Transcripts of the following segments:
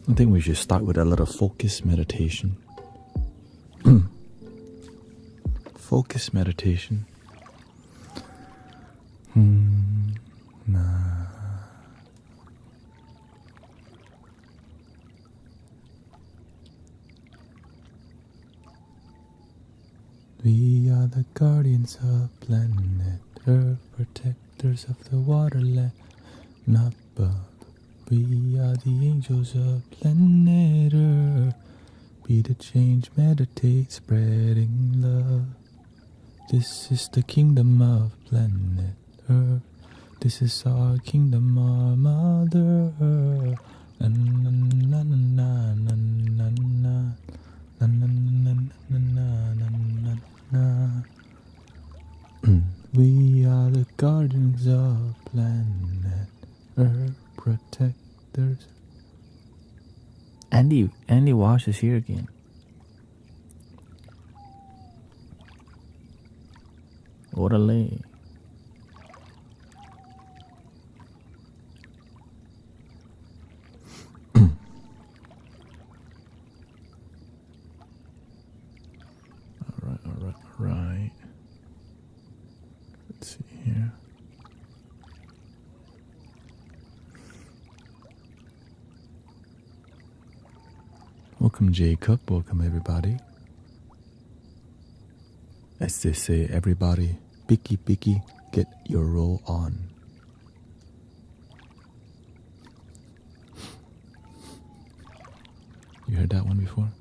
I think we should start with a little focus meditation. Focus meditation. Nah. We are the guardians of planet Earth, protectors of the waterland above. We are the angels of planet Earth. Be the change, meditate, spreading love. This is the kingdom of planet Earth. This is our kingdom, our mother Earth. Na na na na na na na na na na na na na. We are the guardians of planet Earth, protectors. Andy Walsh is here again. Orale. All right. Let's see here. Welcome, Jacob. Welcome, everybody. As they say, everybody, picky, get your roll on. You heard that one before?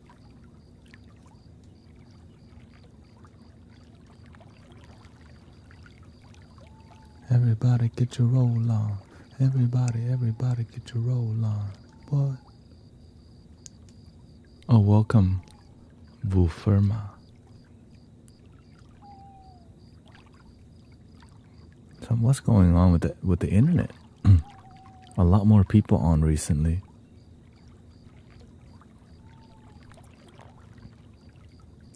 Everybody get your roll on. Everybody get your roll on. What? Oh, welcome, Vuferma. So what's going on with the internet? A lot more people on recently.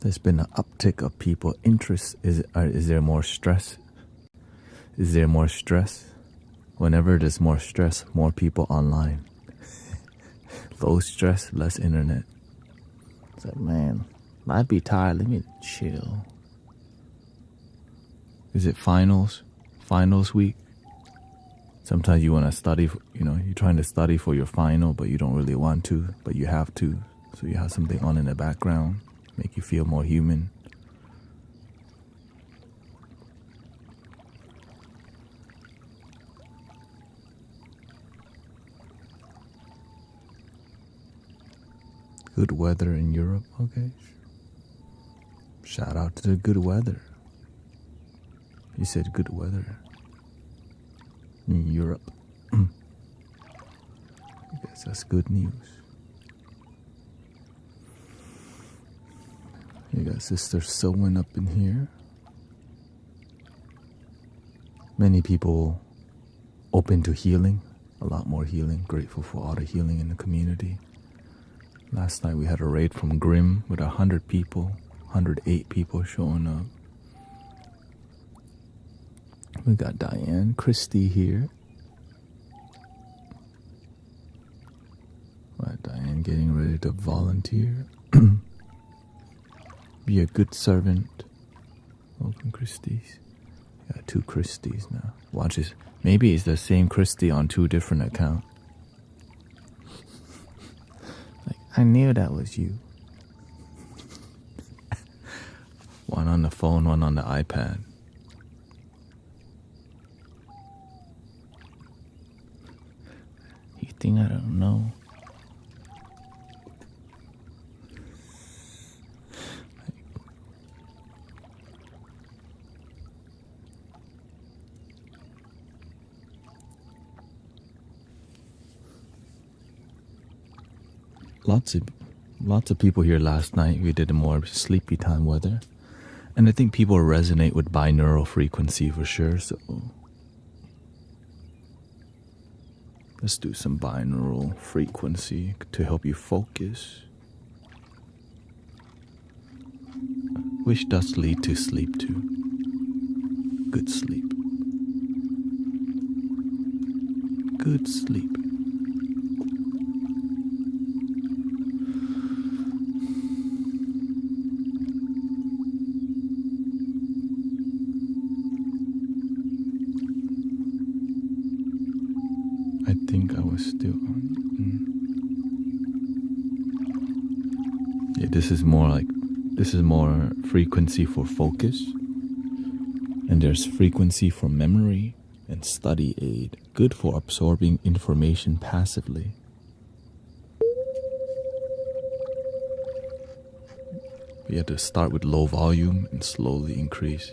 There's been an uptick of people interest. Is there more stress? Is there more stress? Whenever there's more stress, more people online. Low stress, less internet. It's like, man, I'd be tired. Let me chill. Is it finals? Finals week? Sometimes you want to study, you're trying to study for your final, but you don't really want to, but you have to. So you have something on in the background, make you feel more human. Good weather in Europe, okay. Shout out to the good weather. You said good weather in Europe. I guess that's good news. You got Sister sewing up in here. Many people open to healing, a lot more healing. Grateful for all the healing in the community. Last night we had a raid from Grimm with 100 people, 108 people showing up. We got Diane Christie here. Right, Diane getting ready to volunteer. Be a good servant. Welcome, Christies. Got two Christies now. Watch this. Maybe it's the same Christie on two different accounts. Like, I knew that was you. One on the phone, one on the iPad. You think I don't know? Lots of people here last night. We did a more sleepy time weather. And I think people resonate with binaural frequency for sure, so let's do some binaural frequency to help you focus. Which does lead to sleep too. Good sleep. Good sleep. I think I was still on. Yeah, this is more frequency for focus, and there's frequency for memory and study aid, good for absorbing information passively. We have to start with low volume and slowly increase.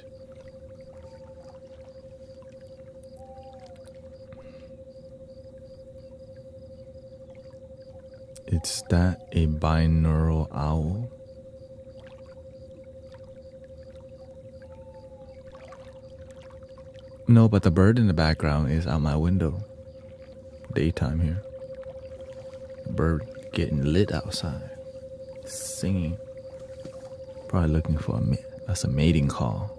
Is that a binaural owl? No, but the bird in the background is out my window. Daytime here. Bird getting lit outside, singing. Probably looking for that's a mating call.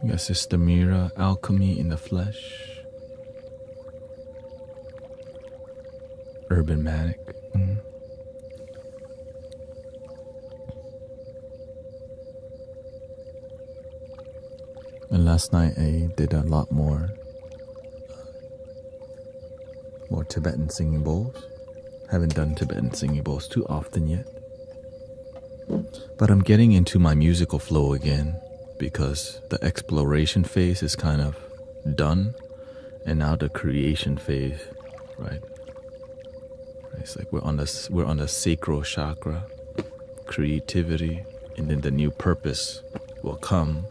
You got Sister Mira, alchemy in the flesh. Urban manic. And last night I did a lot more Tibetan singing bowls. Haven't done Tibetan singing bowls too often yet. But I'm getting into my musical flow again because the exploration phase is kind of done, and now the creation phase, right? It's like we're on the sacral chakra, creativity, and then the new purpose will come.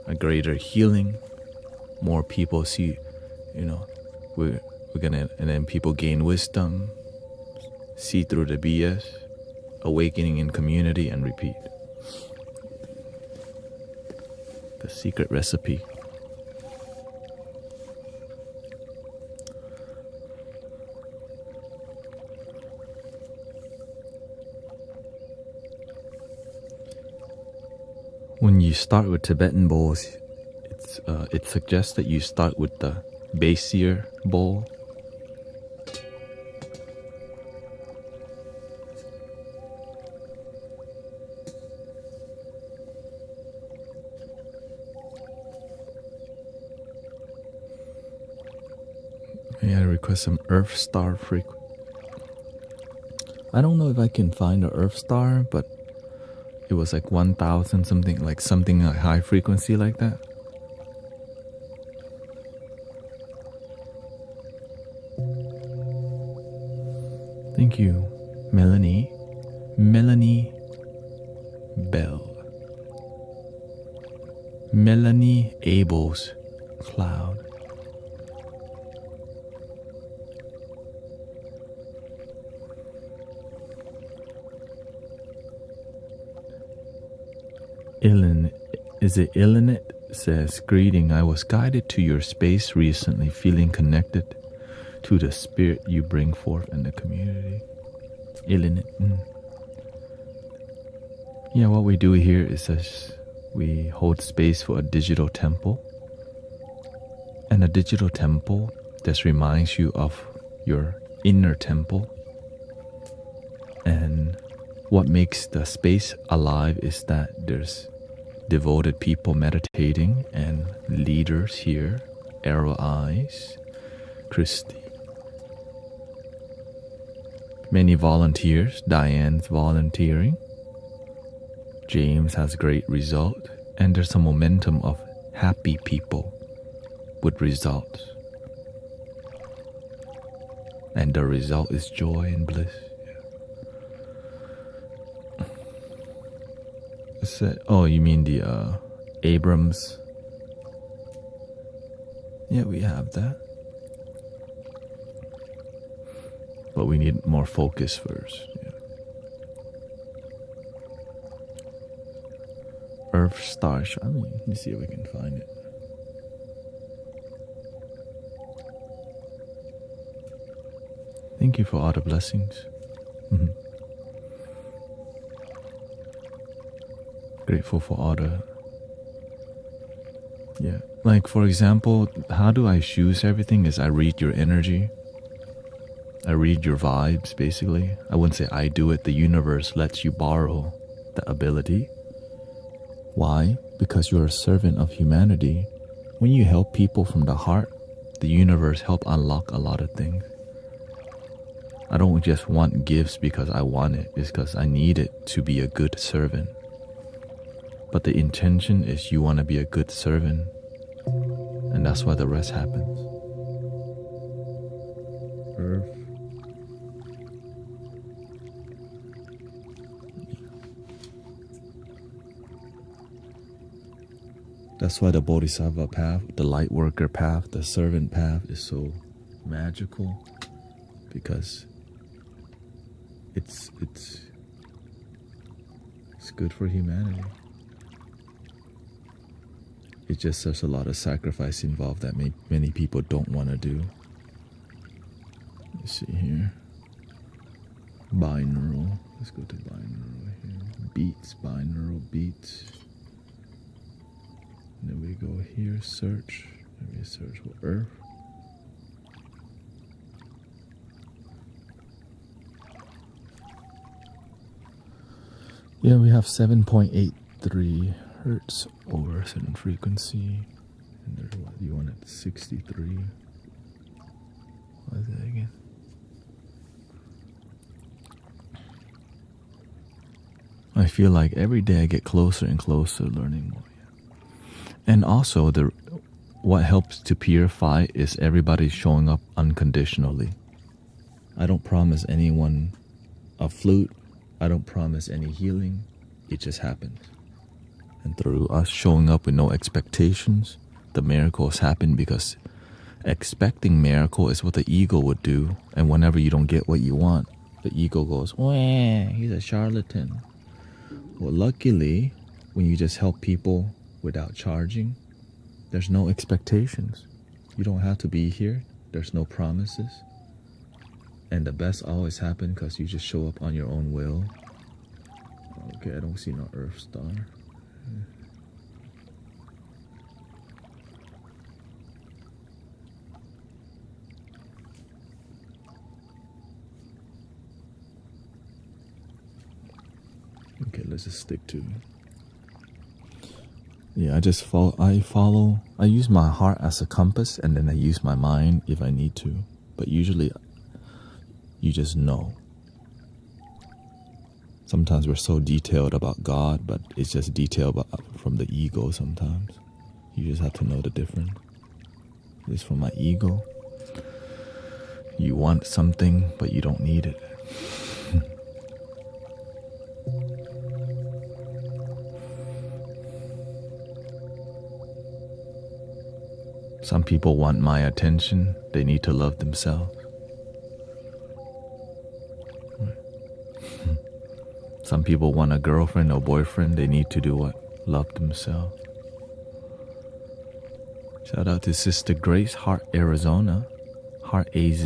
A greater healing, more people see, we're gonna, and then people gain wisdom, see through the BS, awakening in community, and repeat. The secret recipe. When you start with Tibetan bowls, it suggests that you start with the basier bowl. May I request some Earth Star frequency? I don't know if I can find an Earth Star, but it was like 1,000 something, like high frequency like that. Thank you, Melanie Bell. Melanie Abel's Cloud. Illinit says, greeting, I was guided to your space recently, feeling connected to the spirit you bring forth in the community. Illinit. Yeah, what we do here is we hold space for a digital temple. And a digital temple just reminds you of your inner temple. And what makes the space alive is that there's devoted people meditating and leaders here, Arrow Eyes, Christy. Many volunteers, Diane's volunteering. James has great result, and there's a momentum of happy people with results. And the result is joy and bliss. Oh, you mean the Abrams? Yeah, we have that. But we need more focus first. Yeah. Earth Star. Let me see if we can find it. Thank you for all the blessings. Grateful for all the... Yeah. Like, for example, how do I choose everything is I read your energy. I read your vibes, basically. I wouldn't say I do it. The universe lets you borrow the ability. Why? Because you're a servant of humanity. When you help people from the heart, the universe help unlock a lot of things. I don't just want gifts because I want it. It's because I need it to be a good servant. But the intention is you want to be a good servant. And that's why the rest happens. Earth. That's why the Bodhisattva path, the light worker path, the servant path is so magical, because it's good for humanity. It's just there's a lot of sacrifice involved that many people don't want to do. Let's see here. Binaural. Let's go to binaural here. Beats, binaural beats. And then we go here, search. And we search for Earth. Yeah, we have 7.83 hertz over a certain frequency. And there's what you want at 63. What is that again? I feel like every day I get closer and closer learning more. And also, what helps to purify is everybody showing up unconditionally. I don't promise anyone a flute. I don't promise any healing. It just happens. And through us showing up with no expectations, the miracles happen, because expecting miracle is what the ego would do. And whenever you don't get what you want, the ego goes, "Wah, he's a charlatan." Well, luckily, when you just help people without charging, there's no expectations. You don't have to be here. There's no promises. And the best always happen because you just show up on your own will. Okay, I don't see no Earth star. Okay, let's just stick to. Yeah, I use my heart as a compass, and then I use my mind if I need to. But usually, you just know. Sometimes we're so detailed about God, but it's just detailed from the ego sometimes. You just have to know the difference. It's from my ego. You want something, but you don't need it. Some people want my attention. They need to love themselves. Some people want a girlfriend or boyfriend. They need to do what? Love themselves. Shout out to Sister Grace, Heart, Arizona. Heart AZ.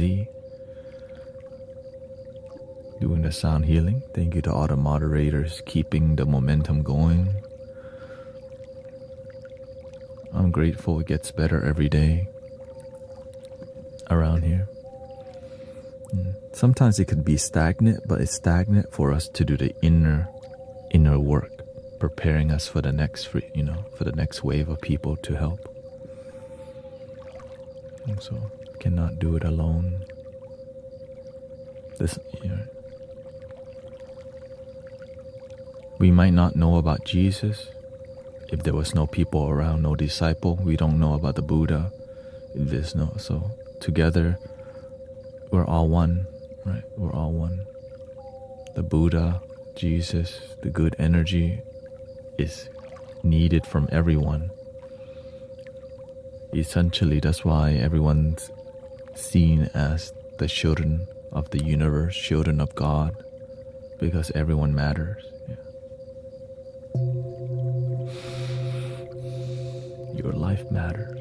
Doing the sound healing. Thank you to all the moderators keeping the momentum going. I'm grateful it gets better every day around here. Sometimes it can be stagnant, but it's stagnant for us to do the inner work, preparing us for the next for the next wave of people to help. And so cannot do it alone. We might not know about Jesus. If there was no people around, no disciple, we don't know about the Buddha. If there's no, so together, we're all one, right? We're all one. The Buddha, Jesus, the good energy is needed from everyone. Essentially, that's why everyone's seen as the children of the universe, children of God, because everyone matters. Your life matters.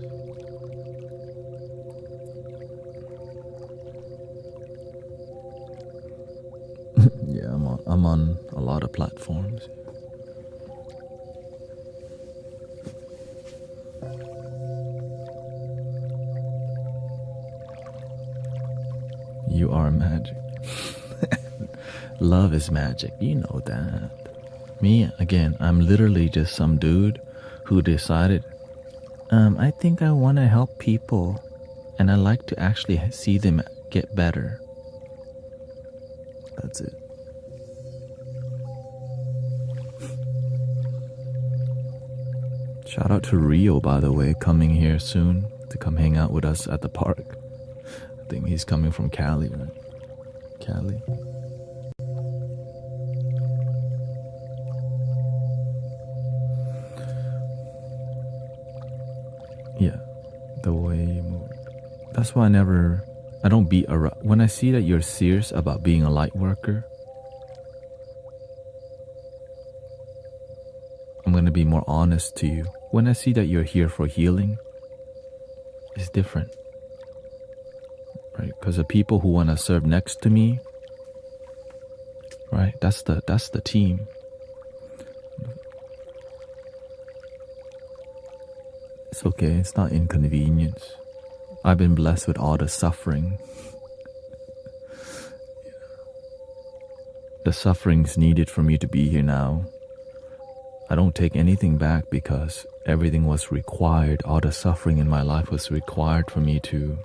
Yeah, I'm on a lot of platforms. You are Love is magic, you know that. Me, again, I'm literally just some dude who decided, I think I want to help people and I like to actually see them get better. That's it. Shout out to Rio, by the way, coming here soon to come hang out with us at the park. I think he's coming from Cali, right? Cali. Yeah, the way you move. That's why I don't beat around. When I see that you're serious about being a light worker, I'm going to be more honest to you. When I see that you're here for healing, it's different. Right? Because the people who want to serve next to me, right? That's the team. It's okay. It's not inconvenience. I've been blessed with all the suffering. The suffering's needed for me to be here now. I don't take anything back because everything was required. All the suffering in my life was required for me to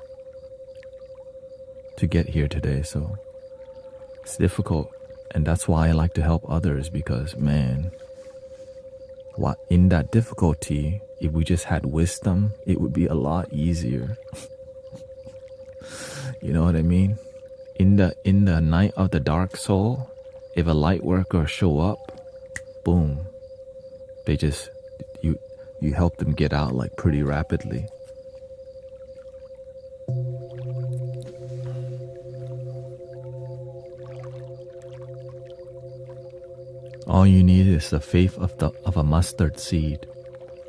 get here today. So it's difficult. And that's why I like to help others, because, man, what in that difficulty, if we just had wisdom, it would be a lot easier. You know what I mean? In the night of the dark soul, if a light worker show up, boom, they just you help them get out like pretty rapidly. All you need is the faith of a mustard seed.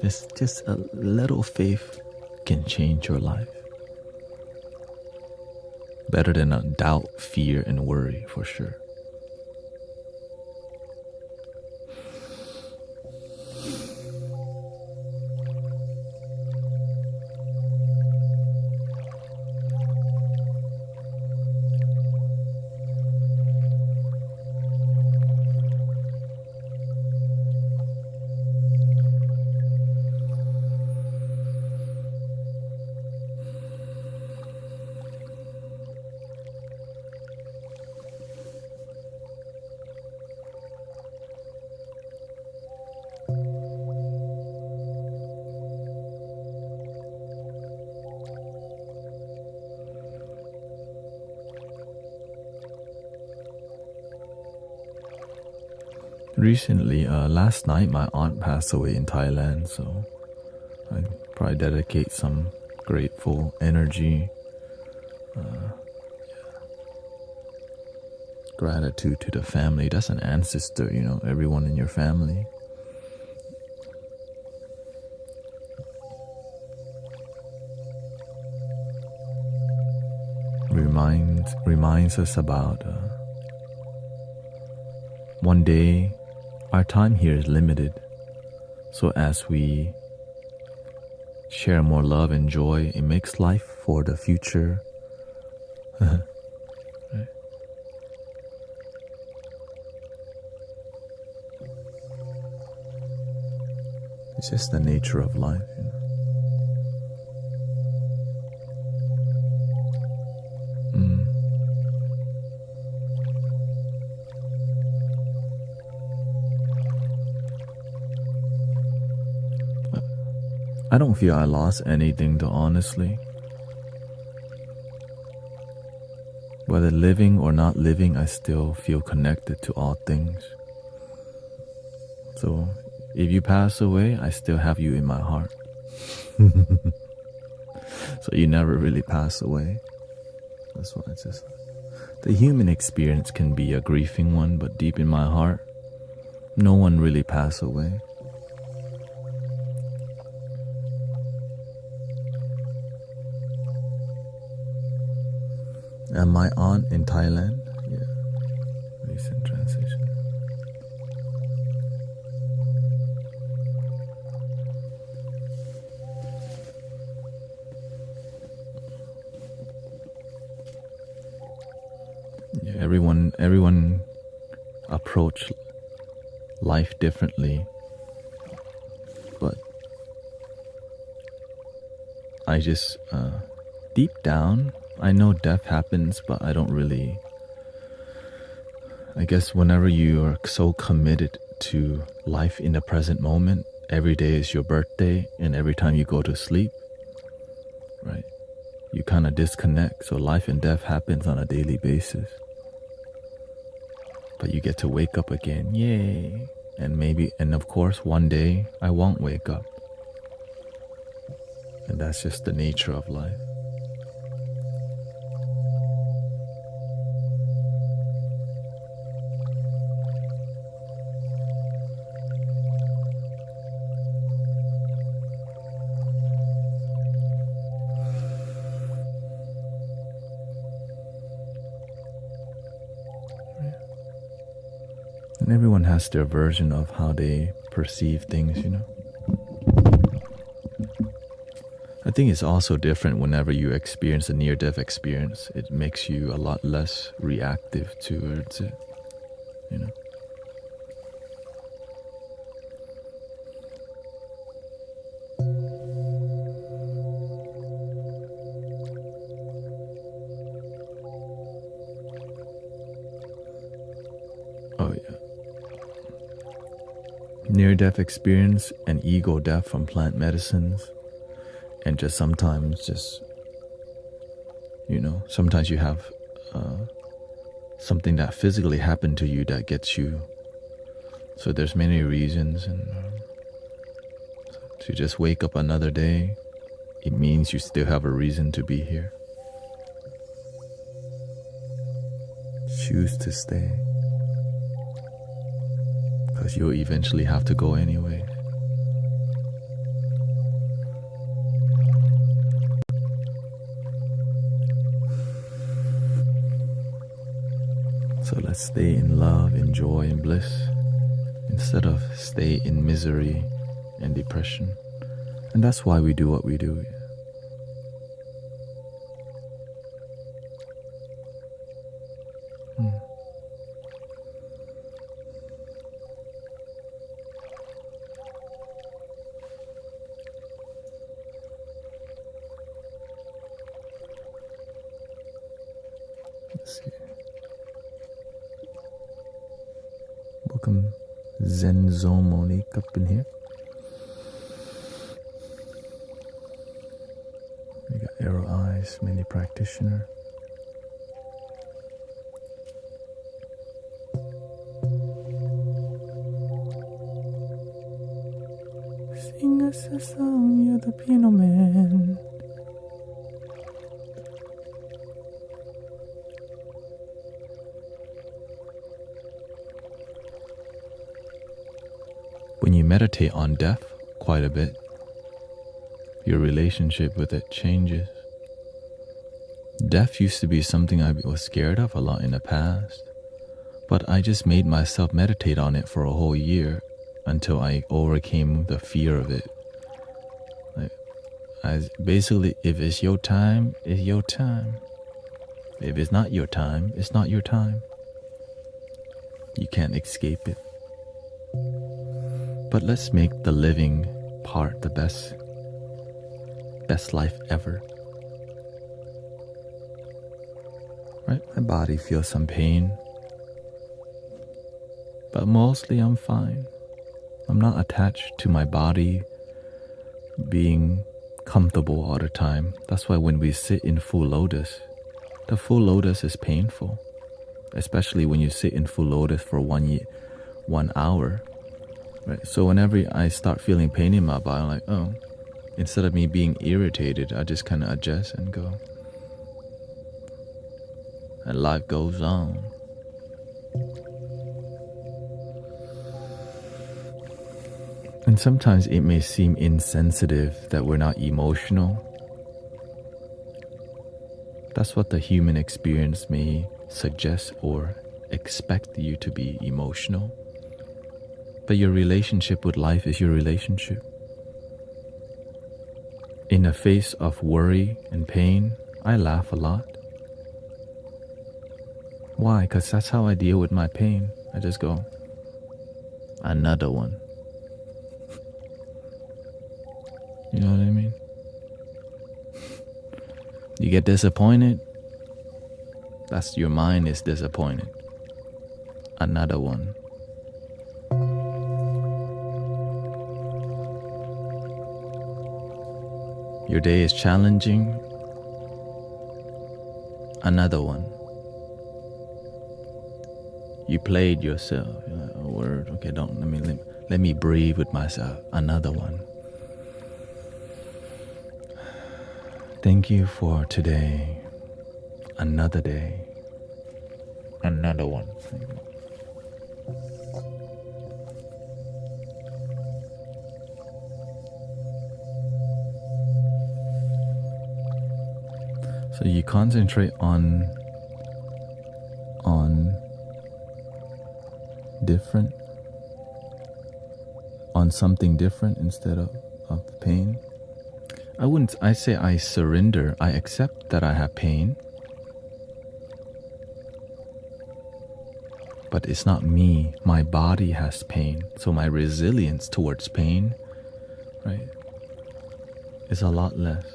Just a little faith can change your life. Better than a doubt, fear, and worry, for sure. Recently, last night, my aunt passed away in Thailand, so I probably dedicate some grateful energy, gratitude to the family. That's an ancestor, you know, everyone in your family. Reminds us about one day. Our time here is limited, so as we share more love and joy, it makes life for the future. Right? It's just the nature of life, you know. I don't feel I lost anything, though, honestly. Whether living or not living, I still feel connected to all things. So, if you pass away, I still have you in my heart. So you never really pass away. That's why it's just... The human experience can be a grieving one, but deep in my heart, no one really passed away. And my aunt in Thailand, yeah, recent transition. Yeah, everyone approach life differently. But I just, deep down, I know death happens, but I don't really. I guess whenever you are so committed to life in the present moment, every day is your birthday, and every time you go to sleep, right, you kind of disconnect. So life and death happens on a daily basis. But you get to wake up again, yay! And of course, one day I won't wake up. And that's just the nature of life. And everyone has their version of how they perceive things, you know. I think it's also different whenever you experience a near-death experience. It makes you a lot less reactive towards it, you know. Oh yeah. Near-death experience and ego death from plant medicines. And just sometimes sometimes you have something that physically happened to you that gets you. So there's many reasons, and to just wake up another day, it means you still have a reason to be here. Choose to stay, because you'll eventually have to go anyway. So let's stay in love, in joy, and bliss, instead of stay in misery and depression. And that's why we do what we do. Let's see. Welcome Zen Zone Monique up in here. We got Arrow Eyes, Mini Practitioner. Sing us a song, you're the piano man. When you meditate on death quite a bit, your relationship with it changes. Death used to be something I was scared of a lot in the past, but I just made myself meditate on it for a whole year until I overcame the fear of it. Basically, if it's your time, it's your time. If it's not your time, it's not your time. You can't escape it. But let's make the living part the best life ever. Right? My body feels some pain, but mostly I'm fine. I'm not attached to my body being comfortable all the time. That's why when we sit in full lotus, the full lotus is painful, especially when you sit in full lotus for 1 hour. Right. So whenever I start feeling pain in my body, I'm like, oh, instead of me being irritated, I just kind of adjust and go. And life goes on. And sometimes it may seem insensitive that we're not emotional. That's what the human experience may suggest or expect you to be emotional. But your relationship with life is your relationship. In the face of worry and pain, I laugh a lot. Why? Because that's how I deal with my pain. I just go, another one. You know what I mean? You get disappointed, that's your mind is disappointed. Another one. Your day is challenging. Another one. You played yourself. You're like, oh, word. Okay, don't let me breathe with myself. Another one. Thank you for today. Another day. Another one. So you concentrate on different, on something different instead of the pain. I say I surrender. I accept that I have pain. But it's not me. My body has pain. So my resilience towards pain, right, is a lot less.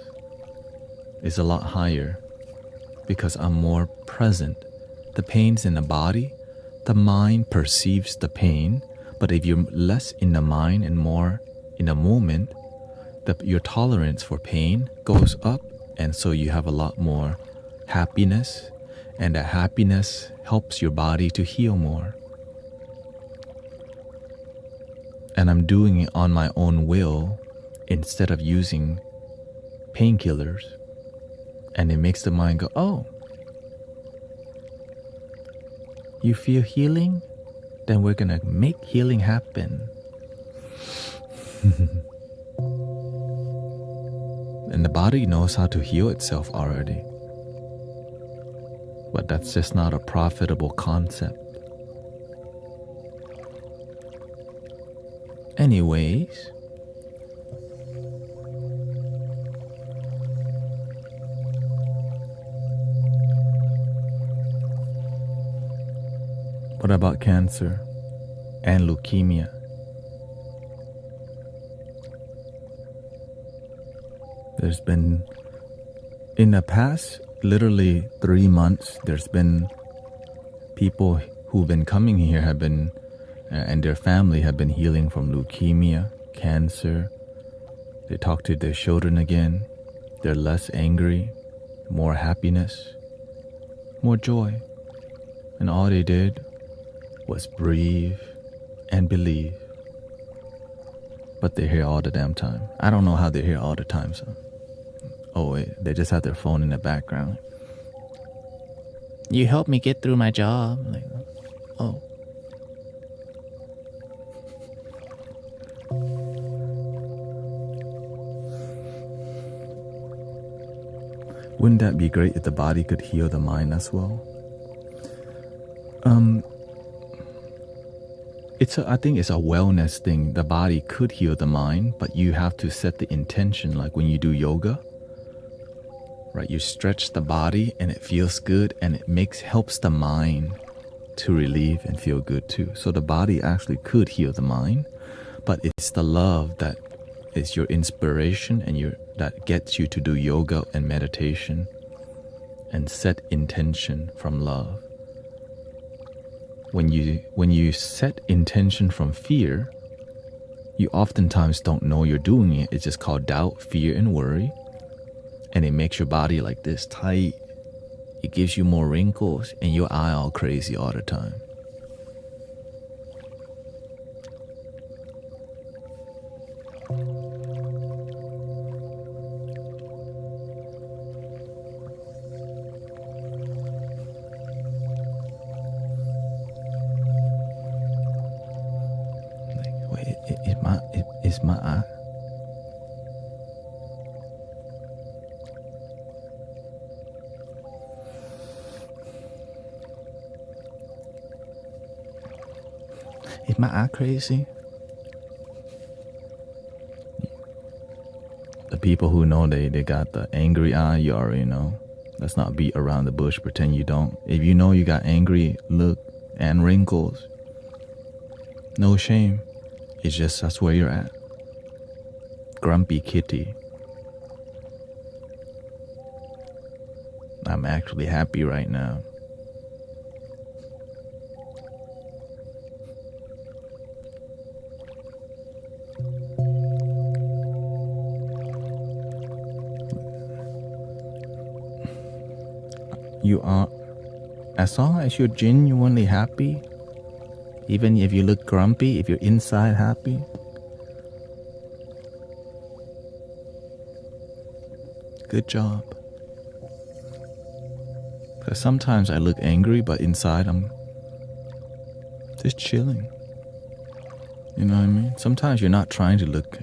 Is a lot higher because I'm more present. The pain's in the body. The mind perceives the pain. But if you're less in the mind and more in the moment, your tolerance for pain goes up, and so you have a lot more happiness, and that happiness helps your body to heal more. And I'm doing it on my own will instead of using painkillers, and it makes the mind go, oh, you feel healing? Then we're gonna make healing happen. And the body knows how to heal itself already. But that's just not a profitable concept. Anyways, what about cancer and leukemia? There's been, in the past, literally 3 months, there's been people who've been coming here have been, and their family have been healing from leukemia, cancer. They talk to their children again. They're less angry, more happiness, more joy. And all they did was breathe and believe. But they're here all the damn time. I don't know how they're here all the time, so. Oh wait, they just have their phone in the background. You helped me get through my job. Like, oh. Wouldn't that be great if the body could heal the mind as well? I think it's a wellness thing. The body could heal the mind, but you have to set the intention. Like when you do yoga, right? You stretch the body and it feels good, and it helps the mind to relieve and feel good too. So the body actually could heal the mind, but it's the love that is your inspiration and that gets you to do yoga and meditation and set intention from love. When you set intention from fear, you oftentimes don't know you're doing it. It's just called doubt, fear, and worry. And it makes your body like this tight. It gives you more wrinkles and your eye all crazy all the time. Is my eye? Is my eye crazy? The people who know they got the angry eye, you already know. Let's not beat around the bush, pretend you don't. If you know you got angry look and wrinkles, No shame. It's just that's where you're at. Grumpy kitty. I'm actually happy right now. You are, as long as you're genuinely happy, even if you look grumpy, if you're inside happy, good job. Because sometimes I look angry, but inside I'm just chilling. You know what I mean? Sometimes you're not trying to look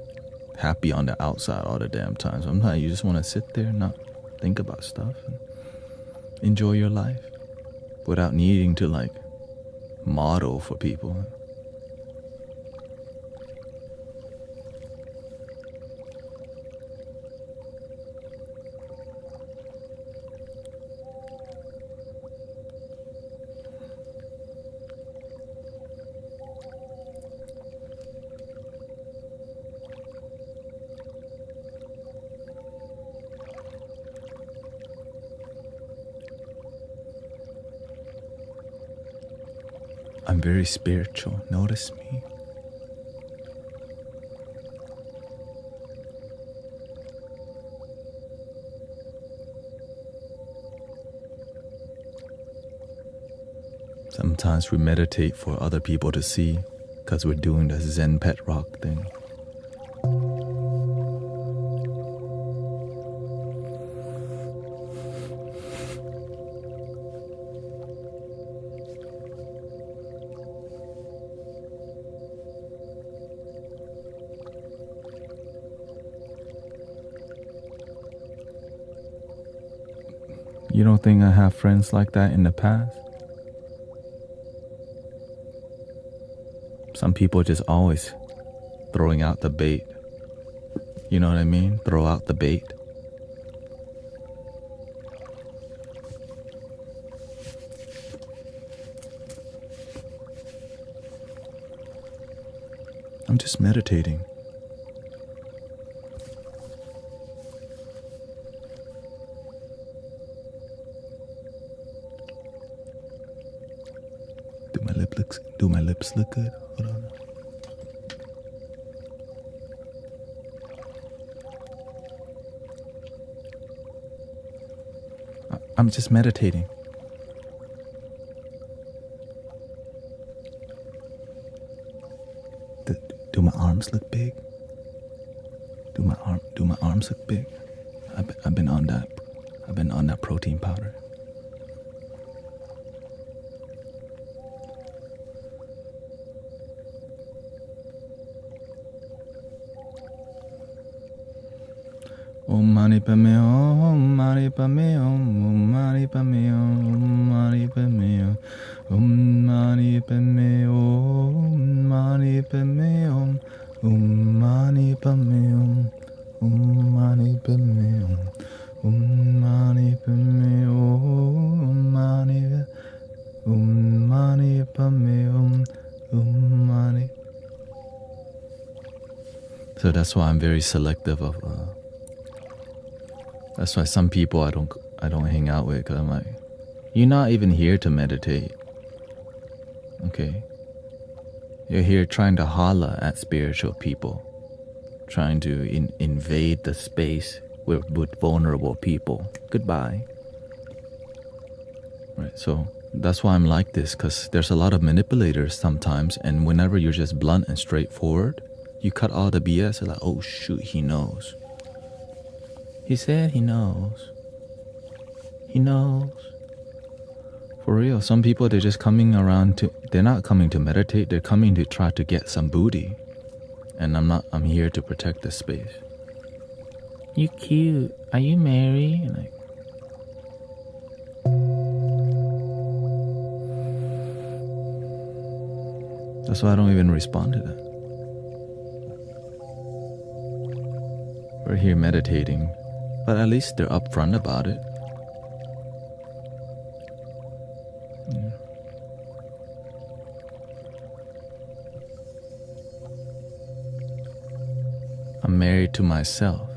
happy on the outside all the damn time. Sometimes you just want to sit there and not think about stuff and enjoy your life without needing to like model for people. I'm very spiritual. Notice me. Sometimes we meditate for other people to see because we're doing the Zen pet rock thing. You don't think I have friends like that in the past? Some people just always throwing out the bait. You know what I mean? Throw out the bait. I'm just meditating. Do my lips look good? Hold on. I'm just meditating. Do my arms look big? Do my arms look big? I've been on that. I've been on that protein powder. Om Mani Padme Hum, Om Mani Padme Hum, Om Mani Padme Hum, Om Mani Padme Hum, Om Mani Padme Hum, Om Mani Padme Hum, Om Mani Padme Hum, Om Mani Padme Hum, Om Mani Padme Hum, Om Mani Padme Hum, Om Mani. So that's why I'm very selective of. That's why some people I don't hang out with, because I'm like, you're not even here to meditate. Okay? You're here trying to holla at spiritual people, trying to invade the space with vulnerable people. Goodbye. Right, so that's why I'm like this, because there's a lot of manipulators sometimes, and whenever you're just blunt and straightforward, you cut all the BS. You're like, oh shoot, he knows. He said he knows. He knows. For real, some people, they're just coming around to, they're not coming to meditate, they're coming to try to get some booty. And I'm here to protect the space. You cute. Are you married? And like, that's why I don't even respond to that. We're here meditating, but at least they're upfront about it. I'm married to myself.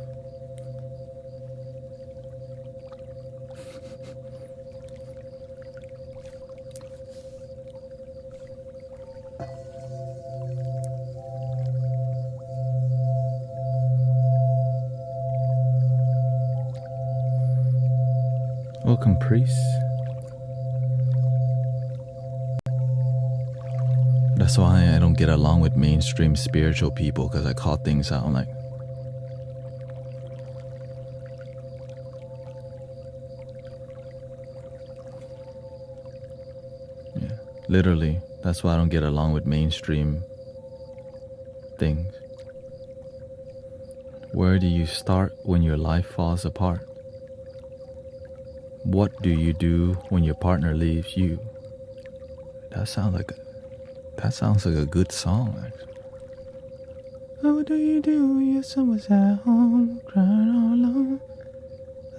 Welcome, priest. That's why I don't get along with mainstream spiritual people, because I call things out. I'm like, yeah, literally, that's why I don't get along with mainstream things. Where do you start when your life falls apart? What do you do when your partner leaves you? That sounds like a good song, actually. What do you do when your son was at home, crying all alone?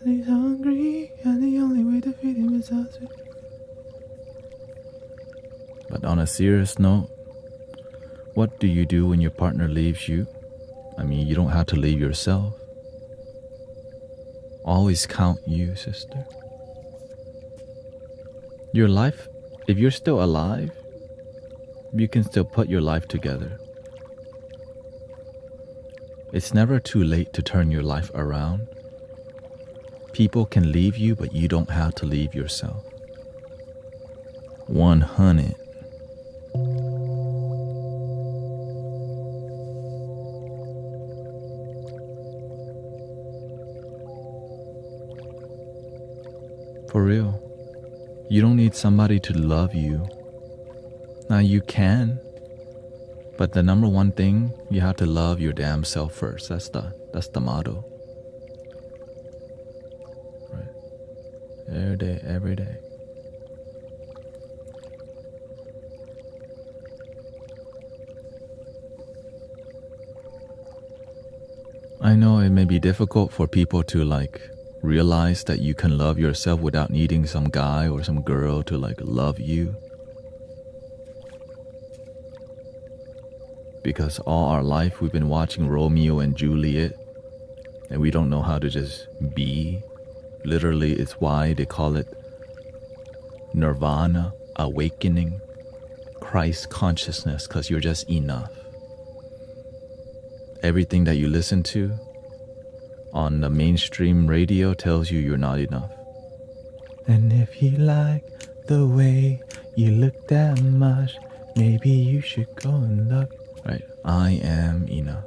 He's hungry, and the only way to feed him is us. But on a serious note, what do you do when your partner leaves you? I mean, you don't have to leave yourself. Always count you, sister. Your life, if you're still alive, you can still put your life together. It's never too late to turn your life around. People can leave you, but you don't have to leave yourself. 100. For real. You don't need somebody to love you. Now you can, but the number one thing, you have to love your damn self first. That's the motto. Right. Every day. I know it may be difficult for people to realize that you can love yourself without needing some guy or some girl to love you. Because all our life we've been watching Romeo and Juliet, and we don't know how to just be. Literally, it's why they call it nirvana, awakening, Christ consciousness, because you're just enough. Everything that you listen to on the mainstream radio tells you you're not enough. And if you like the way you look that much, maybe you should go and love. Right, I am enough.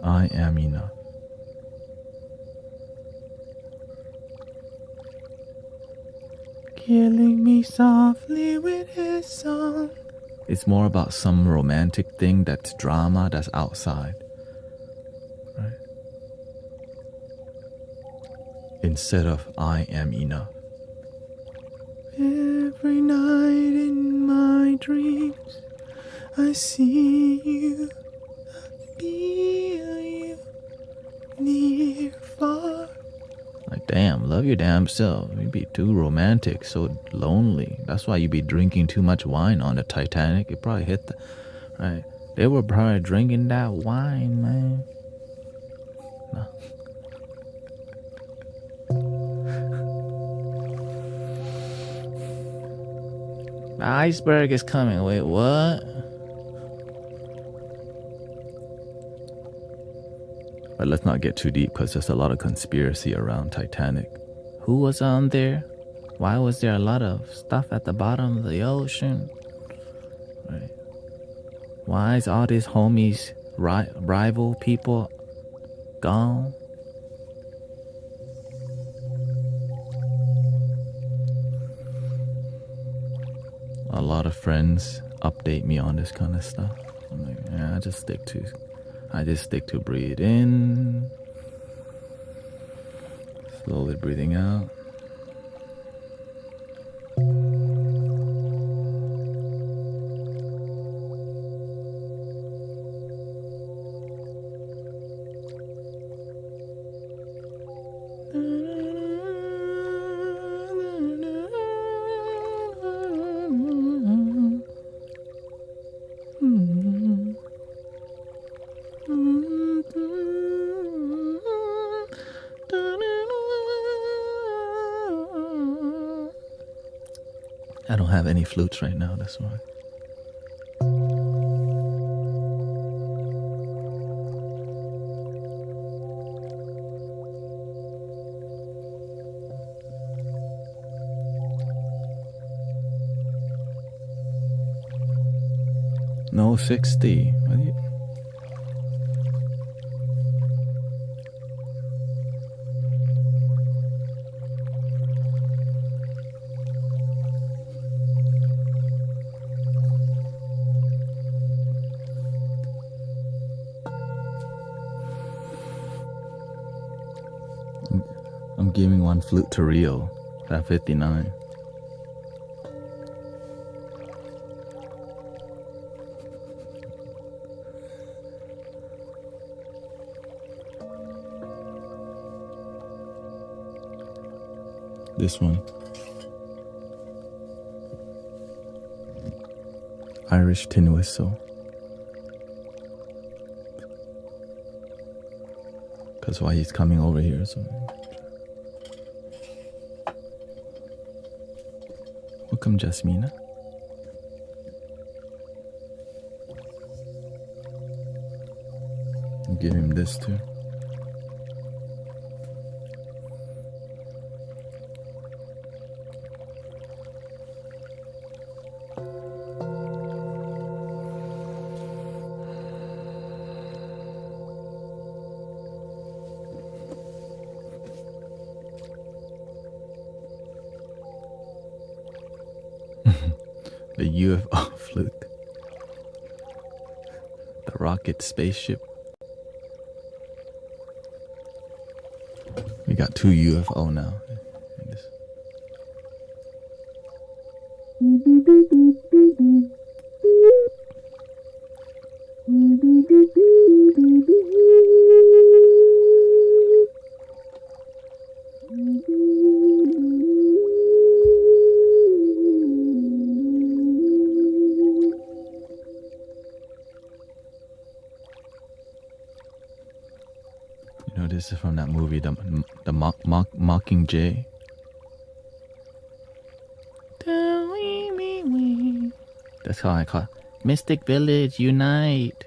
I am enough. Killing me softly with his song. It's more about some romantic thing that's drama that's outside. Right? Instead of I am enough. Every night in my dreams, I see you, I feel you, near, far. Like, damn, love your damn self. You be too romantic, so lonely. That's why you be drinking too much wine on the Titanic. It probably hit the, right? They were probably drinking that wine, man. No. The iceberg is coming. Wait, what? But let's not get too deep, because there's a lot of conspiracy around Titanic. Who was on there? Why was there a lot of stuff at the bottom of the ocean? Right. Why is all these homies, rival people, gone? A lot of friends update me on this kind of stuff. I'm like, yeah, I just stick to breathe in, slowly breathing out. I don't have any flutes right now, that's why. No 60. What do you... I'm giving one flute to Rio at 59. This one. Irish tin whistle. Because why he's coming over here, so... Welcome, Jasmina. I'll give him this too. The UFO flute. The rocket spaceship. We got 2 UFO now. You know, this is from that movie, the Mockingjay. That's how I call it. Mystic Village, unite!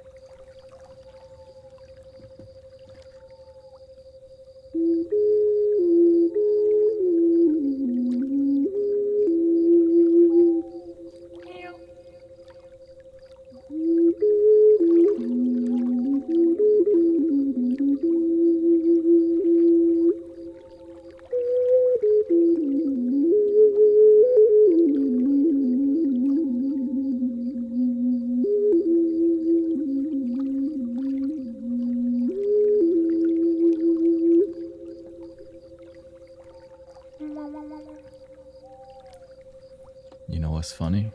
You know what's funny?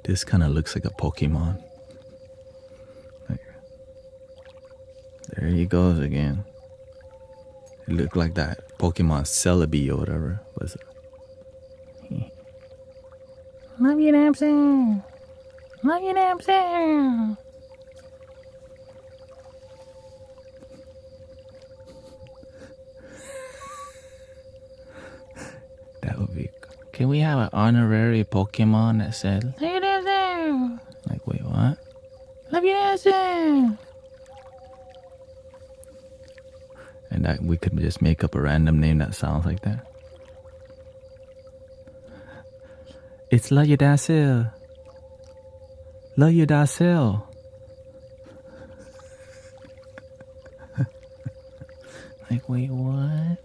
This kind of looks like a Pokemon. Like, there he goes again. It looked like that Pokemon Celebi or whatever. Was it? Love you, Napster. Love you, Napster. That would be. Can we have an honorary Pokemon that said, "Love you, Napster"? Like, wait, what? Love you, Napster. And that we could just make up a random name that sounds like that. It's Love You, Dasil. Love You, Dasil. Like, wait, what?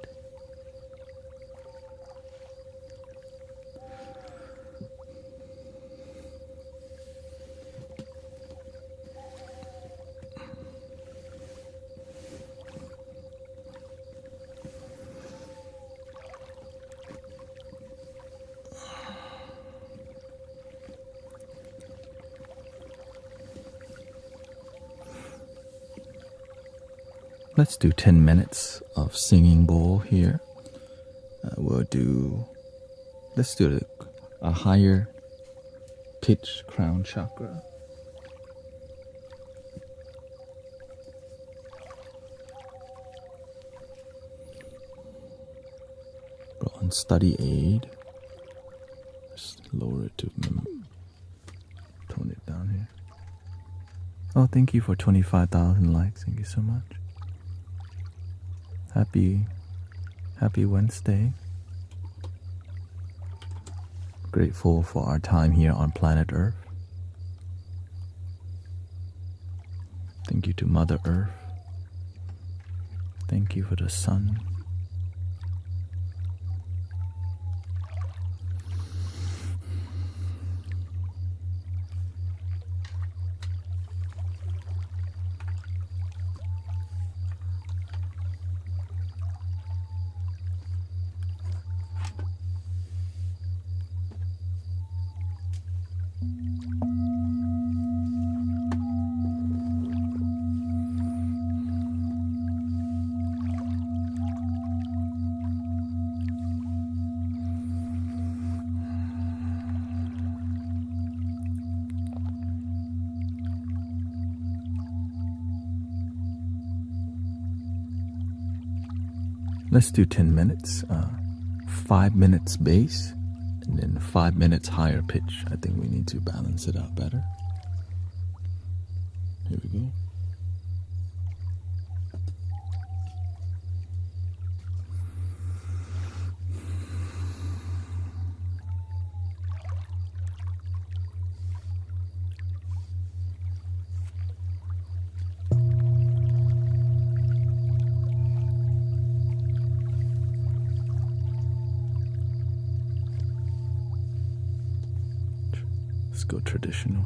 Let's do 10 minutes of singing bowl here. Let's do a higher pitch crown chakra. Put on study aid. Just lower it to tone it down here. Oh, thank you for 25,000 likes. Thank you so much. Happy Wednesday. Grateful for our time here on planet Earth. Thank you to Mother Earth. Thank you for the sun. Let's do 10 minutes, 5 minutes bass, and then 5 minutes higher pitch. I think we need to balance it out better. Here we go. Let's go traditional.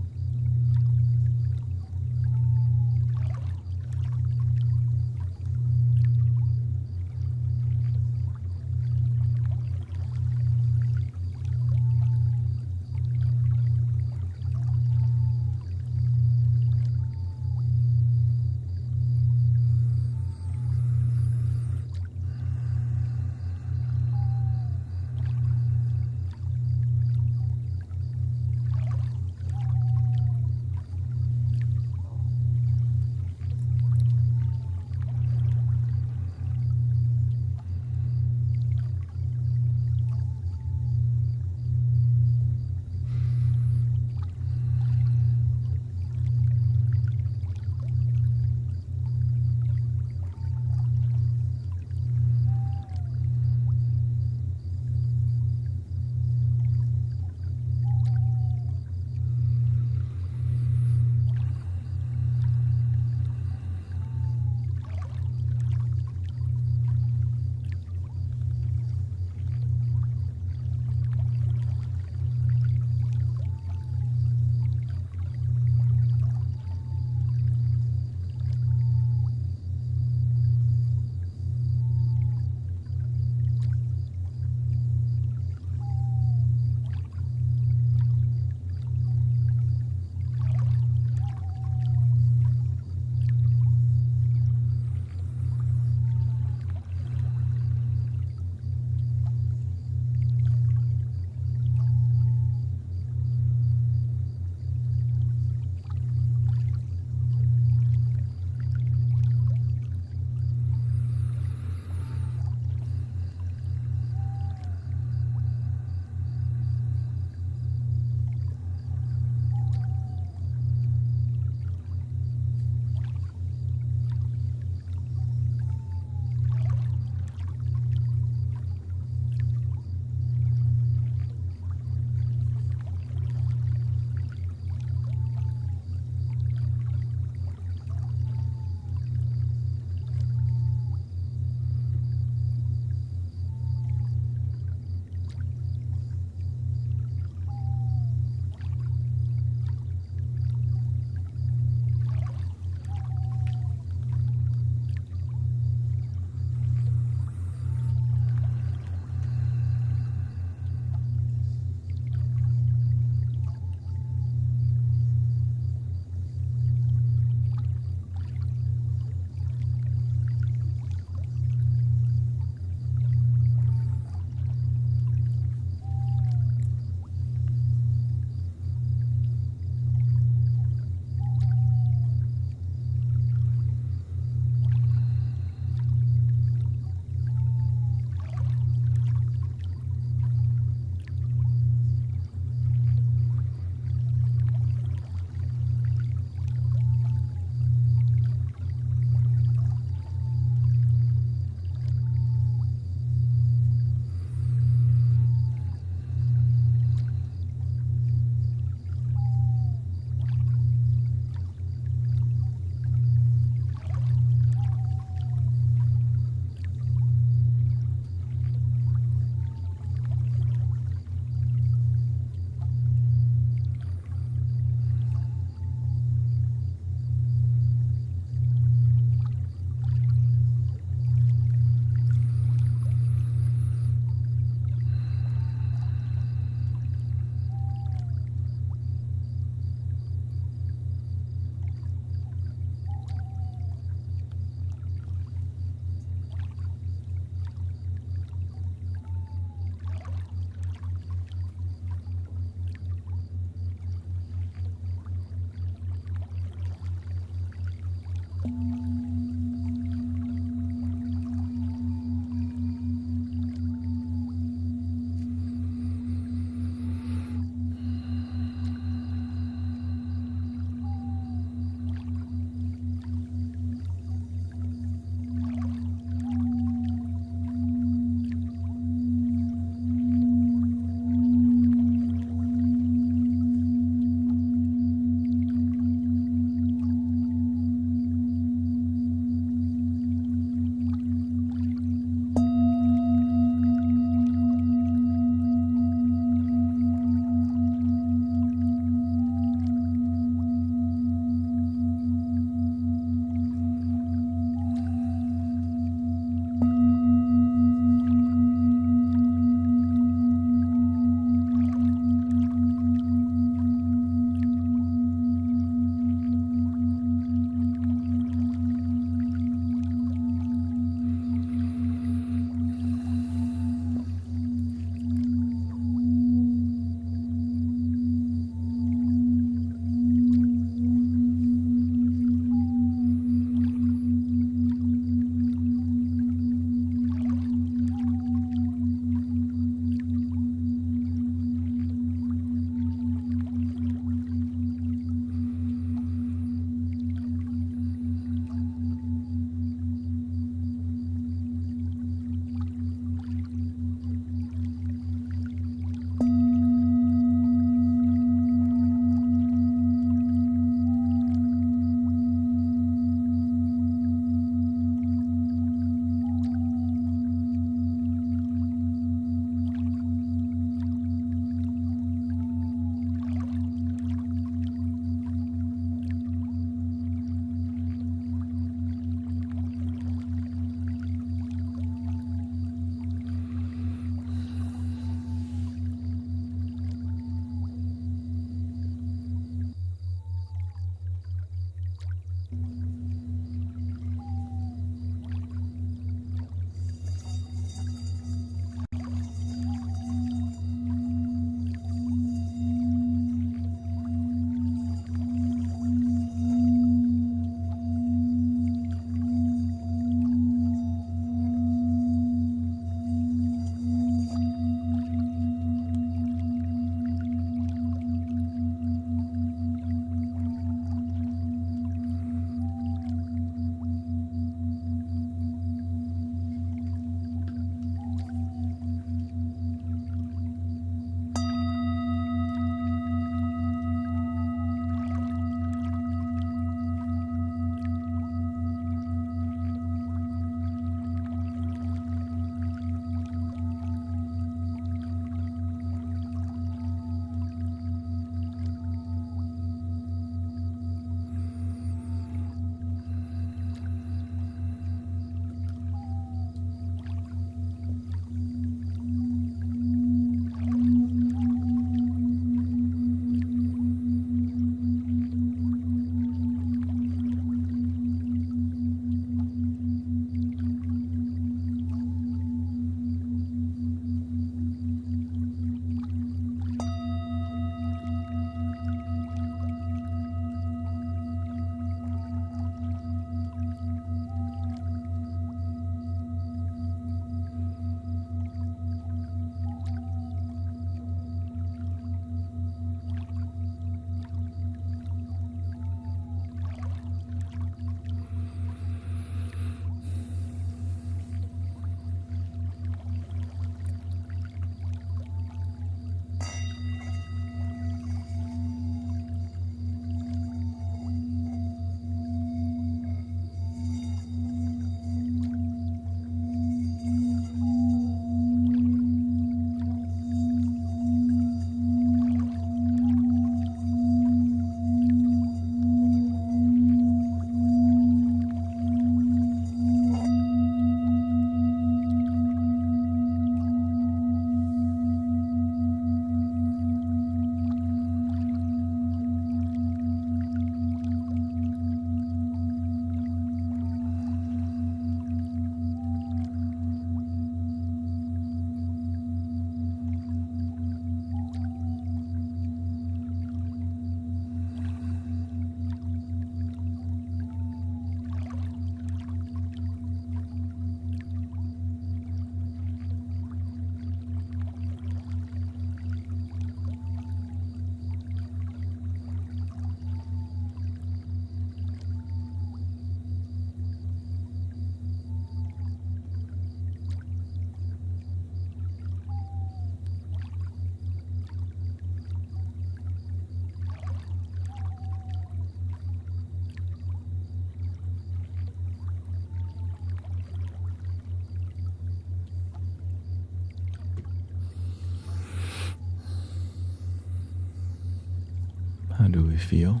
How do we feel?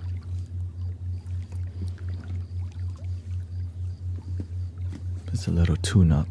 It's a little tune-up.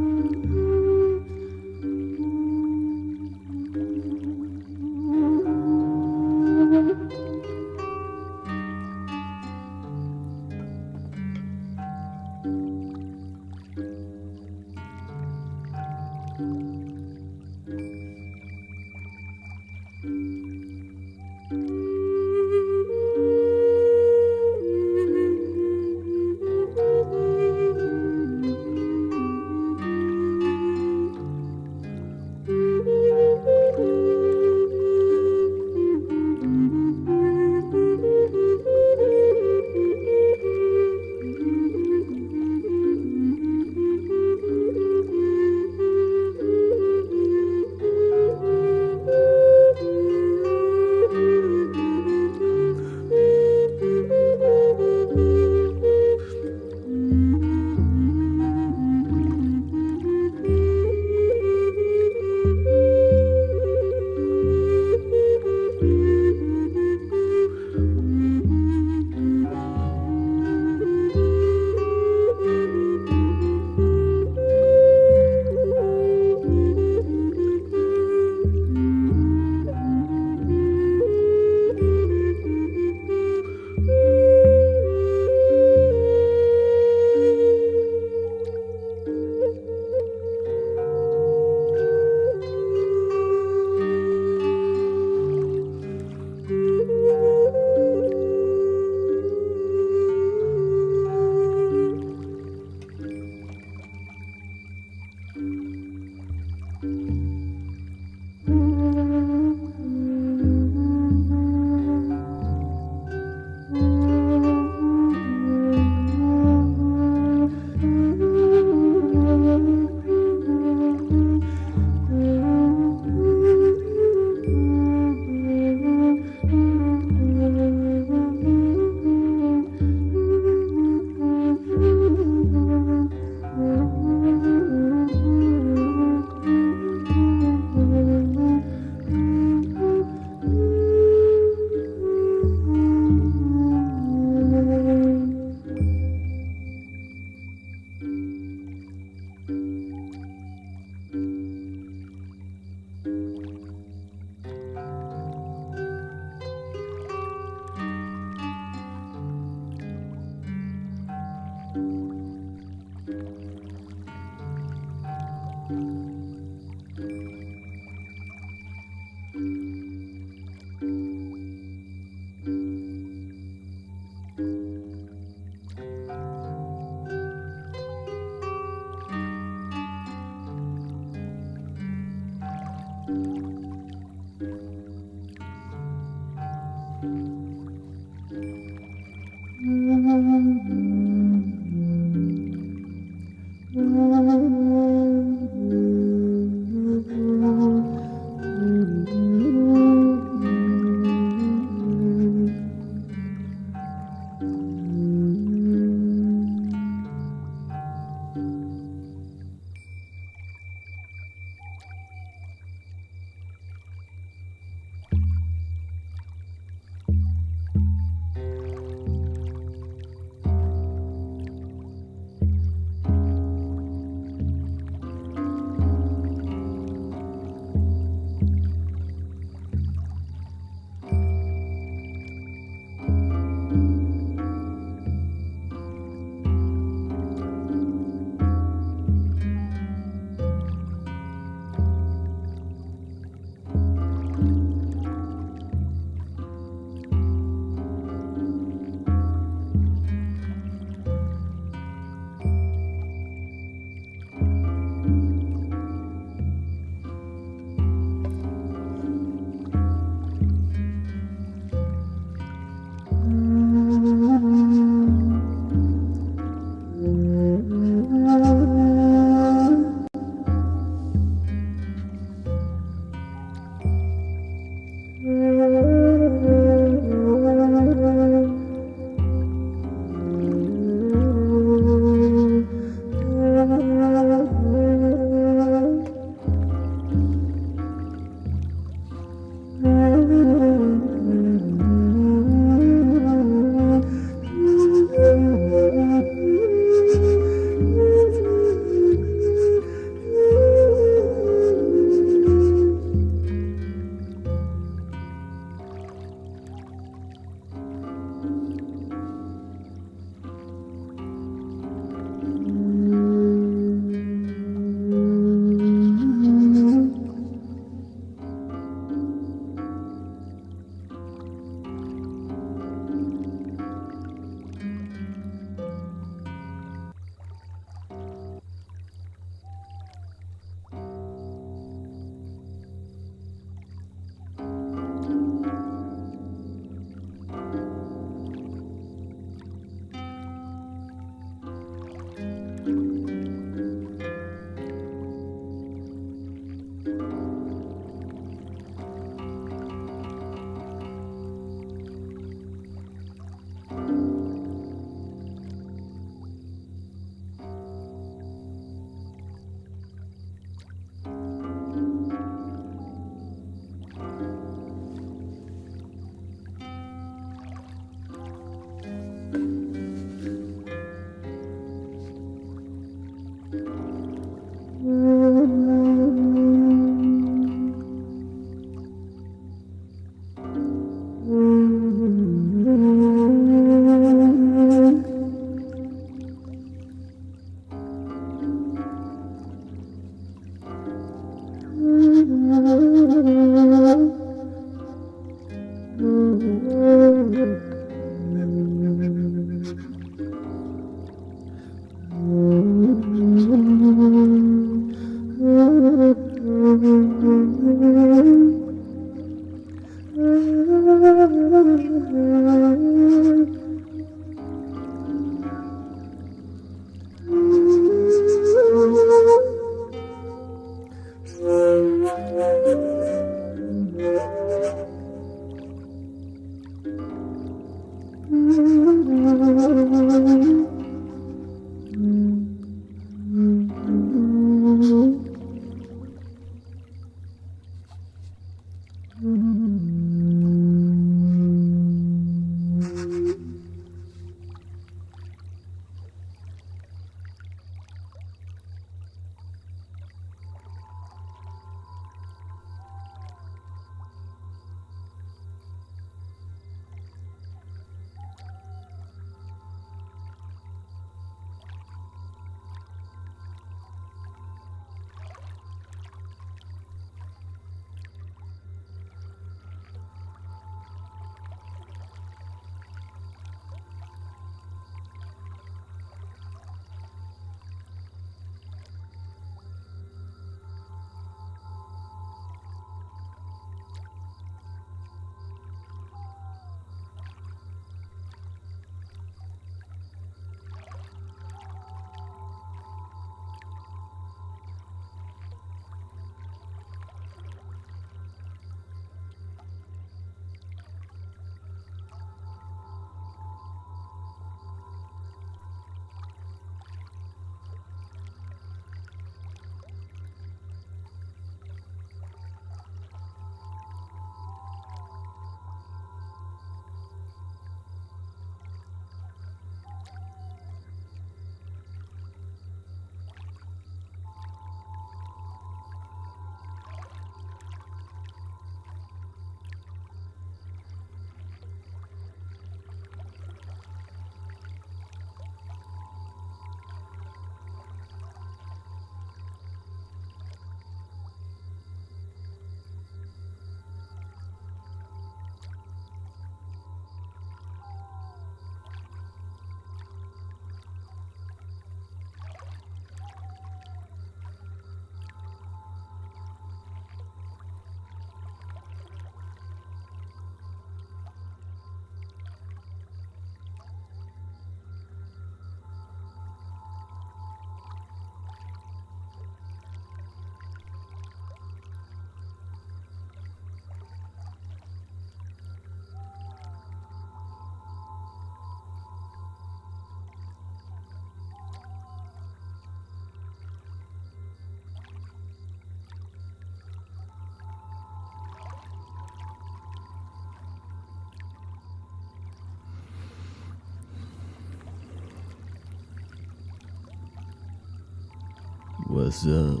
What's up?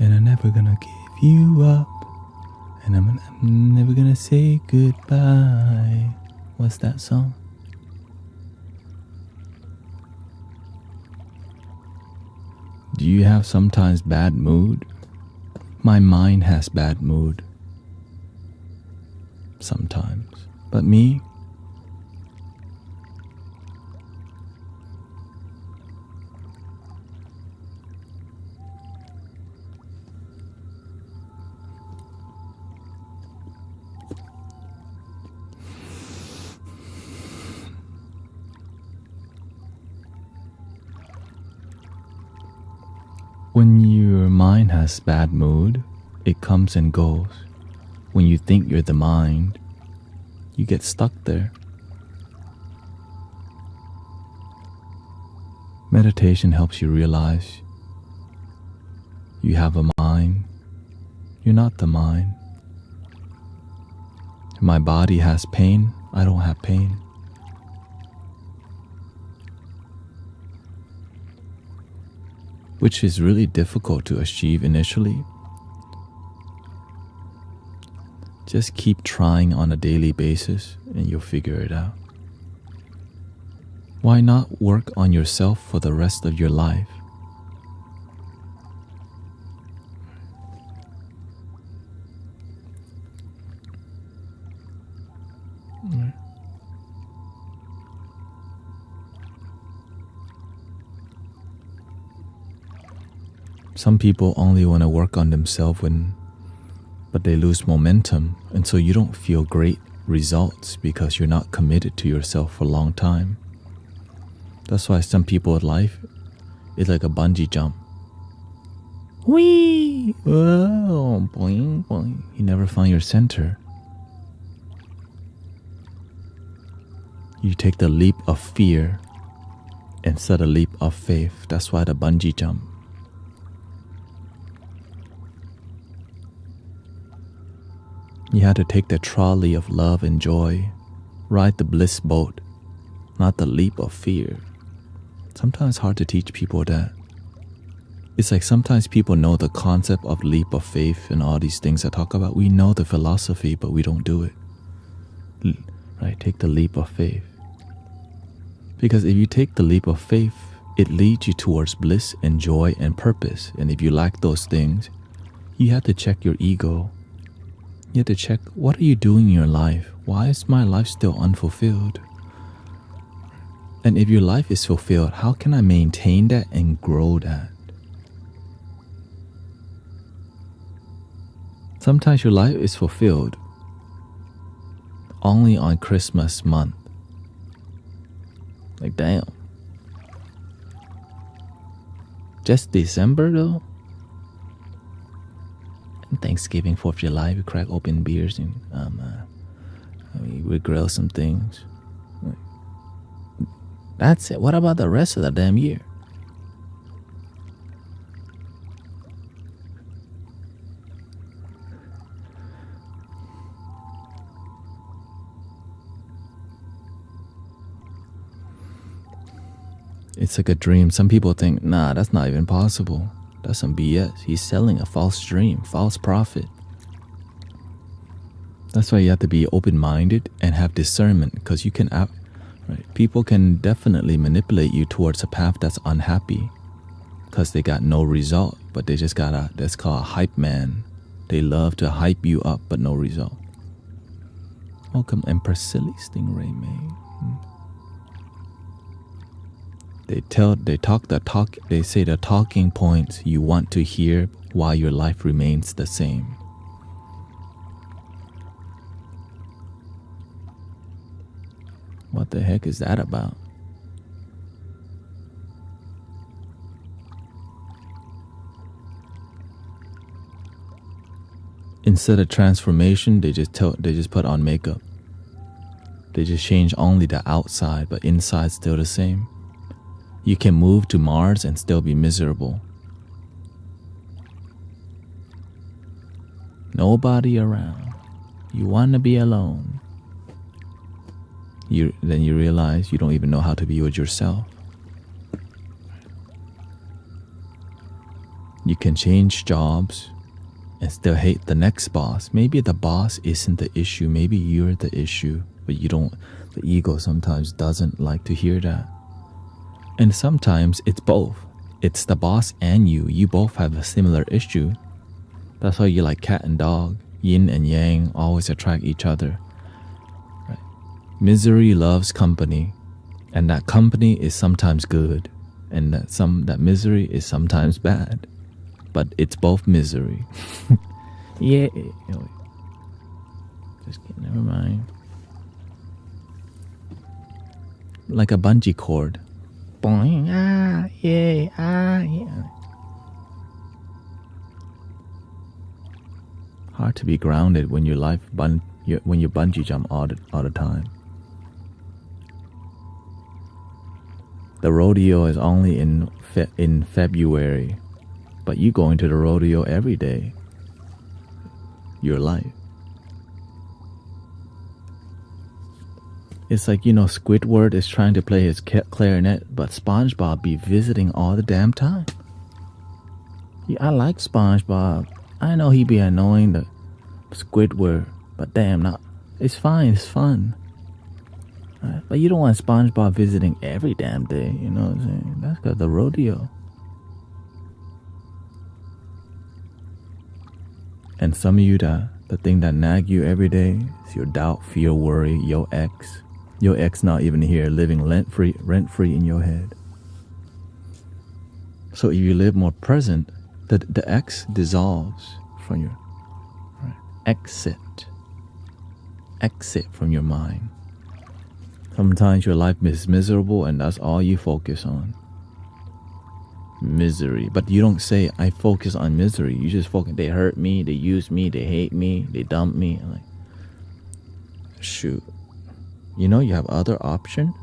And I'm never gonna give you up, and I'm never gonna say goodbye. What's that song? Do you have sometimes bad mood? My mind has bad mood sometimes, but me, when your mind has bad mood, it comes and goes. When you think you're the mind, you get stuck there. Meditation helps you realize you have a mind. You're not the mind. If my body has pain, I don't have pain. Which is really difficult to achieve initially. Just keep trying on a daily basis and you'll figure it out. Why not work on yourself for the rest of your life? Some people only want to work on themselves but they lose momentum, and so you don't feel great results because you're not committed to yourself for a long time. That's why some people's life is like a bungee jump. Whee! Oh, boing, boing. You never find your center. You take the leap of fear instead of leap of faith. That's why the bungee jump. You had to take the trolley of love and joy, ride the bliss boat, not the leap of fear. Sometimes it's hard to teach people that. It's like sometimes people know the concept of leap of faith and all these things I talk about. We know the philosophy, but we don't do it. Right? Take the leap of faith. Because if you take the leap of faith, it leads you towards bliss and joy and purpose. And if you lack those things, you have to check your ego. You have to check, what are you doing in your life? Why is my life still unfulfilled? And if your life is fulfilled, how can I maintain that and grow that? Sometimes your life is fulfilled only on Christmas month. Like, damn. Just December though? And Thanksgiving, 4th of July, we crack open beers and we grill some things. That's it. What about the rest of the damn year? It's like a dream. Some people think, nah, that's not even possible. That's some BS. He's selling a false dream, false prophet. That's why you have to be open-minded and have discernment, because you can, right? People can definitely manipulate you towards a path that's unhappy because they got no result, but they just got that's called a hype man. They love to hype you up, but no result. Welcome, Empress Silly Stingray May. They say the talking points you want to hear while your life remains the same. What the heck is that about? Instead of transformation, they just put on makeup. They just change only the outside, but inside still the same. You can move to Mars and still be miserable. Nobody around. You want to be alone. Then you realize you don't even know how to be with yourself. You can change jobs and still hate the next boss. Maybe the boss isn't the issue. Maybe you're the issue, but the ego sometimes doesn't like to hear that. And sometimes it's both. It's the boss and you. You both have a similar issue. That's why you like cat and dog. Yin and yang always attract each other. Right? Misery loves company. And that company is sometimes good. And that misery is sometimes bad. But it's both misery. Yeah. Just kidding, never mind. Like a bungee cord. Boing, yeah. Hard to be grounded when your life when you bungee jump all the time. The rodeo is only in February, but you going to the rodeo every day. Your life. It's like, Squidward is trying to play his clarinet, but SpongeBob be visiting all the damn time. Yeah, I like SpongeBob. I know he be annoying the Squidward, but damn, not. It's fine, it's fun. Right? But you don't want SpongeBob visiting every damn day, you know what I'm saying? That's got the rodeo. And some of you, the thing that nag you every day is your doubt, fear, worry, your ex. Your ex not even here, living rent-free in your head. So if you live more present, the ex dissolves from your exit from your mind. Sometimes your life is miserable and that's all you focus on. Misery. But you don't say, I focus on misery. You just focus, they hurt me, they use me, they hate me, they dump me. I'm like, shoot. You have other options.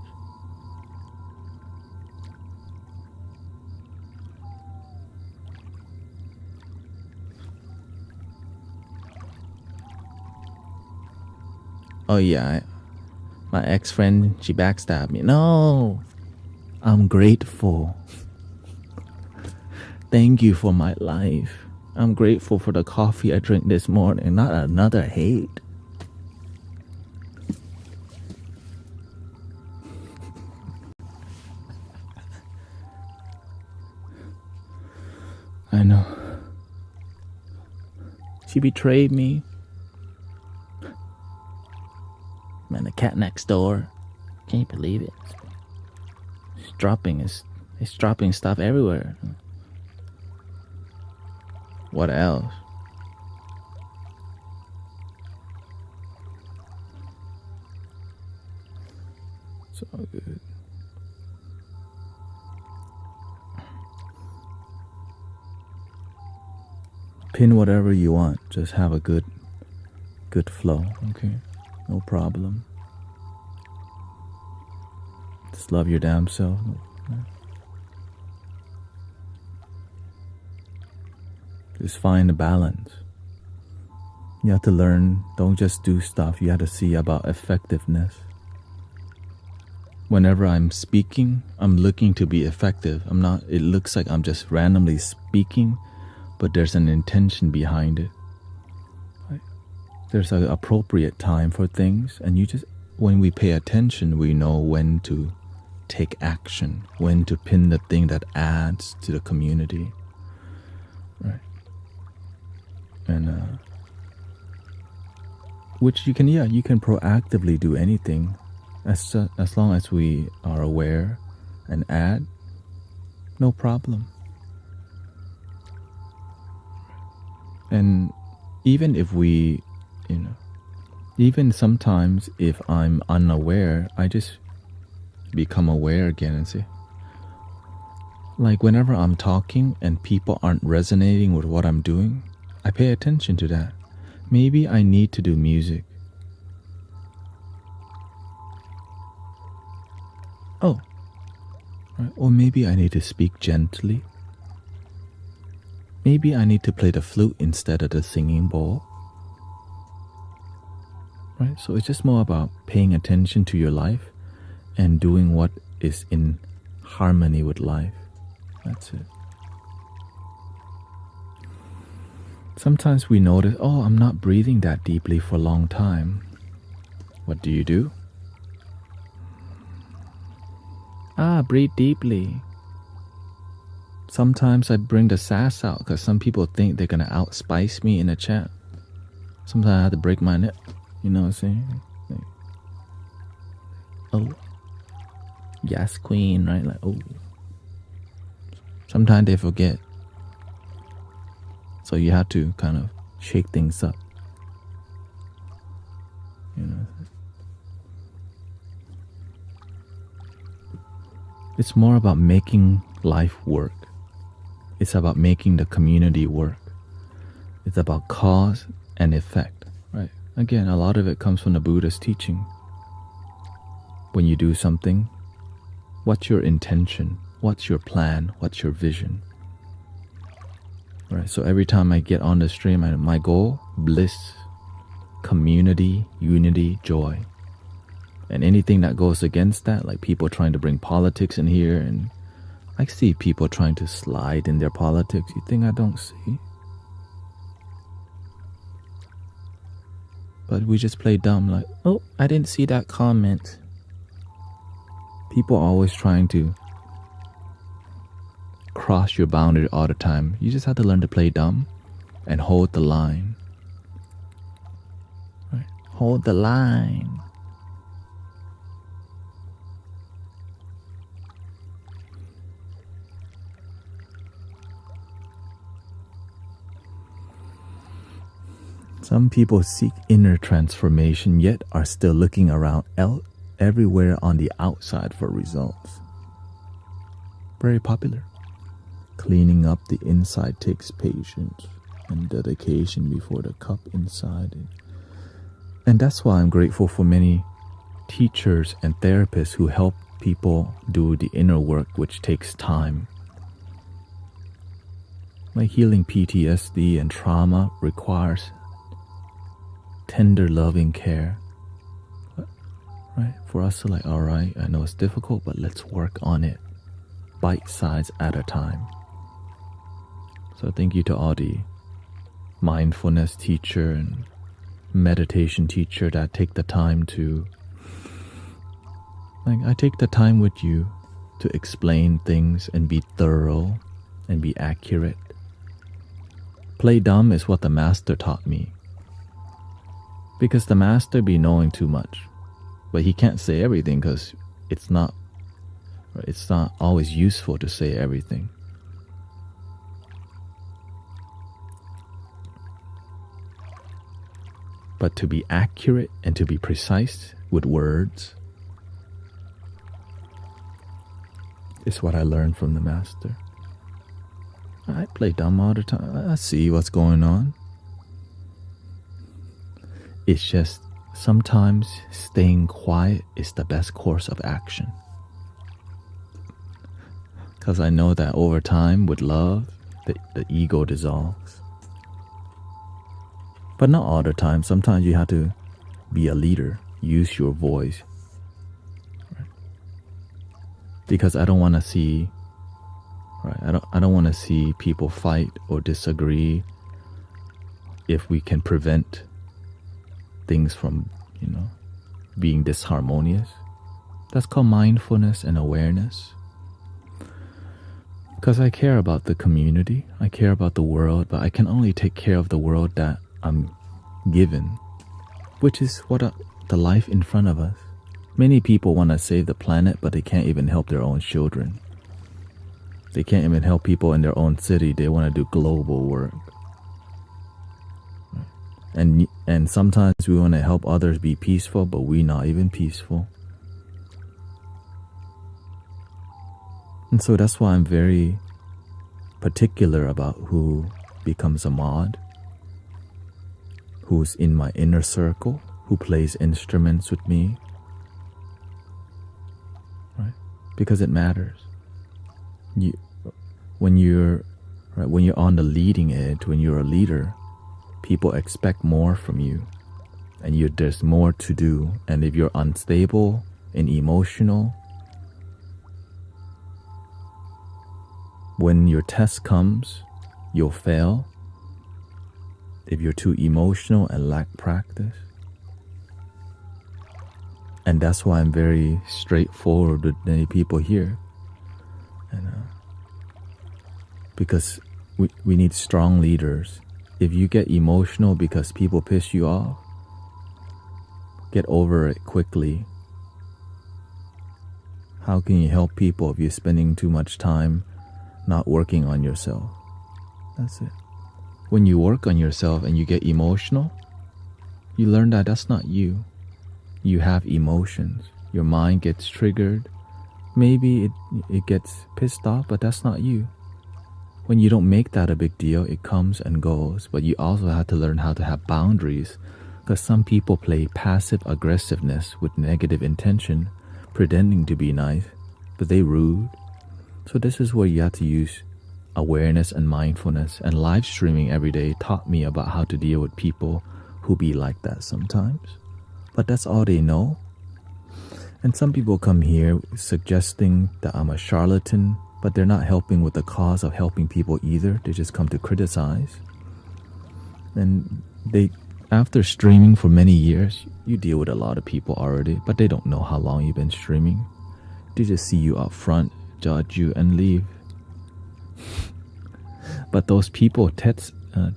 oh yeah, my ex-friend, she backstabbed me. No, I'm grateful. Thank you for my life. I'm grateful for the coffee I drank this morning, not another hate. I know. She betrayed me. Man, the cat next door. Can you believe it? It's dropping stuff everywhere. What else? It's all good. Pin whatever you want. Just have a good flow, okay? No problem. Just love your damn self. Just find a balance. You have to learn, don't just do stuff. You have to see about effectiveness. Whenever I'm speaking, I'm looking to be effective. It looks like I'm just randomly speaking, but there's an intention behind it. Right? There's an appropriate time for things, and when we pay attention, we know when to take action, when to pin the thing that adds to the community. Right? And which you can proactively do anything as long as we are aware and add, no problem. And even if even sometimes if I'm unaware, I just become aware again and say, like whenever I'm talking and people aren't resonating with what I'm doing, I pay attention to that. Maybe I need to do music. Oh, right. Or maybe I need to speak gently. Maybe I need to play the flute instead of the singing bowl. Right? So it's just more about paying attention to your life and doing what is in harmony with life. That's it. Sometimes we notice, I'm not breathing that deeply for a long time. What do? Breathe deeply. Sometimes I bring the sass out because some people think they're gonna outspice me in a chat. Sometimes I have to break my neck. You know what I'm saying? Like, oh, yes, queen, right? Like, oh. Sometimes they forget. So you have to kind of shake things up. You know? It's more about making life work. It's about making the community work. It's about cause and effect, right? Again, a lot of it comes from the Buddha's teaching. When you do something, what's your intention? What's your plan? What's your vision? Right, so every time I get on the stream, my goal, bliss, community, unity, joy. And anything that goes against that, like people trying to bring politics in here, and I see people trying to slide in their politics. You think I don't see? But we just play dumb, like, oh, I didn't see that comment. People are always trying to cross your boundary all the time. You just have to learn to play dumb and hold the line. Right? Hold the line. Some people seek inner transformation yet are still looking around everywhere on the outside for results. Very popular. Cleaning up the inside takes patience and dedication before the cup inside it. And that's why I'm grateful for many teachers and therapists who help people do the inner work, which takes time. Like healing PTSD and trauma requires tender, loving care. for us to like, all right, I know it's difficult, but let's work on it, bite size at a time. So thank you to all the mindfulness teacher and meditation teacher that take the time to, like, I take the time with you to explain things and be thorough and be accurate. Play dumb is what the master taught me. Because the master be knowing too much. But he can't say everything because it's not always useful to say everything. But to be accurate and to be precise with words is what I learned from the master. I play dumb all the time. I see what's going on. It's just sometimes staying quiet is the best course of action. Because I know that over time, with love, the ego dissolves. But not all the time. Sometimes you have to be a leader. Use your voice. Right? Because I don't want to see... Right? I don't want to see people fight or disagree if we can prevent things from, being disharmonious. That's called mindfulness and awareness. Because I care about the community, I care about the world, but I can only take care of the world that I'm given, which is the life in front of us. Many people want to save the planet, but they can't even help their own children. They can't even help people in their own city. They want to do global work. And sometimes we want to help others be peaceful, but we're not even peaceful. And so that's why I'm very particular about who becomes a mod, who's in my inner circle, who plays instruments with me, right? Because it matters. When you're on the leading edge, when you're a leader, people expect more from you, and there's more to do. And if you're unstable and emotional, when your test comes, you'll fail. If you're too emotional and lack practice. And that's why I'm very straightforward with many people here. And because we need strong leaders. If you get emotional because people piss you off, get over it quickly. How can you help people if you're spending too much time not working on yourself? That's it. When you work on yourself and you get emotional, you learn that that's not you. You have emotions. Your mind gets triggered. Maybe it gets pissed off, but that's not you. When you don't make that a big deal, it comes and goes. But you also have to learn how to have boundaries, because some people play passive aggressiveness with negative intention, pretending to be nice, but they rude. So this is where you have to use awareness and mindfulness. And live streaming every day taught me about how to deal with people who be like that sometimes. But that's all they know. And some people come here suggesting that I'm a charlatan, but they're not helping with the cause of helping people either. They just come to criticize. And after streaming for many years, you deal with a lot of people already, but they don't know how long you've been streaming. They just see you up front, judge you, and leave. But those people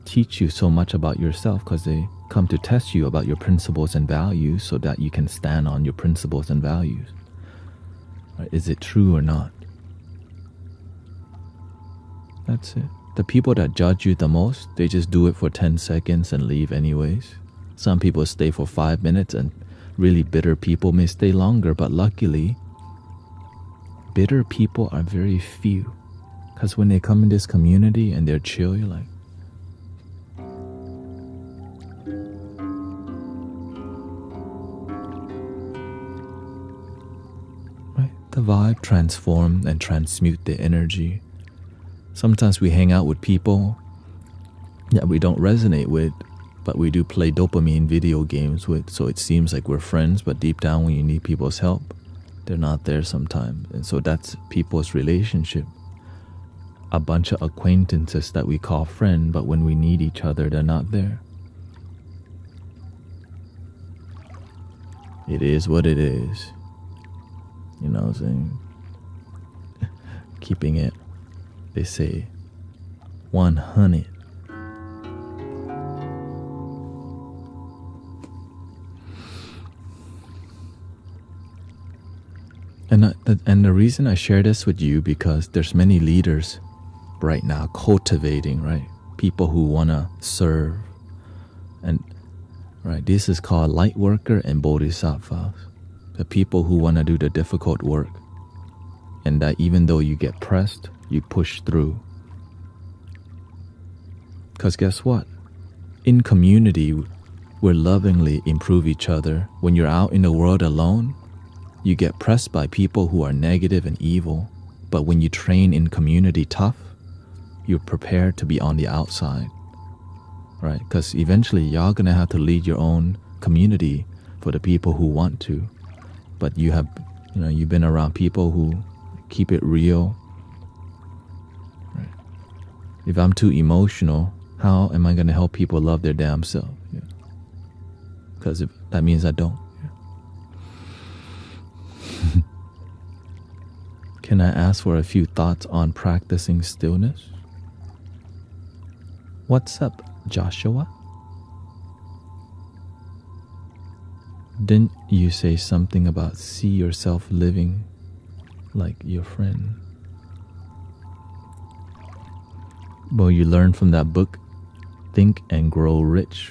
teach you so much about yourself, because they come to test you about your principles and values so that you can stand on your principles and values. Is it true or not? That's it. The people that judge you the most, they just do it for 10 seconds and leave anyways. Some people stay for 5 minutes, and really bitter people may stay longer, but luckily, bitter people are very few. Because when they come in this community and they're chill, you're like, right? The vibe transform and transmute the energy. Sometimes we hang out with people that we don't resonate with, but we do play dopamine video games with, so it seems like we're friends, but deep down when you need people's help, they're not there sometimes. And so that's people's relationship. A bunch of acquaintances that we call friend, but when we need each other, they're not there. It is what it is. You know what I'm saying? Keeping it, they say, 100. And the reason I share this with you, because there's many leaders right now cultivating, right? People who want to serve. And right, this is called light worker and bodhisattvas. The people who want to do the difficult work. And that even though you get pressed, you push through. Because guess what? In community, we lovingly improve each other. When you're out in the world alone, you get pressed by people who are negative and evil. But when you train in community tough, you're prepared to be on the outside. Right? Because eventually y'all gonna have to lead your own community for the people who want to. But you've been around people who keep it real. Right? If I'm too emotional, how am I gonna help people love their damn self? Because that means I don't. Can I ask for a few thoughts on practicing stillness? What's up, Joshua? Didn't you say something about see yourself living like your friend? Well, you learn from that book, Think and Grow Rich.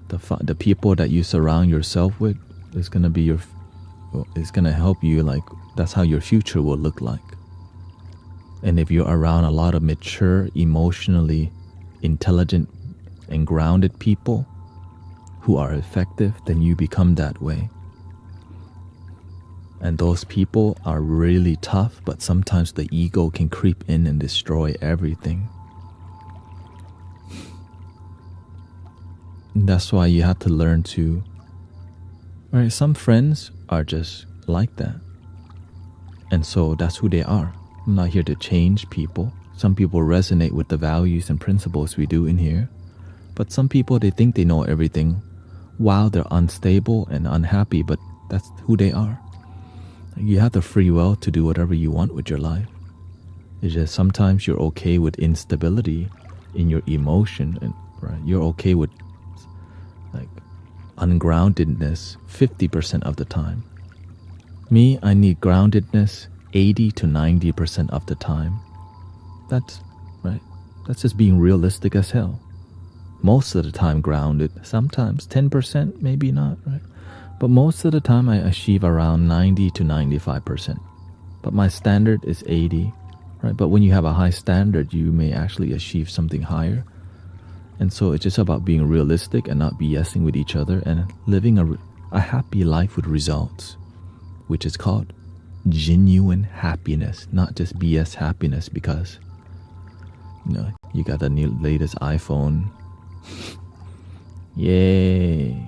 The people that you surround yourself with is gonna be is gonna help you. Like, that's how your future will look like. And if you're around a lot of mature, emotionally intelligent and grounded people who are effective, then you become that way. And those people are really tough, but sometimes the ego can creep in and destroy everything. And that's why you have to learn to, right? Some friends are just like that. And so that's who they are. I'm not here to change people. Some people resonate with the values and principles we do in here. But some people, they think they know everything while they're unstable and unhappy, but that's who they are. You have the free will to do whatever you want with your life. It's just sometimes you're okay with instability in your emotion, and right, you're okay with like ungroundedness 50% of the time. Me, I need groundedness 80 to 90% of the time. That's right. That's just being realistic as hell. Most of the time grounded, sometimes 10%, maybe not, right? But most of the time I achieve around 90 to 95%. But my standard is 80, right? But when you have a high standard, you may actually achieve something higher. And so it's just about being realistic and not BSing with each other and living a happy life with results, which is called genuine happiness, not just BS happiness because, you got the latest iPhone. Yay.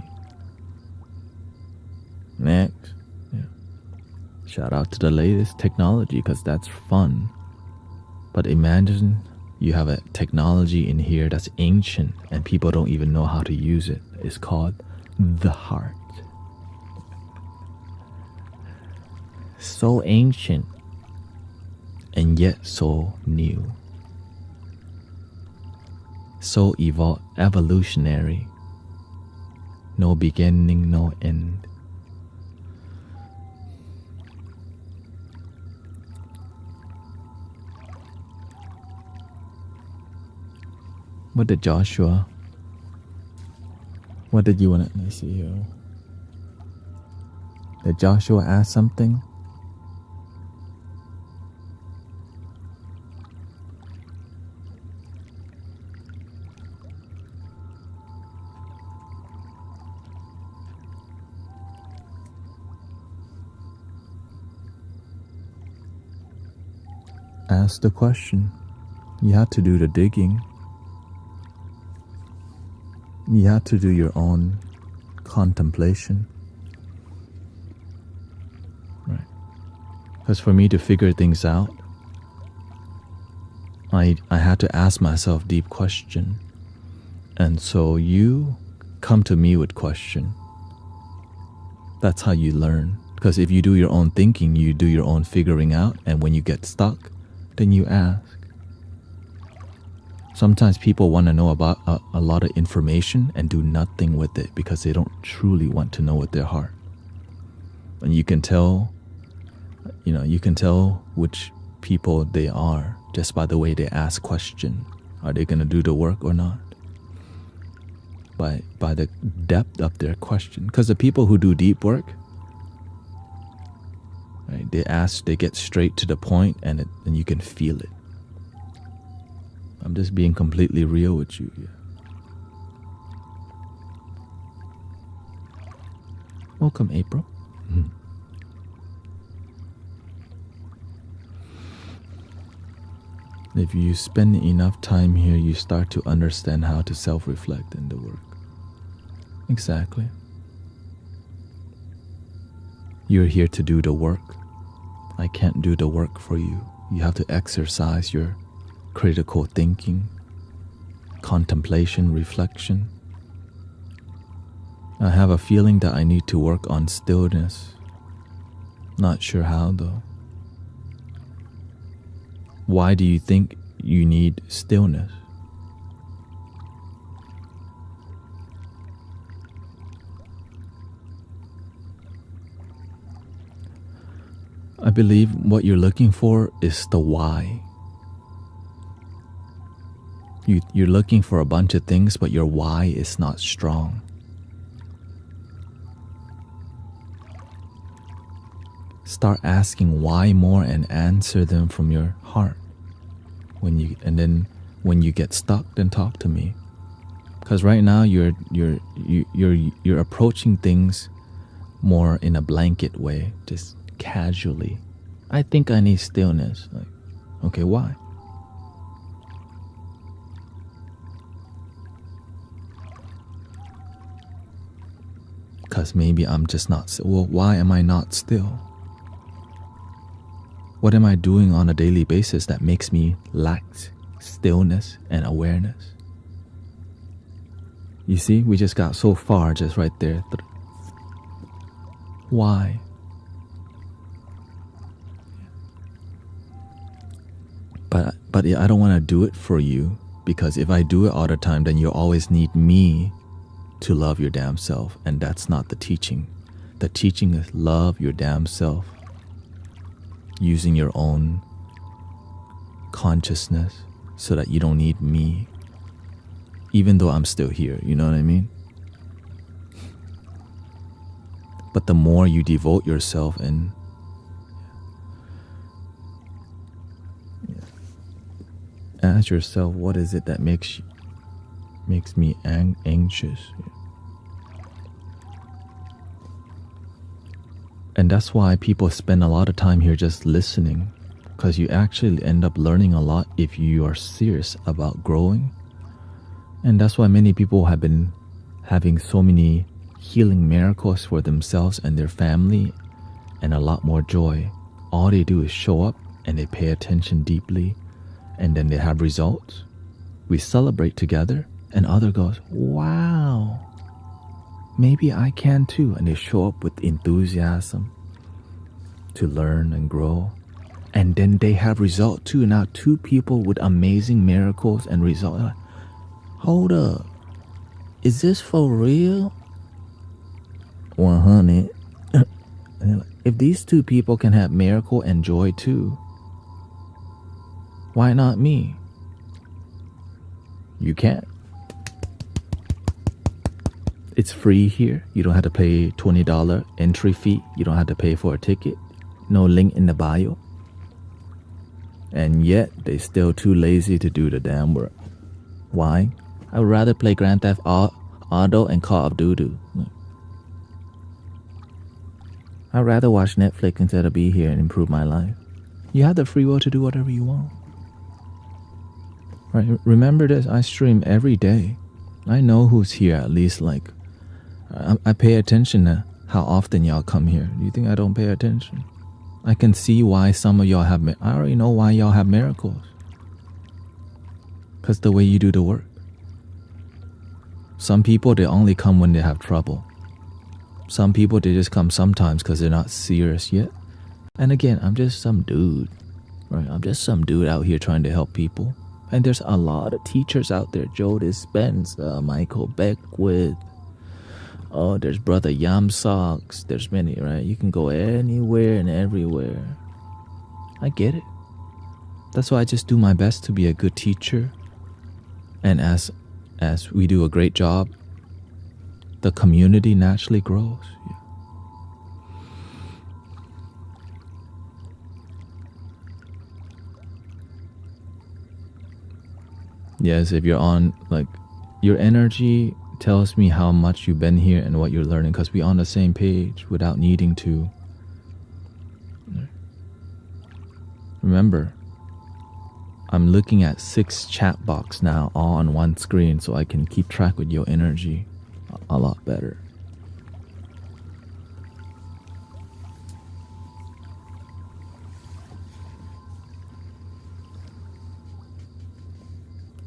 Next. Yeah. Shout out to the latest technology because that's fun. But imagine you have a technology in here that's ancient and people don't even know how to use it. It's called the heart. So ancient and yet so new. So evolutionary. No beginning, no end. What did Joshua? What did you want to? Let me see here. Did Joshua ask something? Ask the question. You have to do the digging. You have to do your own contemplation. Right. Because for me to figure things out, I had to ask myself deep question. And so you come to me with question. That's how you learn. Because if you do your own thinking, you do your own figuring out, and when you get stuck, then you ask. Sometimes people want to know about a lot of information and do nothing with it because they don't truly want to know with their heart. And you can tell which people they are just by the way they ask question. Are they going to do the work or not? By the depth of their question. Because the people who do deep work, right, they get straight to the point, and you can feel it. I'm just being completely real with you here. Welcome, April. If you spend enough time here, you start to understand how to self-reflect in the work. Exactly. You're here to do the work. I can't do the work for you. You have to exercise your critical thinking, contemplation, reflection. I have a feeling that I need to work on stillness. Not sure how though. Why do you think you need stillness? I believe what you're looking for is the why. You're looking for a bunch of things, but your why is not strong. Start asking why more and answer them from your heart. When you get stuck, then talk to me. Because right now you're approaching things more in a blanket way, just casually. I think I need stillness. Like, okay, why? Because maybe I'm just not. Well, why am I not still? What am I doing on a daily basis that makes me lack stillness and awareness? You see, we just got so far just right there. Why? But I don't want to do it for you, because if I do it all the time, then you always need me to love your damn self, and that's not the teaching. The teaching is love your damn self, using your own consciousness so that you don't need me, even though I'm still here, you know what I mean? But the more you devote yourself and ask yourself, what is it that makes me anxious? And that's why people spend a lot of time here just listening, because you actually end up learning a lot if you are serious about growing. And that's why many people have been having so many healing miracles for themselves and their family, and a lot more joy. All they do is show up and they pay attention deeply, and then they have results. We celebrate together, and other goes, wow, maybe I can too. And they show up with enthusiasm to learn and grow. And then they have result too. Now 2 people with amazing miracles and results. Like, hold up, is this for real? 100. If these 2 people can have miracle and joy too, why not me? You can't. It's free here. You don't have to pay $20 entry fee. You don't have to pay for a ticket. No link in the bio. And yet, they still too lazy to do the damn work. Why? I would rather play Grand Theft Auto and Call of Duty. I'd rather watch Netflix instead of be here and improve my life. You have the free will to do whatever you want. Right? Remember this, I stream every day. I know who's here at least. Like, I pay attention to how often y'all come here. Do you think I don't pay attention? I can see why some of y'all have. I already know why y'all have miracles. Because the way you do the work. Some people, they only come when they have trouble. Some people, they just come sometimes because they're not serious yet. And again, I'm just some dude, right? I'm just some dude out here trying to help people. And there's a lot of teachers out there. Joe Dispenza, Michael Beckwith. Oh, there's Brother Yam Socks. There's many, right? You can go anywhere and everywhere. I get it. That's why I just do my best to be a good teacher. And as we do a great job, the community naturally grows. Yeah. Yes, if you're on, like, your energy tells me how much you've been here and what you're learning, because we're on the same page without needing to. Remember, I'm looking at 6 chat box now, all on one screen, so I can keep track with your energy a lot better.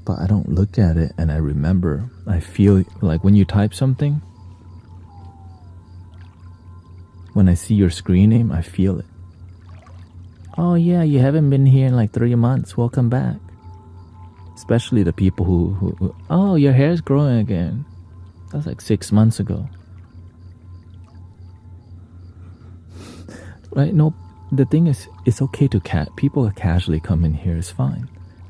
But I don't look at it and I remember. I feel like when you type something, when I see your screen name, I feel it. Oh yeah, you haven't been here in like 3 months. Welcome back. Especially the people who oh, your hair's growing again. That's like 6 months ago. Right? No, the thing is, it's okay to people casually come in here. It's fine.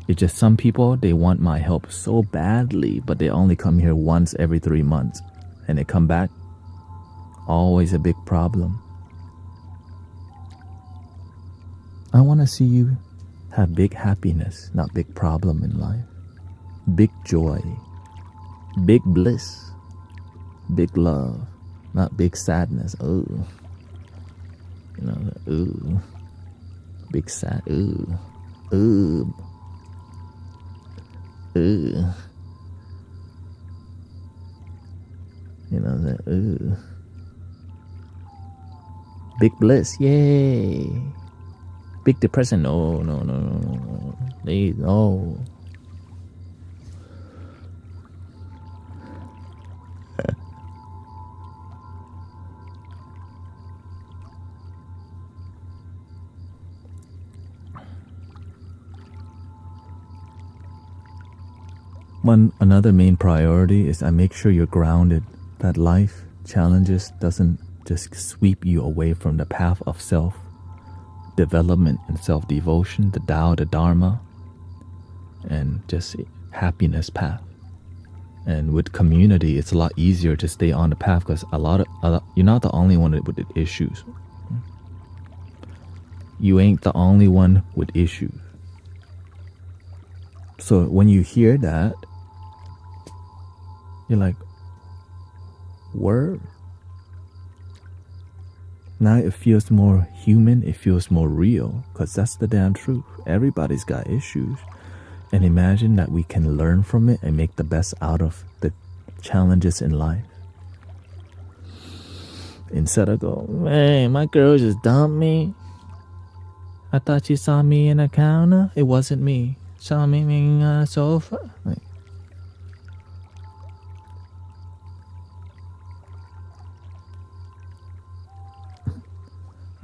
It's just some people, they want my help so badly, but they only come here once every 3 months. And they come back. Always a big problem. I want to see you have big happiness, not big problem in life. Big joy. Big bliss. Big love. Not big sadness. Ooh. You know, ooh. Big sad. Ooh. Ooh. Ooh. You know that. Ooh. Big bliss. Yay. Big depression. No. Please, no. Another main priority is I make sure you're grounded, that life challenges doesn't just sweep you away from the path of self-development and self-devotion, the Tao, the Dharma, and just happiness path. And with community, it's a lot easier to stay on the path because you're not the only one with issues. You ain't the only one with issues. So when you hear that, you're like, word. Now it feels more human, it feels more real, because that's the damn truth. Everybody's got issues. And imagine that we can learn from it and make the best out of the challenges in life. Instead of go, hey, my girl just dumped me. I thought she saw me in a counter. It wasn't me. Saw me on a sofa. Like,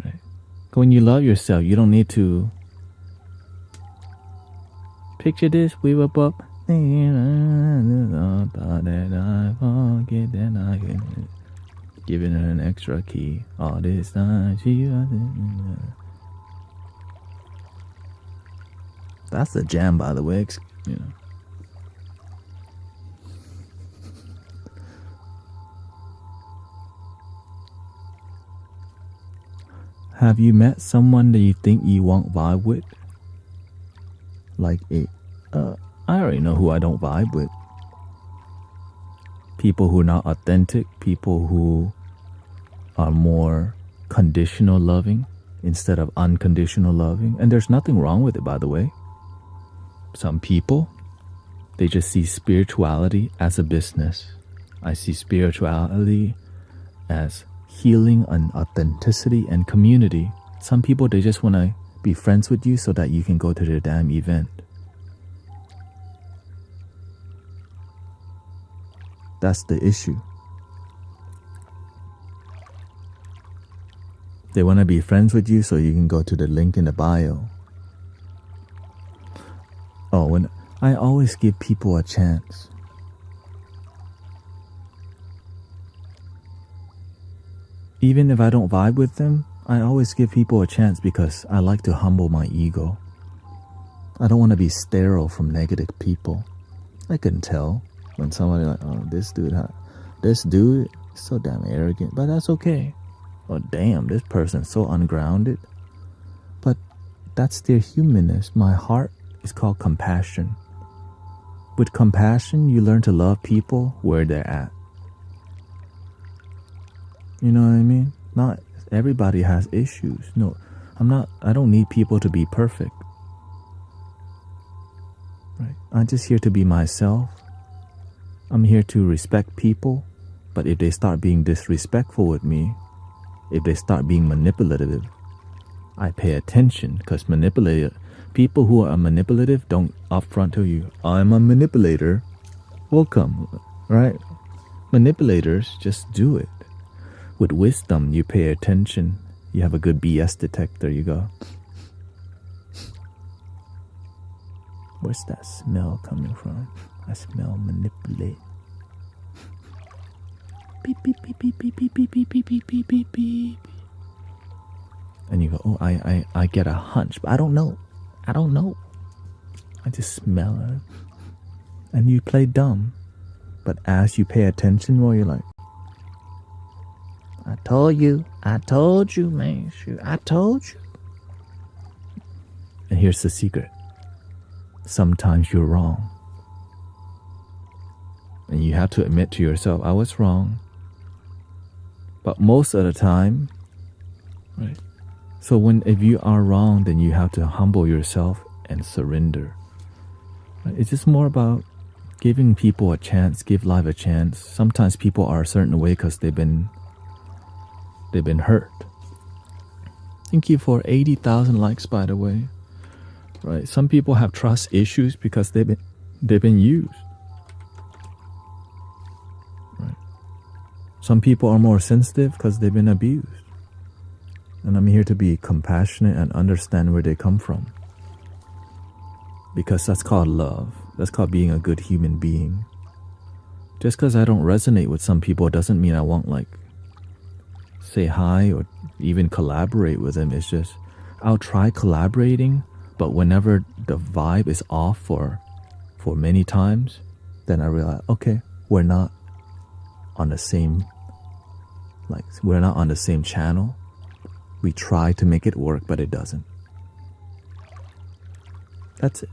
right. When you love yourself, you don't need to picture this. We were both giving her an extra key. All this time she wasn't. That's the jam, by the way. You know. Have you met someone that you think you won't vibe with? Like I already know who I don't vibe with. People who are not authentic, people who are more conditional loving instead of unconditional loving. And there's nothing wrong with it, by the way. Some people, They just see spirituality as a business. I see spirituality as healing and authenticity and community. Some people, they just want to be friends with you so that you can go to their damn event. That's the issue. They want to be friends with you so you can go to the link in the bio. Oh, and I always give people a chance. Even if I don't vibe with them, I always give people a chance because I like to humble my ego. I don't want to be sterile from negative people. I can tell when somebody like, oh, this dude is so damn arrogant, but that's okay. Oh, damn, this person's so ungrounded. But that's their humanness. My heart is called compassion. With compassion, you learn to love people where they're at. You know what I mean? Not everybody has issues. No, I don't need people to be perfect. Right? I'm just here to be myself. I'm here to respect people. But if they start being disrespectful with me, if they start being manipulative, I pay attention, because people who are manipulative don't upfront tell you, I'm a manipulator. Welcome, right? Manipulators just do it. With wisdom, you pay attention. You have a good BS detector. You go, where's that smell coming from? I smell manipulate. Beep, beep, beep, beep, beep, beep, beep, beep, beep, beep, beep, beep, beep. And you go, oh, I get a hunch, but I don't know. I just smell it. And you play dumb. But as you pay attention more, you're like, I told you, man. I told you. And here's the secret. Sometimes you're wrong. And you have to admit to yourself, I was wrong. But most of the time, right? So if you are wrong, then you have to humble yourself and surrender. Right? It's just more about giving people a chance, give life a chance. Sometimes people are a certain way because they've been hurt. Thank you for 80,000 likes, by the way. Right? Some people have trust issues because they've been used. Right? Some people are more sensitive because they've been abused. And I'm here to be compassionate and understand where they come from. Because that's called love. That's called being a good human being. Just because I don't resonate with some people doesn't mean I won't say hi or even collaborate with them. It's just I'll try collaborating, but whenever the vibe is off for many times, then I realize, okay, we're not on the same channel. We try to make it work, but it doesn't. That's it.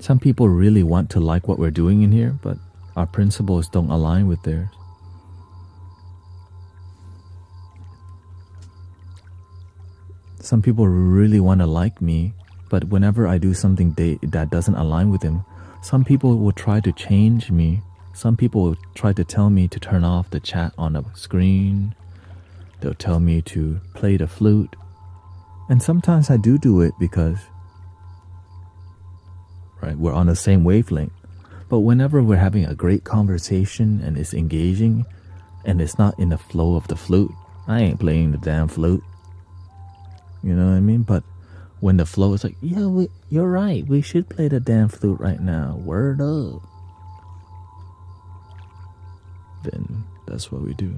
Some people really want to like what we're doing in here, but our principles don't align with theirs. Some people really want to like me, but whenever I do something that doesn't align with them, some people will try to change me. Some people will try to tell me to turn off the chat on the screen. They'll tell me to play the flute. And sometimes I do it because, right, we're on the same wavelength. But whenever we're having a great conversation and it's engaging and it's not in the flow of the flute, I ain't playing the damn flute. You know what I mean? But when the flow is like, yeah, you're right, we should play the damn flute right now. Word up. Then that's what we do.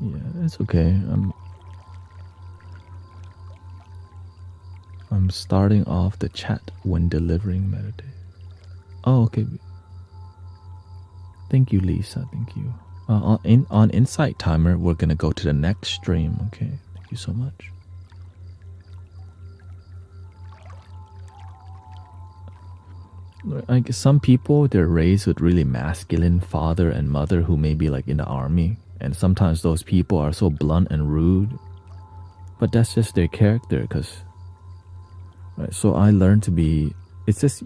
Yeah, it's okay. I'm starting off the chat when delivering meditation. Oh, okay. Thank you, Lisa. Thank you. On Insight Timer, we're gonna go to the next stream. Okay. Thank you so much. Like some people, they're raised with really masculine father and mother who may be like in the army, and sometimes those people are so blunt and rude, but that's just their character. Because right, so I learned to be. It's just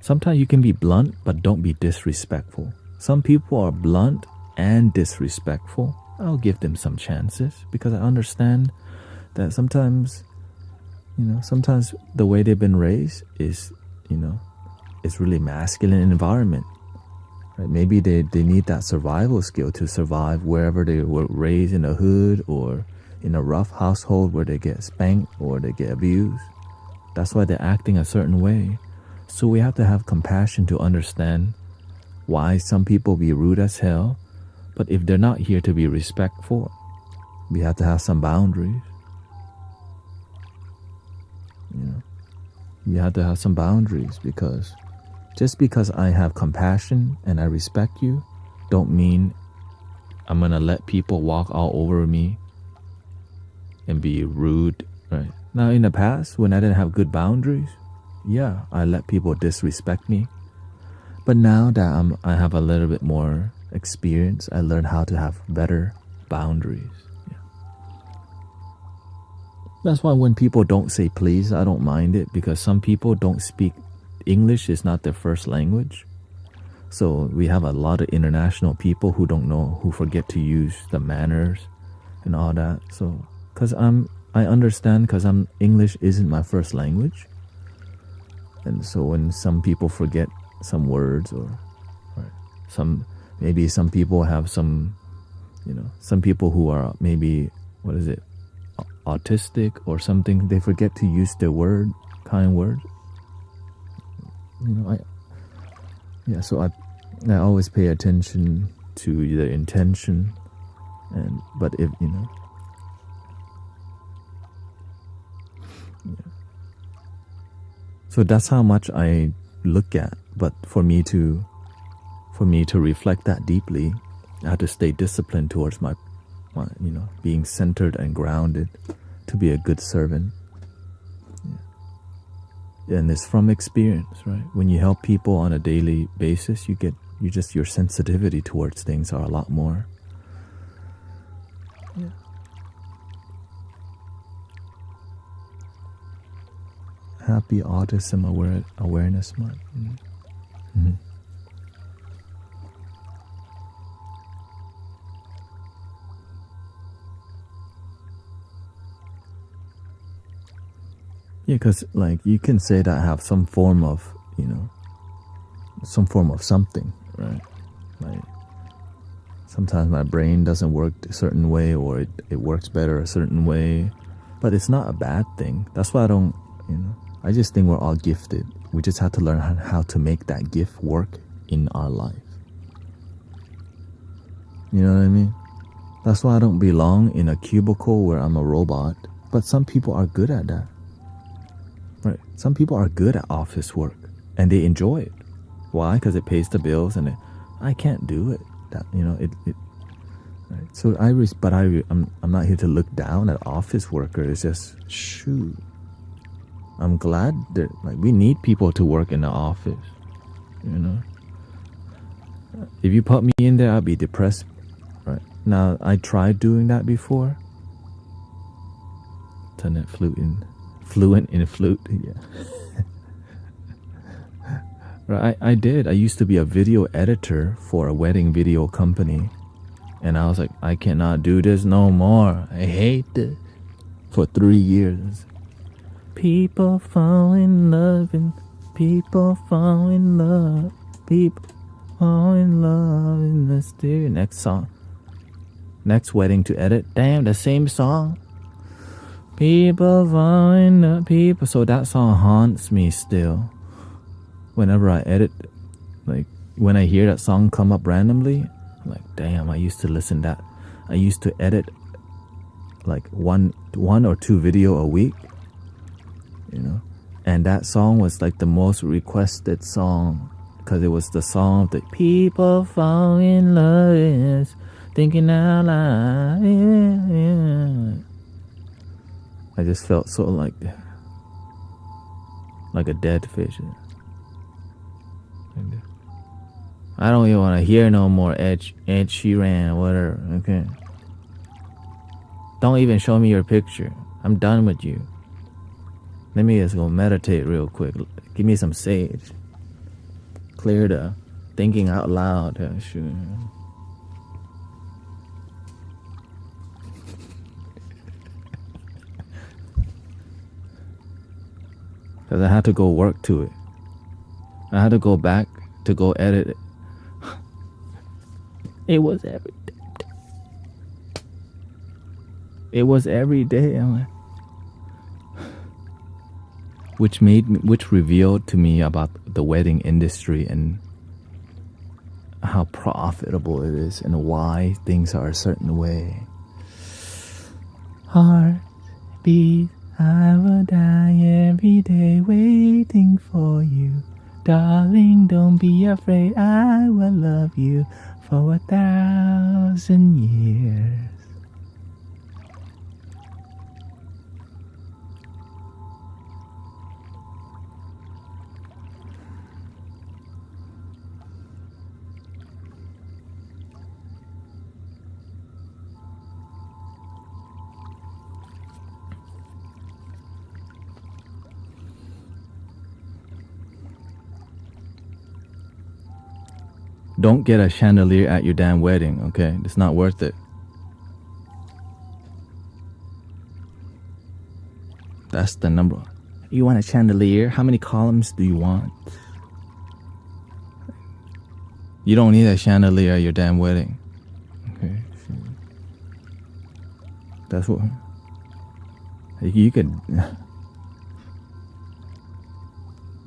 sometimes you can be blunt, but don't be disrespectful. Some people are blunt and disrespectful. I'll give them some chances because I understand that sometimes, sometimes the way they've been raised is, it's really masculine environment. Right? Maybe they need that survival skill to survive wherever they were raised, in a hood or in a rough household where they get spanked or they get abused. That's why they're acting a certain way. So we have to have compassion to understand why some people be rude as hell. But if they're not here to be respectful, we have to have some boundaries. You have to have some boundaries, because just because I have compassion and I respect you, don't mean I'm gonna let people walk all over me and be rude, right? Now in the past, when I didn't have good boundaries, yeah, I let people disrespect me. But now that I have a little bit more experience, I learned how to have better boundaries. Yeah. That's why when people don't say please, I don't mind it, because some people don't speak English, is not their first language. So we have a lot of international people who don't know, who forget to use the manners and all that. So because I understand, because English isn't my first language. And so when some people forget some words, or maybe some people have some people who are maybe, autistic or something, they forget to use their kind words. So I always pay attention to the intention, but if so that's how much I look at. But for me to reflect that deeply, I have to stay disciplined towards my being centered and grounded to be a good servant. And it's from experience, right? When you help people on a daily basis, your sensitivity towards things are a lot more. Yeah. Happy Autism Awareness Month. Mm-hmm. Yeah, because like you can say that I have some form of something, right? Like sometimes my brain doesn't work a certain way, or it works better a certain way, but it's not a bad thing. That's why I just think we're all gifted. We just have to learn how to make that gift work in our life. You know what I mean? That's why I don't belong in a cubicle where I'm a robot. But some people are good at that. Right? Some people are good at office work and they enjoy it. Why? Because it pays the bills, and I can't do it. Right? So I'm not here to look down at office workers. It's just shoot. I'm glad that we need people to work in the office. If you put me in there, I'd be depressed. Right now, I tried doing that before. Turn it fluent in flute. Yeah. Right, I did. I used to be a video editor for a wedding video company, and I was like, I cannot do this no more. I hate this. For 3 years. People fall in love, and people fall in love. People fall in love in the stereo. Next song. Next wedding to edit. Damn, the same song. People fall in love. People. So that song haunts me still. Whenever I edit, when I hear that song come up randomly, I'm like, damn, I used to listen that. I used to edit one or two video a week. And that song was the most requested song, because it was the song of the people fall in love, thinking out loud. I just felt so like a dead fish. I don't even want to hear no more Ed Sheeran or whatever. Okay. Don't even show me your picture. I'm done with you. Let me just go meditate real quick. Give me some sage. Clear the thinking out loud. Shoot. Because I had to go work to it. I had to go back to go edit it. It was every day. It was every day. I'm like, which revealed to me about the wedding industry and how profitable it is and why things are a certain way. Heart beat, I will die every day waiting for you. Darling, don't be afraid, I will love you for 1,000 years. Don't get a chandelier at your damn wedding, okay? It's not worth it. That's the number. You want a chandelier? How many columns do you want? You don't need a chandelier at your damn wedding. Okay. That's what you could.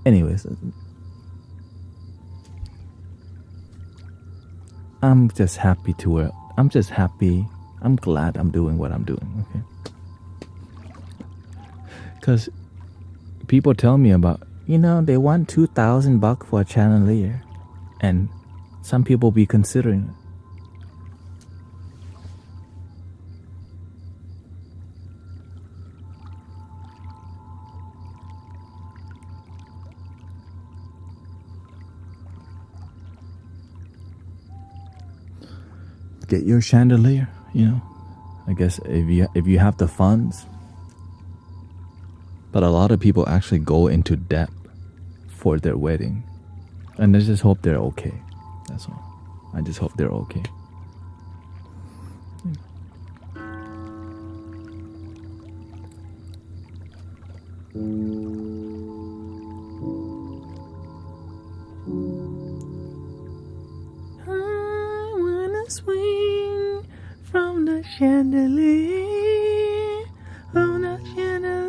Anyways, I'm just happy to wear. I'm just happy. I'm glad I'm doing what I'm doing. Okay. Because people tell me about, they want $2,000 for a chandelier, and some people be considering it. Get your chandelier, I guess if you have the funds. But a lot of people actually go into debt for their wedding, and I just hope they're okay. That's all. I just hope they're okay. I wanna swing from the chandelier, from the chandelier.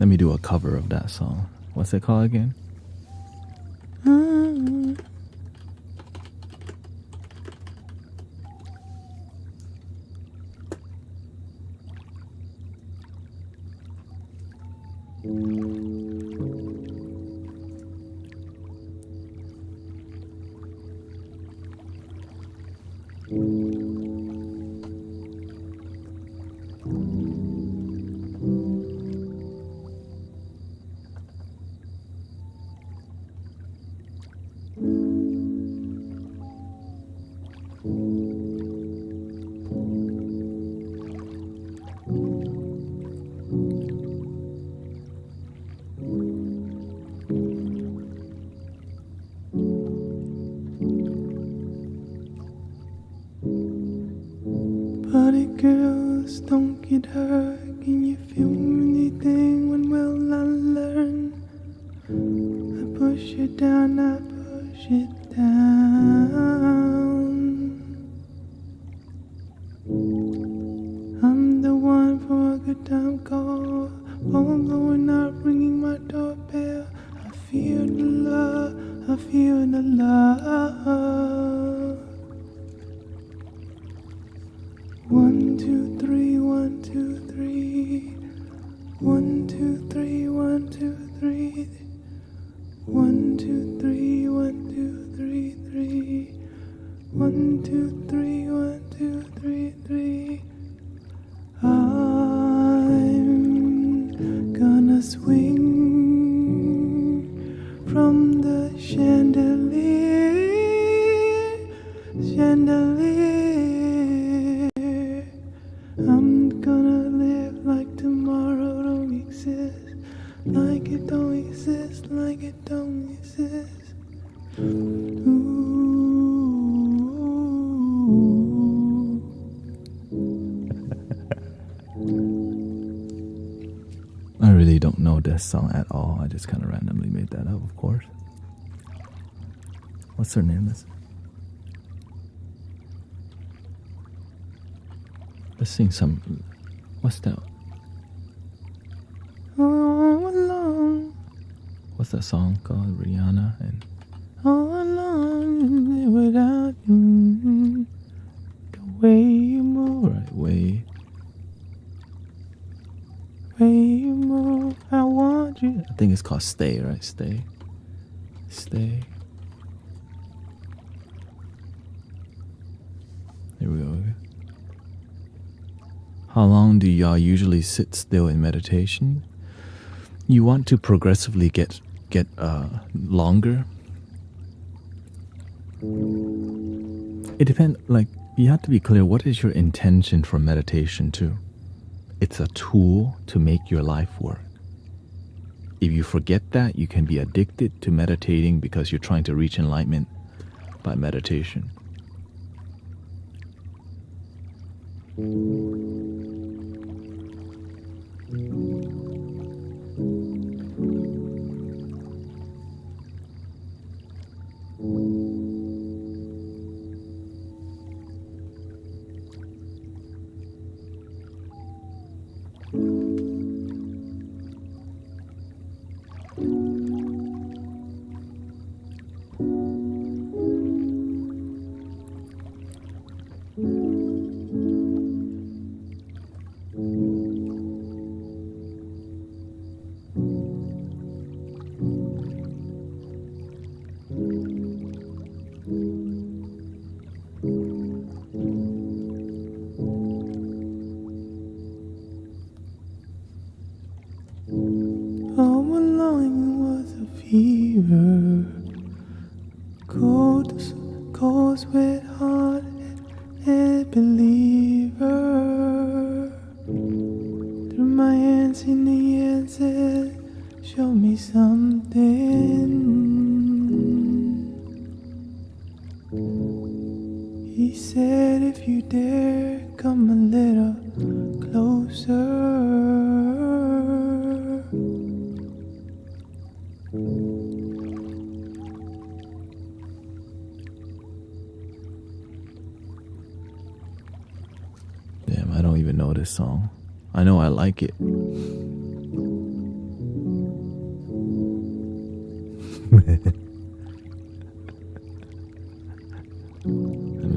Let me do a cover of that song. What's it called again? Party girls, don't get hurt. Can you feel anything when will I learn? I push it down, I push it down. I'm the one for a good time call. Phone blowing up, ringing my doorbell. I feel the love, I feel the love. 1, 2, 3, 1, 2, 3. 1, three, 1, 2, 3. 1, 2, 3, 1, 2, 3, 3. 1, 2, 3, 1, 2, 3, 3. I'm gonna swing from the chandelier. I'm gonna live like tomorrow don't exist, like it don't exist, like it don't exist. Ooh. I really don't know this song at all. I just kind of randomly made that up, of course. What's her name? Let's sing some. What's that? All alone. What's that song called? Rihanna and all alone without you. The way you move, right? Way you move. I want you. I think it's called Stay, right? Stay. Here we go. How long do y'all usually sit still in meditation? You want to progressively get longer. It depends. Like, you have to be clear. What is your intention for meditation too? It's a tool to make your life work. If you forget that, you can be addicted to meditating because you're trying to reach enlightenment by meditation. All along it was a fever, cold, sweat, heart, and believer. Threw my hands in the air and said, show me something. He said, if you dare, come a little closer. Damn, I don't even know this song. I know I like it.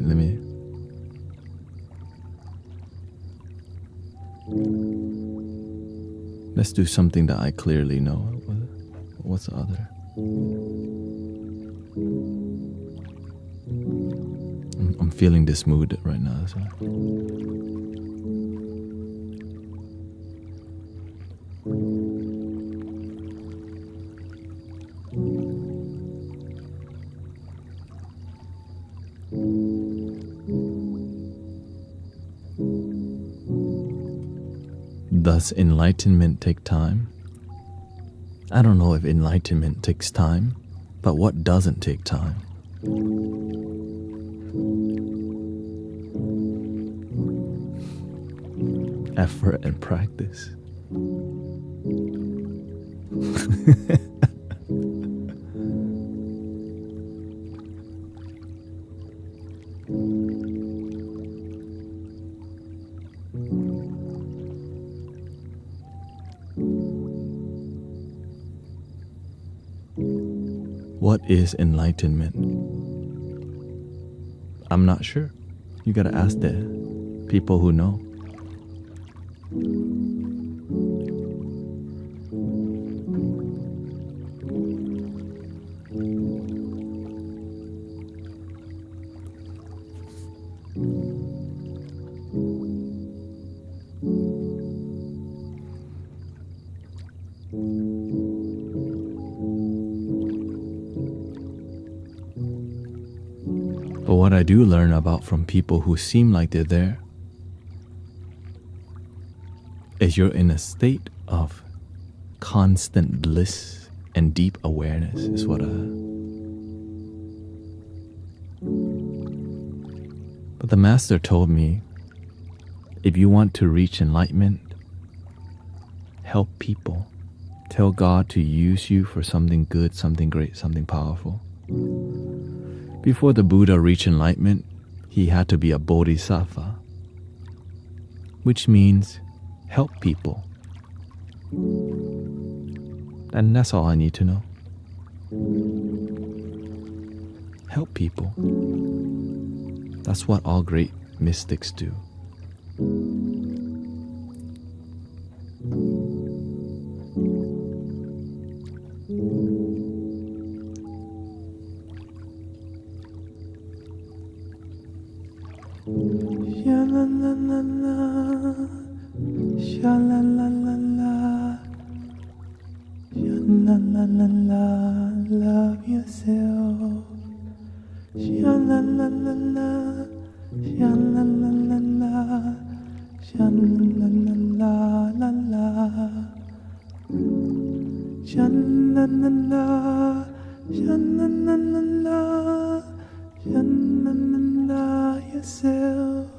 Let me. Let's do something that I clearly know. What's the other? I'm feeling this mood right now. So. Does enlightenment take time? I don't know if enlightenment takes time, but what doesn't take time? Effort and practice. What is enlightenment? I'm not sure. You gotta ask the people who know. But what I do learn about from people who seem like they're there is you're in a state of constant bliss and deep awareness is what But the master told me, if you want to reach enlightenment, help people. Tell God to use you for something good, something great, something powerful. Before the Buddha reached enlightenment, he had to be a bodhisattva, which means help people. And that's all I need to know. Help people. That's what all great mystics do. Sha-la-la-la-la, sha-la-la-la-la, sha-la-la-la-la, love yourself. Sha-la-la-la-la, sha-la-la-la-la, sha-la-la-la-la-la, sha-la-la-la, sha-la-la-la-la, sha-la-la-la, yourself.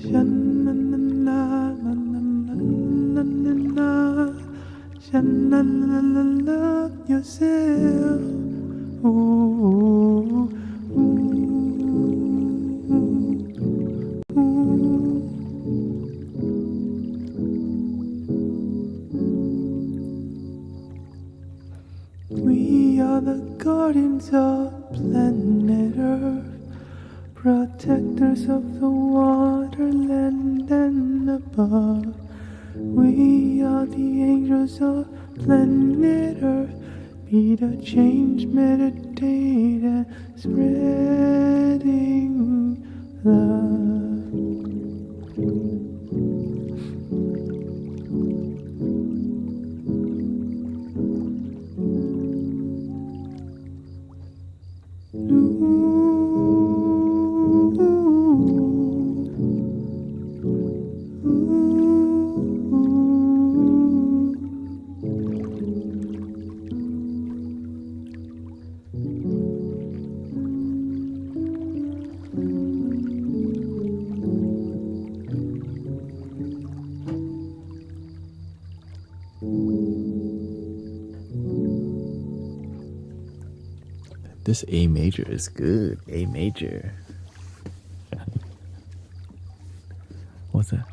Sha-la-la-la-la-la-la-la, sha-la-la-la-la, yourself. Ooh, ooh, ooh, ooh. We are the guardians of planet Earth, protectors of the water, land and above. We are the angels of planet Earth. Be the change, meditate and spreading love. This A major is good. A major. What's that?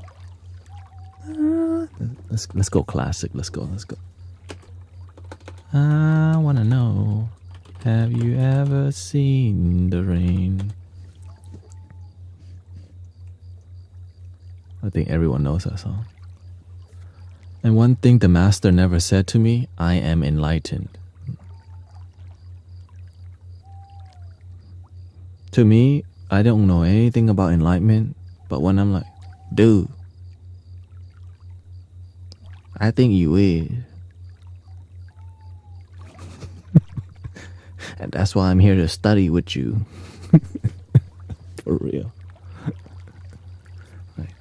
Let's go classic. Let's go. I wanna know, have you ever seen the rain? I think everyone knows that song. And one thing the master never said to me, I am enlightened. To me, I don't know anything about enlightenment, but when I'm like, dude, I think you is. And that's why I'm here to study with you. For real. Right.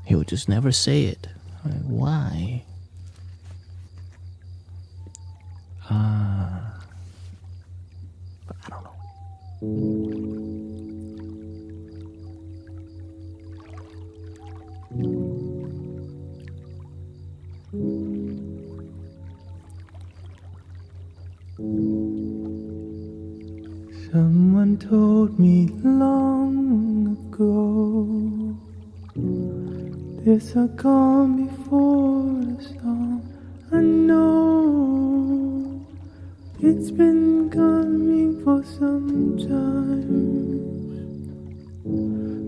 He'll just never say it. Like, why? But I don't know. Someone told me long ago, there's a calm before the storm. I know it's been coming for some time.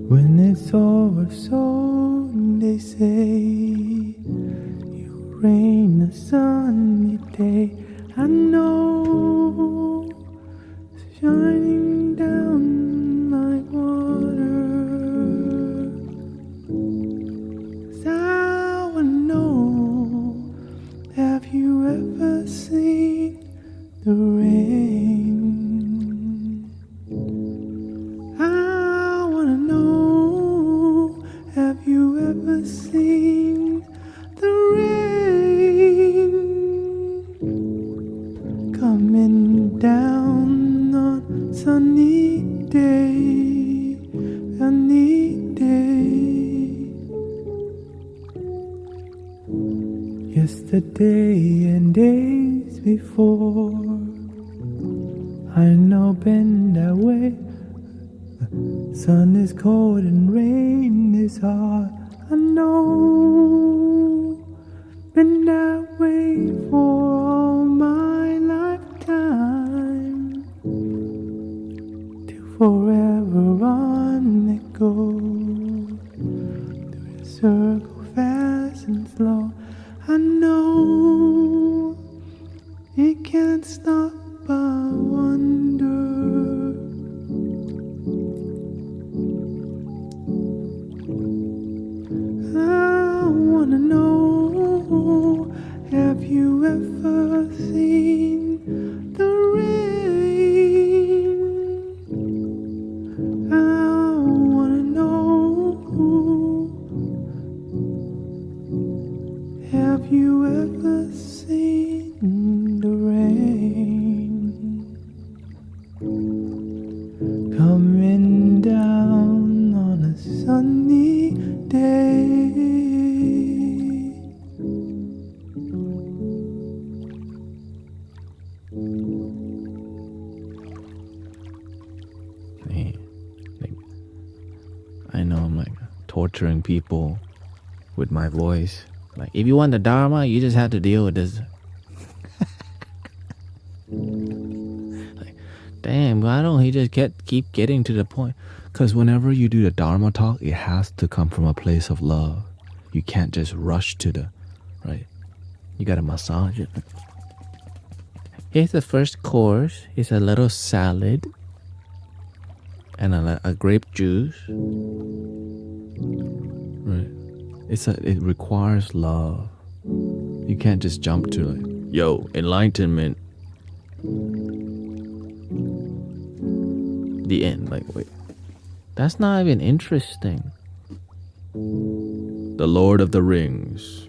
When it's over, so they say, you rain a sunny day. I know it's shining down like water. 'Cause I wanna know, have you ever seen the rain? Yesterday and days before, I know been that way. The sun is cold and rain is hard. I know been that way for all my lifetime. Till forever on it goes, through the circle fast and slow. I know it can't stop, I wonder. I wanna know, have you ever seen the rain? I wanna know, have you ever seen the rain coming down on a sunny day? I know I'm like torturing people with my voice. Like, if you want the Dharma, you just have to deal with this. Like, damn, why don't he just keep getting to the point? Because whenever you do the Dharma talk, it has to come from a place of love. You can't just rush to the, right? You gotta massage it. Here's the first course. It's a little salad and a grape juice. Right. It requires love. You can't just jump to like, yo, enlightenment. The end. Like, wait, that's not even interesting. The Lord of the Rings.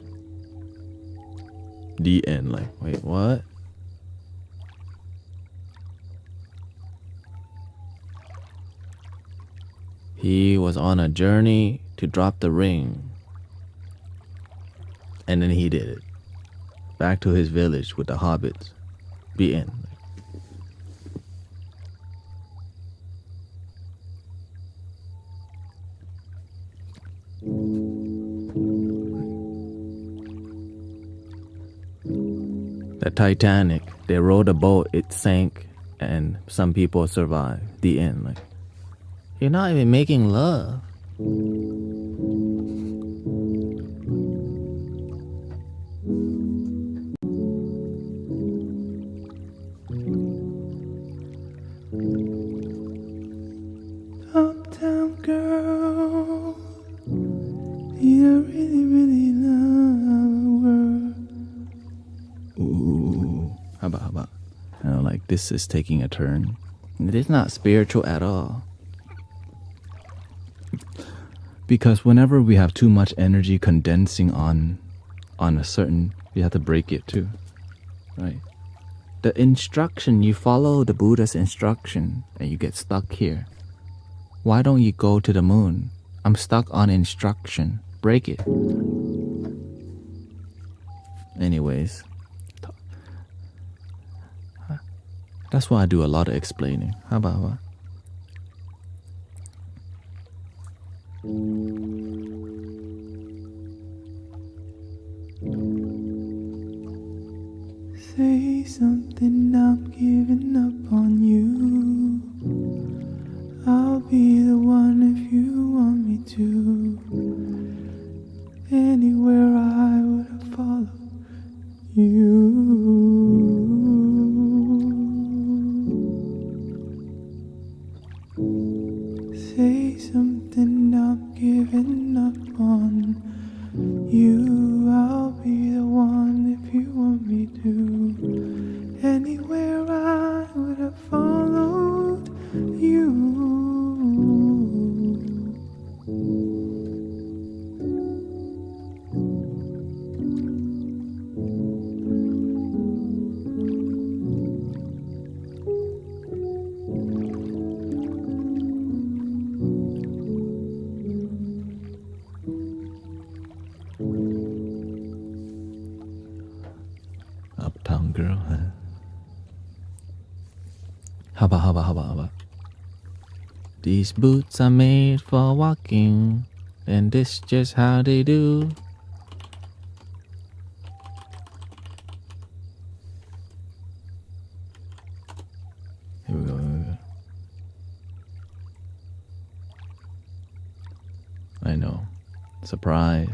The end. Like, wait, what? He was on a journey to drop the ring. And then he did it. Back to his village with the hobbits. The end. The Titanic, they rowed a boat, it sank, and some people survived. The end. Like, you're not even making love. Uptown girl, you really, really love her. Ooh, how about? You know, like, this is taking a turn. It is not spiritual at all. Because whenever we have too much energy condensing on a certain, we have to break it too, right? The instruction, you follow the Buddha's instruction and you get stuck here. Why don't you go to the moon? I'm stuck on instruction. Break it. Anyways, that's why I do a lot of explaining. How about what? Say something, I'm giving up on you. I'll be the one if you want me to. Anywhere I would follow you. Say something, I'm giving up on you. I'll be the one if you want me to. Anywhere I would have followed you. girl. How about? These boots are made for walking, and this just how they do. Here we go. I know. Surprise.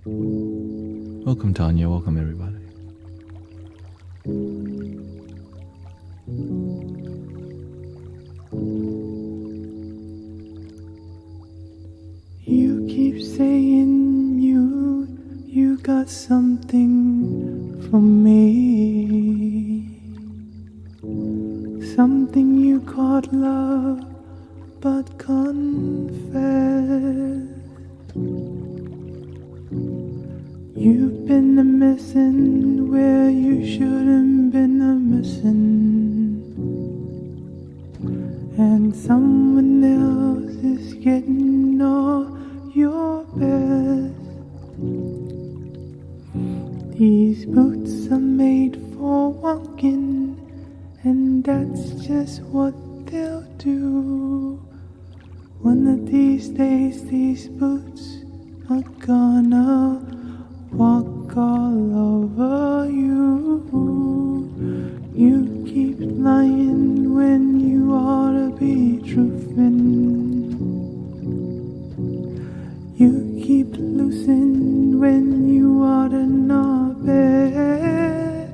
Welcome, Tanya. Welcome, everybody. You keep saying you got something for me, something you called love, but confess. You've been a missing where you shouldn't been a missing, and someone else is getting all your best. These boots are made for walking, and that's just what they'll do. One of these days these boots are gonna walk all over you. You keep lying when you ought to be truthing. You keep losing when you ought to not bet.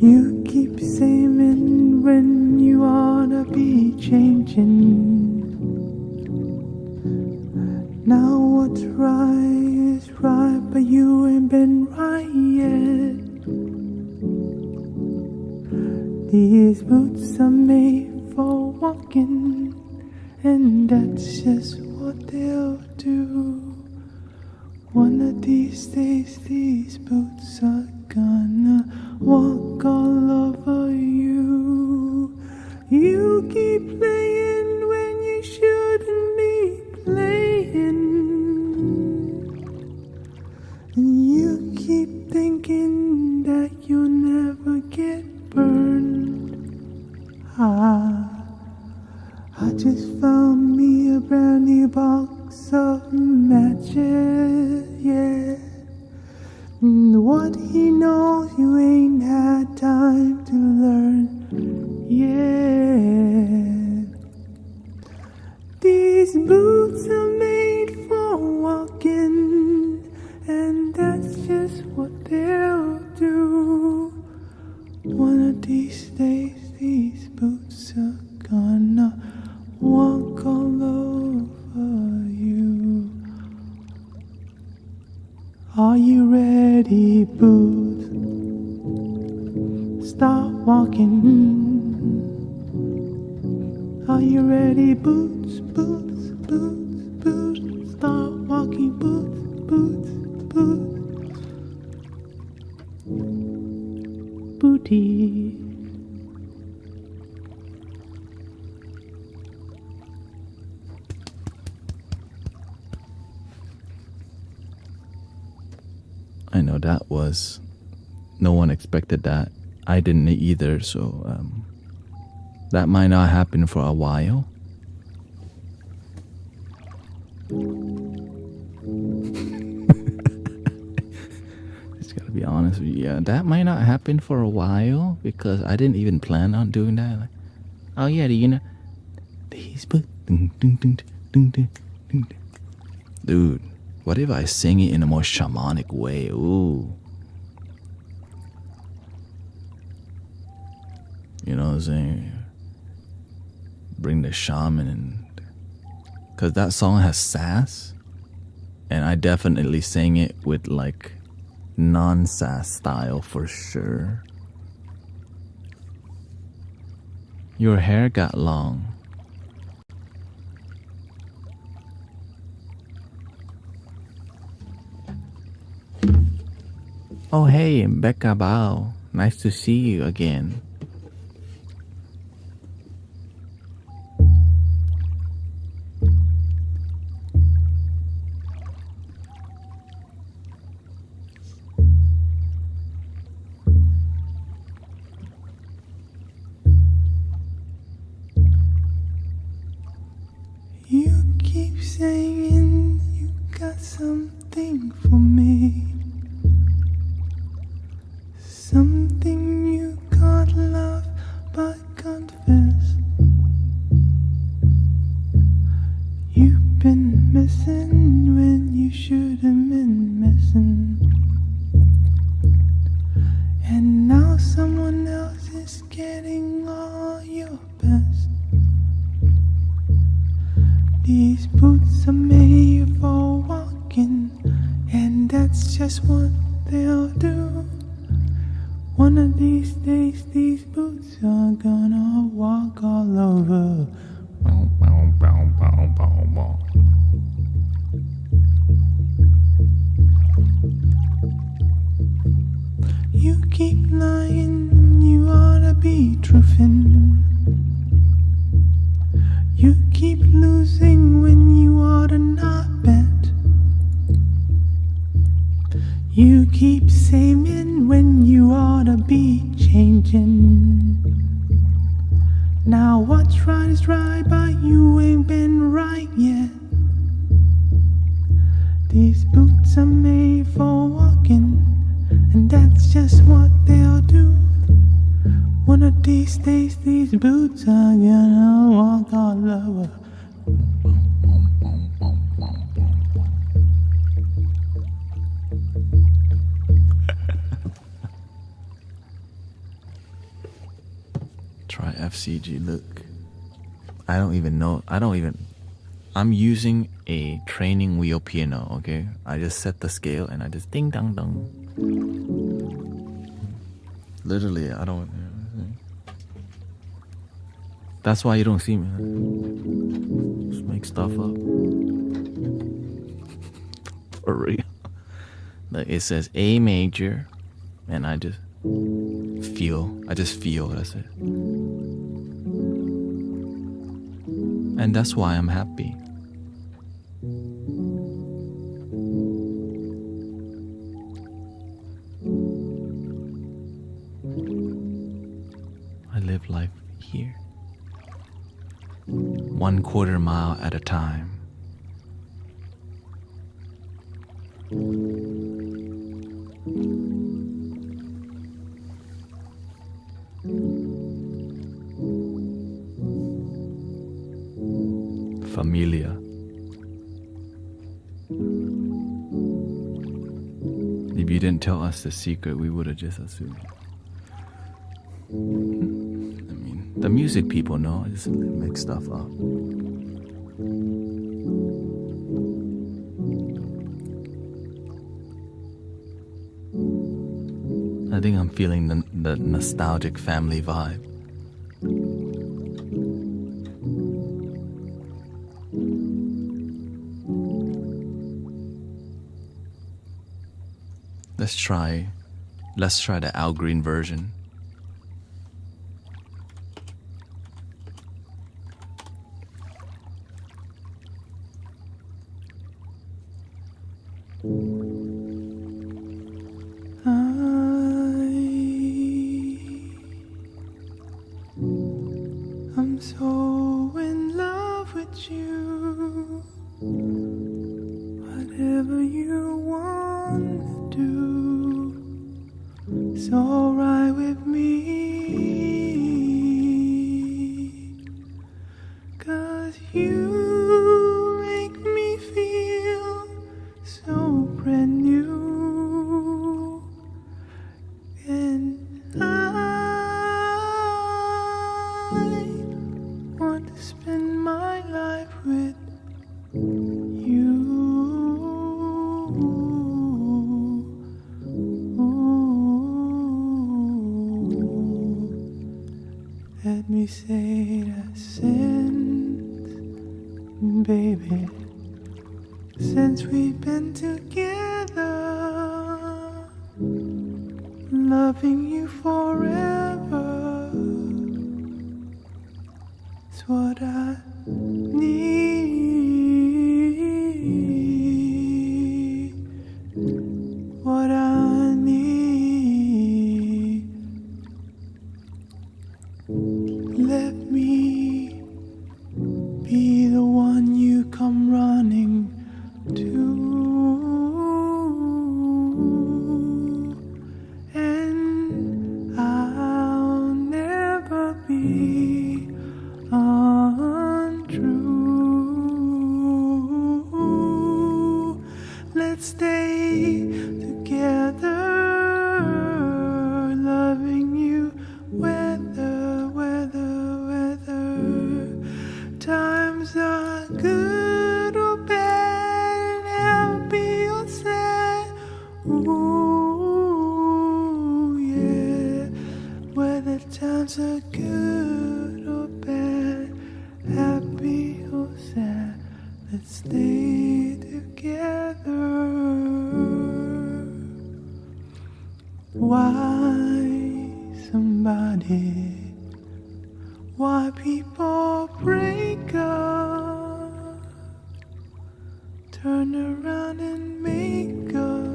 You keep saying when you ought to be changing. Now what's right is right, but you ain't been right yet. These boots are made for walking, and that's just what they'll do. One of these days these boots are gonna walk all over you. You keep playing when you shouldn't be playing, and you keep thinking that you'll never get burned. I just found me a brand new box of matches, yeah. What he knows you ain't had time to learn, yeah. These boots are made for walking, and that's just what they'll do. One of these days these boots are gonna walk all over you. Are you ready, boots? Start walking. Are you ready, boots, boots, boots, boots? Start walking, boots, boots, boots. Booty. I know that was, no one expected that. I didn't either, so that might not happen for a while. Just gotta be honest with you. Yeah, that might not happen for a while because I didn't even plan on doing that. Like, oh yeah, you know, these boots. Dude, what if I sing it in a more shamanic way? Ooh. You know what I'm saying? Bring the shaman in. Because that song has sass. And I definitely sang it with like non-sass style for sure. Your hair got long. Oh hey, Becca Bao. Nice to see you again. been missing when you should have been missing. And now someone else is getting all your best. These boots are made for walking, and that's just what they'll do. One of these days, these boots are gonna walk all over. You keep lying, you ought to be truthing. You keep losing when you ought to not bet. You keep saving when you ought to be changing. Now what's right is right, but you ain't been right yet. These boots are made for walking, and that's just what they'll do. One of these days, these boots are gonna walk all over. Try FCG, look. I don't even know. I'm using a training wheel piano, okay? I just set the scale and I just ding dong dong. Literally, I don't. That's why you don't see me. Just make stuff up. For real. Like it says A major, and I just feel. That's it. And that's why I'm happy. I live life here, 1/4 mile at a time. Familia. If you didn't tell us the secret, we would have just assumed. I mean, the music people know. I just make stuff up. I think I'm feeling the nostalgic family vibe. Let's try the Al Green version. I'm so in love with you. Whatever you want to do, it's alright with me. 'Cause you make me feel so brand new. And I want to spend my life with you. Let me say that since, baby, since we've been together, loving you forever, it's what I need, what I need. Let me be the one you come running to, and I'll never be untrue. stay together, loving you, weather, times are good or bad, happy or sad. Ooh, yeah, whether times are good or bad, happy or sad, let's stay together. Why somebody? Why people break up? Turn around and make up.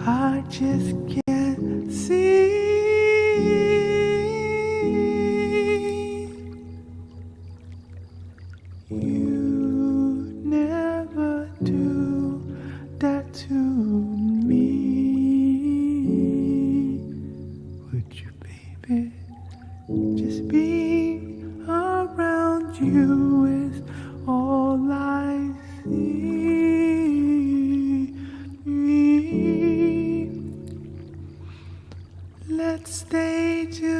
I just can't see. You never do that to me. Would you, baby? Just being around you is all I see. Let's stay together.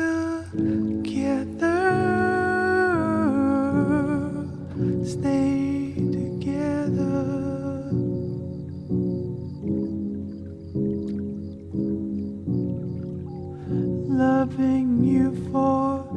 Stay together. Loving you forever.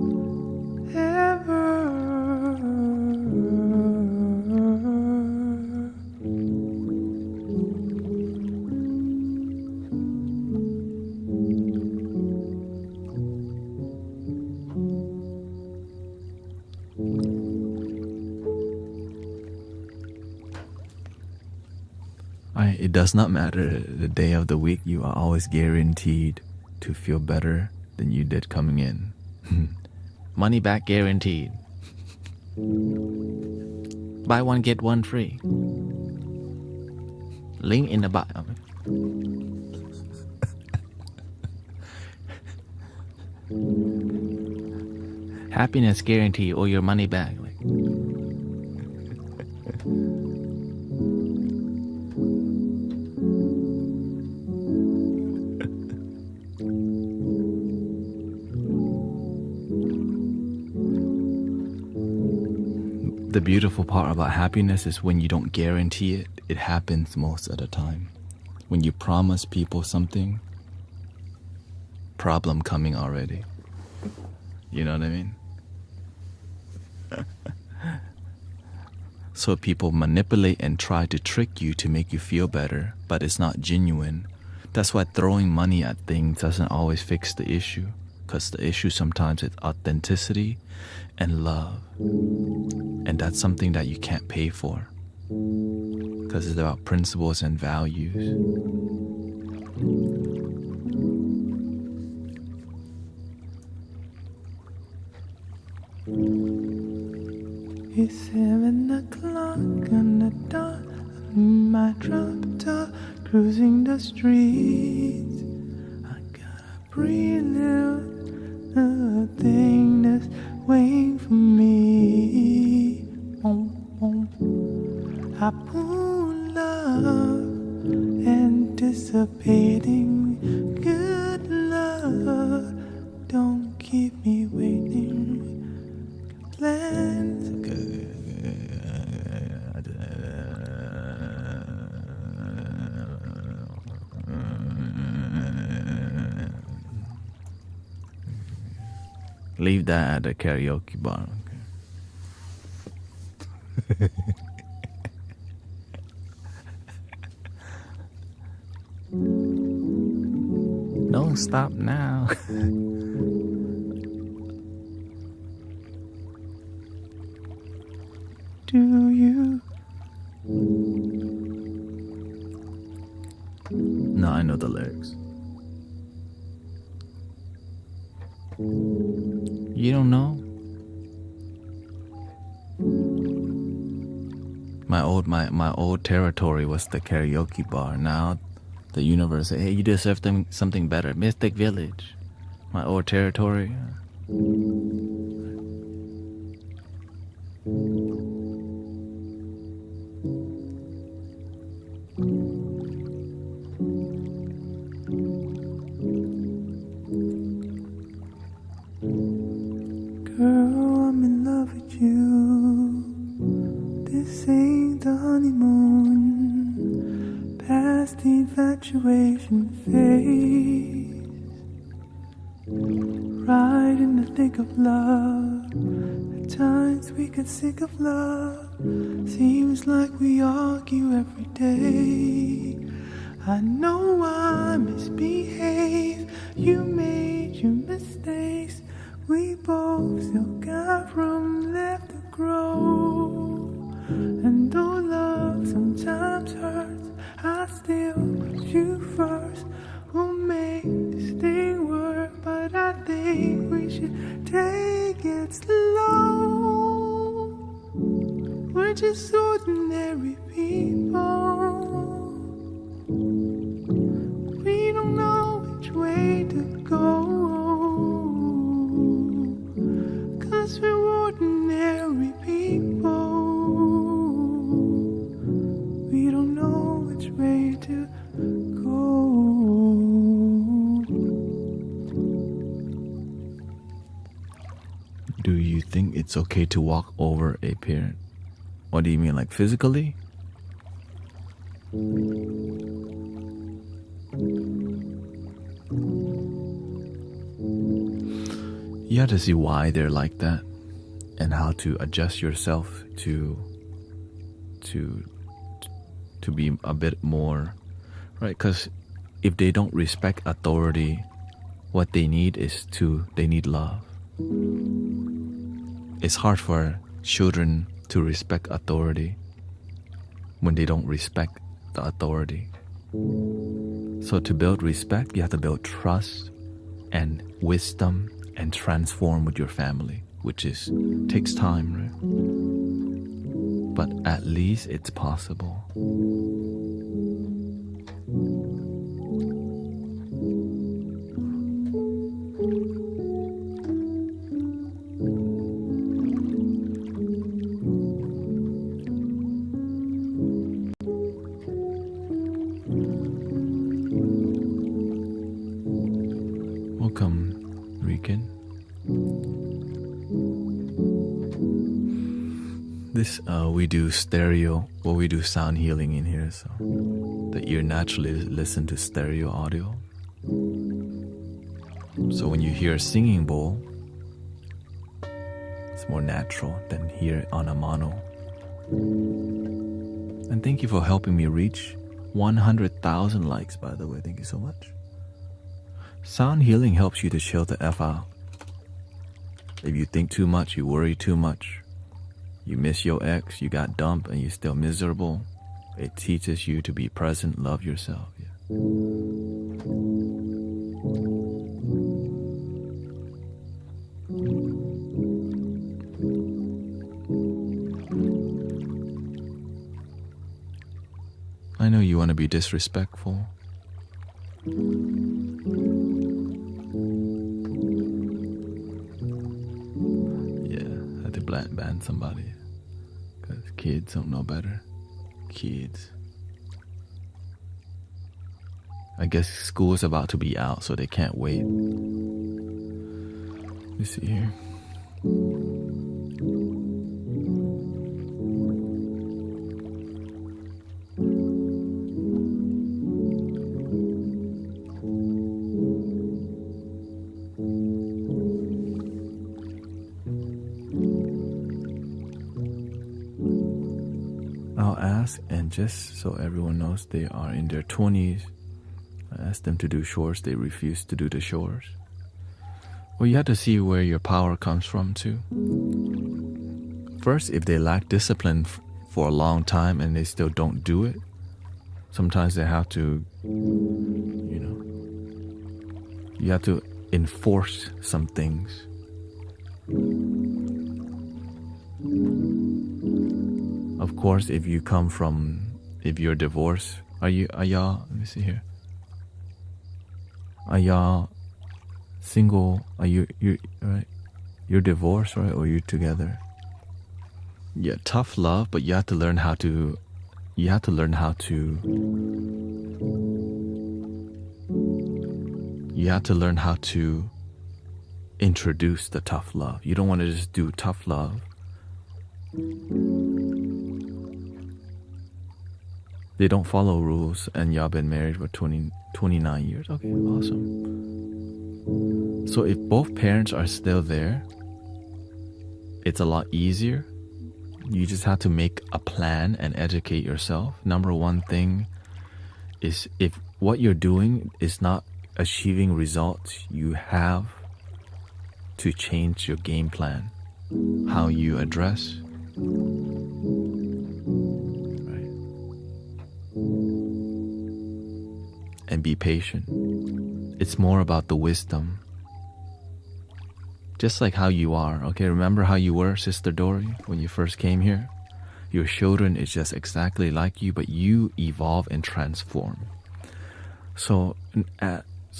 It does not matter the day of the week, you are always guaranteed to feel better than you did coming in. Money back guaranteed. Buy one, get one free. Link in the bio. Happiness guaranteed or your money back. The beautiful part about happiness is when you don't guarantee it, it happens most of the time. When you promise people something, problem coming already. You know what I mean? So people manipulate and try to trick you to make you feel better, but it's not genuine. That's why throwing money at things doesn't always fix the issue, because the issue sometimes is authenticity and love. And that's something that you can't pay for, because it's about principles and values. It's 7 o'clock on the dot, my drop top, cruising the streets. I got a pretty little thing that's waiting for me. I pull up, anticipating good luck. Don't keep me waiting. Plans. Leave that at the karaoke bar. Okay. Don't stop now. Do you? No, I know the lyrics. You don't know? My old territory was the karaoke bar. Now the universe said, hey, you deserve something better. Mystic Village. My old territory. ain't the honeymoon, past the infatuation phase. Right in the thick of love, at times we get sick of love. Seems like we argue every day. I know I misbehave, you made your mistakes. We both still got room left to grow. And though love sometimes hurts, I still put you first. We'll make this thing work, but I think we should take it slow. We're just ordinary people. We don't know which way to go, 'cause we're ordinary people. We don't know which way to go. Do you think it's okay to walk over a parent? What do you mean, like physically? You have to see why they're like that and how to adjust yourself to be a bit more, right? Because if they don't respect authority, what they need they need love. It's hard for children to respect authority when they don't respect the authority. So to build respect, you have to build trust and wisdom and transform with your family, which takes time, right? But at least it's possible. Welcome, Rican. This we do stereo, well, we do sound healing in here, so the ear naturally listen to stereo audio. So when you hear a singing bowl, it's more natural than hear it on a mono. And thank you for helping me reach 100,000 likes, by the way. Thank you so much. Sound healing helps you to chill the F out. If you think too much, you worry too much, you miss your ex, you got dumped, and you're still miserable, it teaches you to be present, love yourself. Yeah. I know you want to be disrespectful. Ban somebody, because kids don't know better. Kids. I guess school is about to be out, so they can't wait. Let's see here. And just so everyone knows, they are in their 20s. I asked them to do chores, they refuse to do the chores. Well, you have to see where your power comes from too. First, if they lack discipline for a long time and they still don't do it, sometimes they have to, you have to enforce some things. Of course, if you're divorced, are y'all, let me see here. Are y'all single? Are you right? You're divorced, right? Or you're together? Yeah, tough love, but you have to learn how to introduce the tough love. You don't want to just do tough love They don't follow rules, and y'all been married for 29 years. Okay, awesome. So if both parents are still there, it's a lot easier. You just have to make a plan and educate yourself. Number one thing is, if what you're doing is not achieving results, you have to change your game plan, how you address. Right? And be patient. It's more about the wisdom. Just like how you are, okay? Remember how you were, Sister Dory, when you first came here? Your children is just exactly like you, but you evolve and transform. So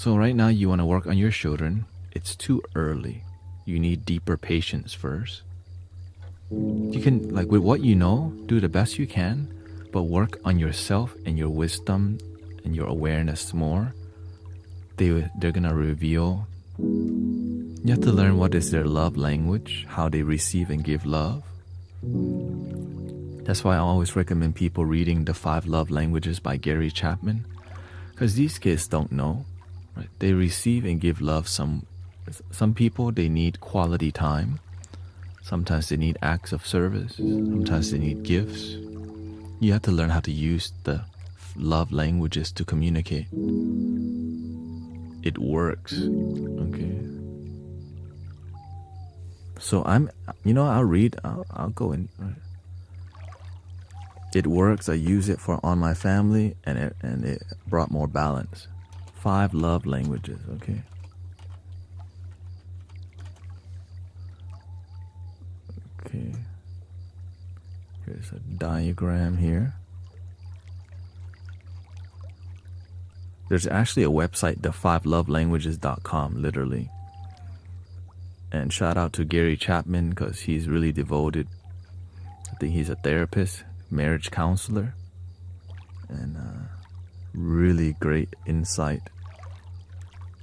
right now you want to work on your children. It's too early. You need deeper patience first. You can, like, with what you know, do the best you can, but work on yourself and your wisdom and your awareness more. They're gonna reveal. You have to learn what is their love language, how they receive and give love. That's why I always recommend people reading The 5 Love Languages by Gary Chapman, because these kids don't know, right? They receive and give love. Some people, they need quality time. Sometimes they need acts of service. Sometimes they need gifts. You have to learn how to use the love languages to communicate. It works, okay? So I'll read, I'll go in. Right? It works. I use it for on my family, and it brought more balance. 5 love languages, okay? Okay. Here's a diagram here. There's actually a website, the5lovelanguages.com, literally. And shout out to Gary Chapman, because he's really devoted. I think he's a therapist, marriage counselor, and really great insight.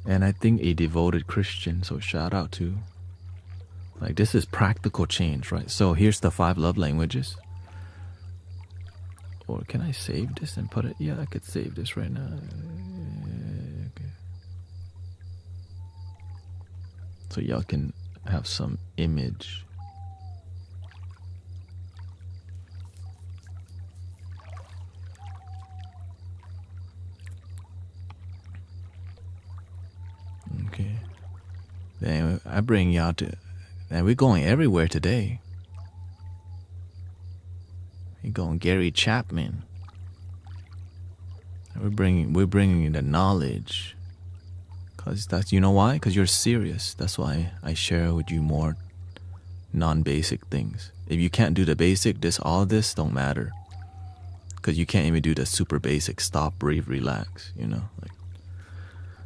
And I think a devoted Christian, so shout out to. Like, this is practical change, right? So here's the 5 love languages. Or can I save this and put it? Yeah, I could save this right now. Okay. So y'all can have some image. Okay. Then I bring y'all to, and we're going everywhere today. We're going Gary Chapman. We're bringing the knowledge. Cause that's, you know why? Because you're serious. That's why I share with you more non-basic things. If you can't do the basic, all this don't matter. Because you can't even do the super basic. Stop, breathe, relax.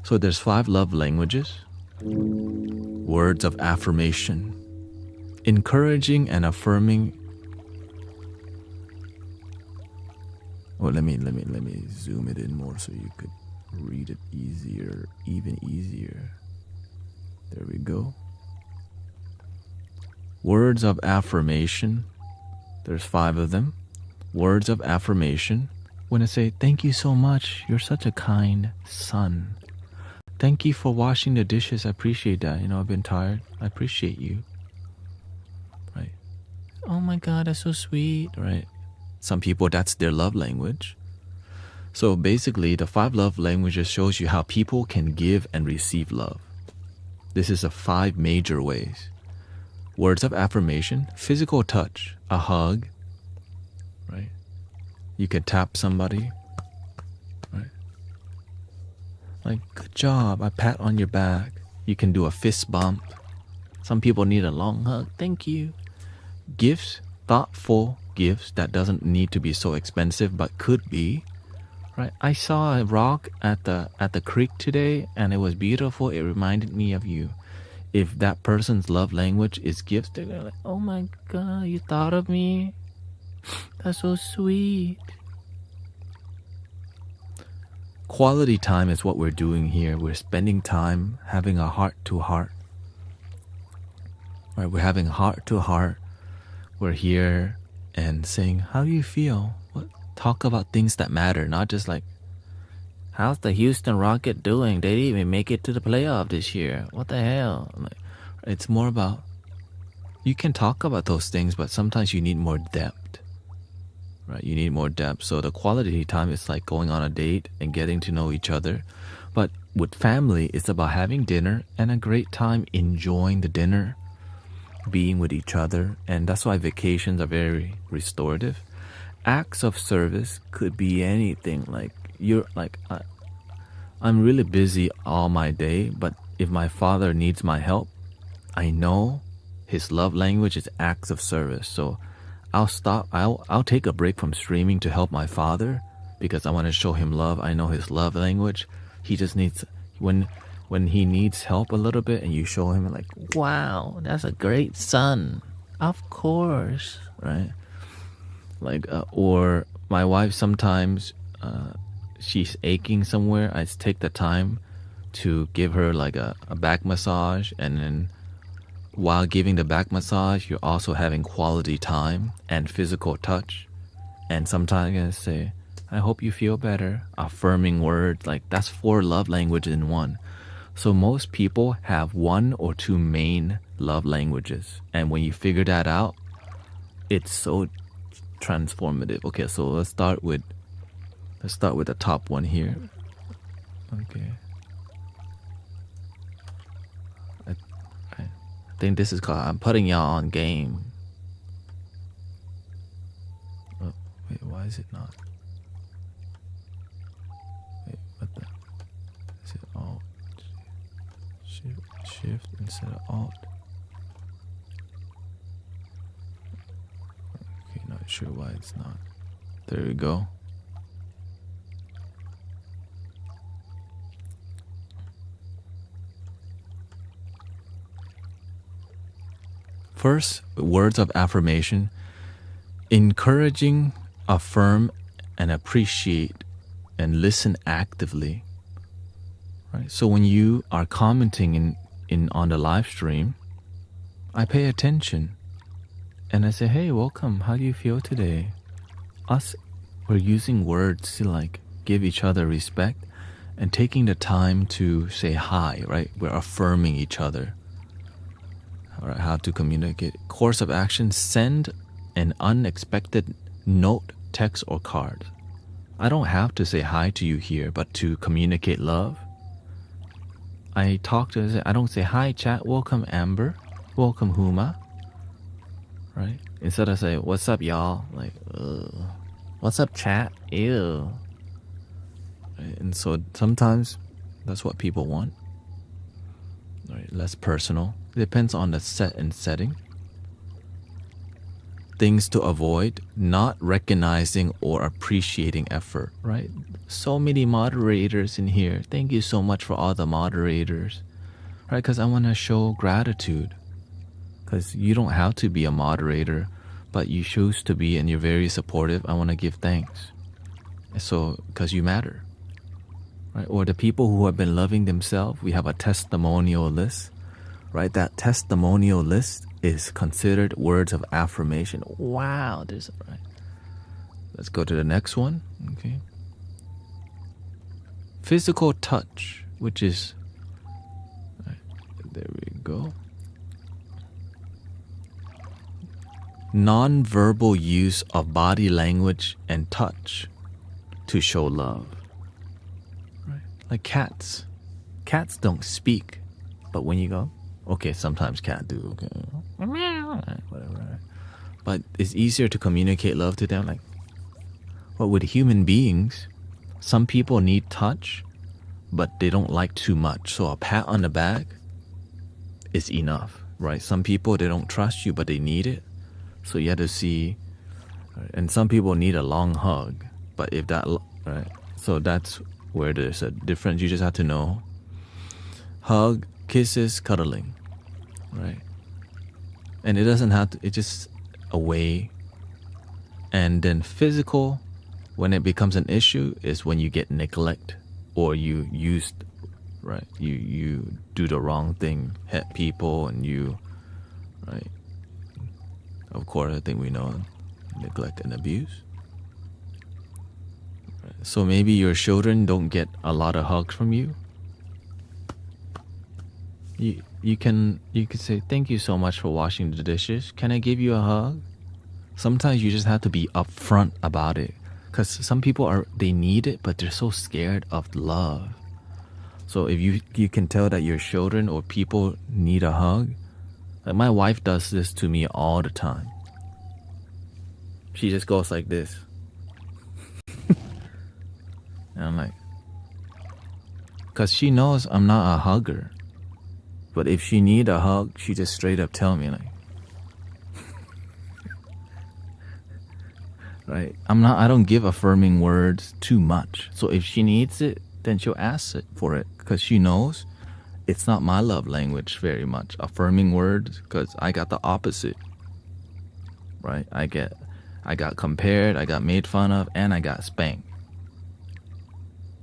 So there's 5 love languages. Words of affirmation. Encouraging and affirming. Well, let me zoom it in more so you could read it even easier. There we go. Words of affirmation. There's 5 of them. Words of affirmation. When I say, thank you so much, you're such a kind son. Thank you for washing the dishes. I appreciate that. I've been tired. I appreciate you. Right? Oh my God, that's so sweet. Right? Some people, that's their love language. So basically, the 5 love languages shows you how people can give and receive love. This is the 5 major ways. Words of affirmation, physical touch, a hug, right? You can tap somebody, right? Like, good job, I pat on your back. You can do a fist bump. Some people need a long hug, thank you. Gifts, thoughtful gifts that doesn't need to be so expensive, but could be. Right. I saw a rock at the creek today, and it was beautiful. It reminded me of you. If that person's love language is gifts, they're gonna like, oh my God, you thought of me. That's so sweet. Quality time is what we're doing here. We're spending time having a heart to heart. Right. We're having heart to heart. We're here and saying, how do you feel? Talk about things that matter, not just like, how's the Houston Rocket doing? They didn't even make it to the playoff this year. What the hell? Like, it's more about, you can talk about those things, but sometimes you need more depth, right? You need more depth. So the quality time is like going on a date and getting to know each other. But with family, it's about having dinner and a great time enjoying the dinner, being with each other. And that's why vacations are very restorative. Acts of service could be anything. Like, you're like, I'm really busy all my day, but if my father needs my help, I know his love language is acts of service. So I'll take a break from streaming to help my father because I want to show him love. I know his love language. He just needs, when he needs help a little bit and you show him like, wow, that's a great son. Of course, right? Like, or my wife sometimes, she's aching somewhere. I take the time to give her like a back massage, and then while giving the back massage, you're also having quality time and physical touch. And sometimes I say, I hope you feel better. Affirming words, like that's 4 love languages in one. So most people have 1 or 2 main love languages. And when you figure that out, it's so transformative. Okay, so let's start with the top one here. Okay. I think this is called, I'm putting y'all on game. Oh, wait, why is it not? Wait, what the? Is it Alt? Shift instead of Alt? Okay, not sure why it's not. There we go. First, words of affirmation. Encouraging, affirm, and appreciate, and listen actively. Right? So when you are commenting in on the live stream, I pay attention. And I say, hey, welcome. How do you feel today? We're using words to like give each other respect and taking the time to say hi, right? We're affirming each other. All right, how to communicate. Course of action, send an unexpected note, text, or card. I don't have to say hi to you here, but to communicate love, I don't say hi chat, welcome Amber, welcome Huma, right? Instead I say, what's up y'all? Like, what's up chat? Ew. Right? And so sometimes that's what people want. Right? Less personal. It depends on the set and setting. Things to avoid, not recognizing or appreciating effort, right? So many moderators in here. Thank you so much for all the moderators, right? Because I want to show gratitude. Because you don't have to be a moderator, but you choose to be and you're very supportive. I want to give thanks. So, because you matter. Right? Or the people who have been loving themselves, we have a testimonial list, right? That testimonial list is considered words of affirmation. Wow, there's right. Let's go to the next one. Okay. Physical touch, which is right, there we go. Non-verbal use of body language and touch to show love. Like cats. Cats don't speak. But when you go, okay, sometimes cats do, okay. Whatever. Right? But it's easier to communicate love to them. Like, but with human beings, some people need touch, but they don't like too much. So a pat on the back is enough, right? Some people, they don't trust you, but they need it. So you have to see, right? And some people need a long hug. But if that, right? So that's where there's a difference. You just have to know. Hug, kisses, cuddling, right? And it doesn't have to, it's just a way. And then physical, when it becomes an issue, is when you get neglect or you used, right? You do the wrong thing, hit people, and you, right? Of course, I think we know neglect and abuse. So maybe your children don't get a lot of hugs from you. You could say, thank you so much for washing the dishes. Can I give you a hug? Sometimes you just have to be upfront about it. Because some people they need it, but they're so scared of love. So if you can tell that your children or people need a hug. Like my wife does this to me all the time. She just goes like this. And I'm like, because she knows I'm not a hugger. But if she need a hug, she just straight up tell me like, right? I don't give affirming words too much. So if she needs it, then she'll ask for it because she knows it's not my love language very much. Affirming words, because I got the opposite, right? I got compared, I got made fun of, and I got spanked,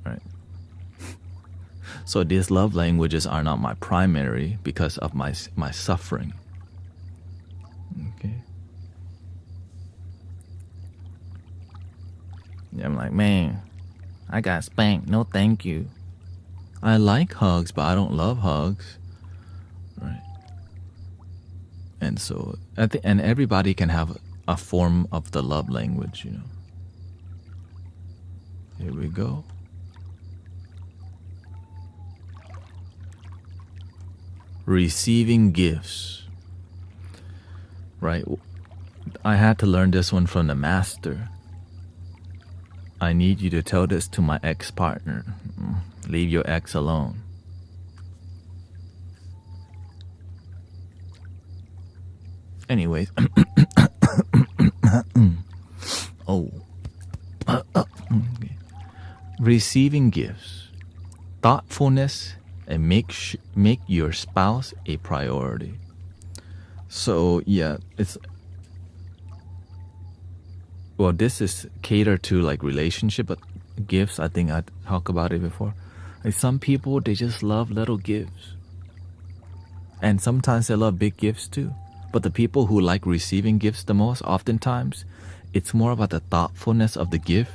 right? So these love languages are not my primary because of my suffering. Okay. I'm like, man, I got spanked. No, thank you. I like hugs, but I don't love hugs, right? And so, and everybody can have a form of the love language, you know. Here we go. Receiving gifts, right? I had to learn this one from the master. I need you to tell this to my ex-partner. Leave your ex alone. Anyways. Oh. Okay. Receiving gifts. Thoughtfulness and make your spouse a priority. So yeah, this is catered to like relationship, but gifts, I think I talked about it before. Like some people, they just love little gifts. And sometimes they love big gifts too. But the people who like receiving gifts the most, oftentimes, it's more about the thoughtfulness of the gift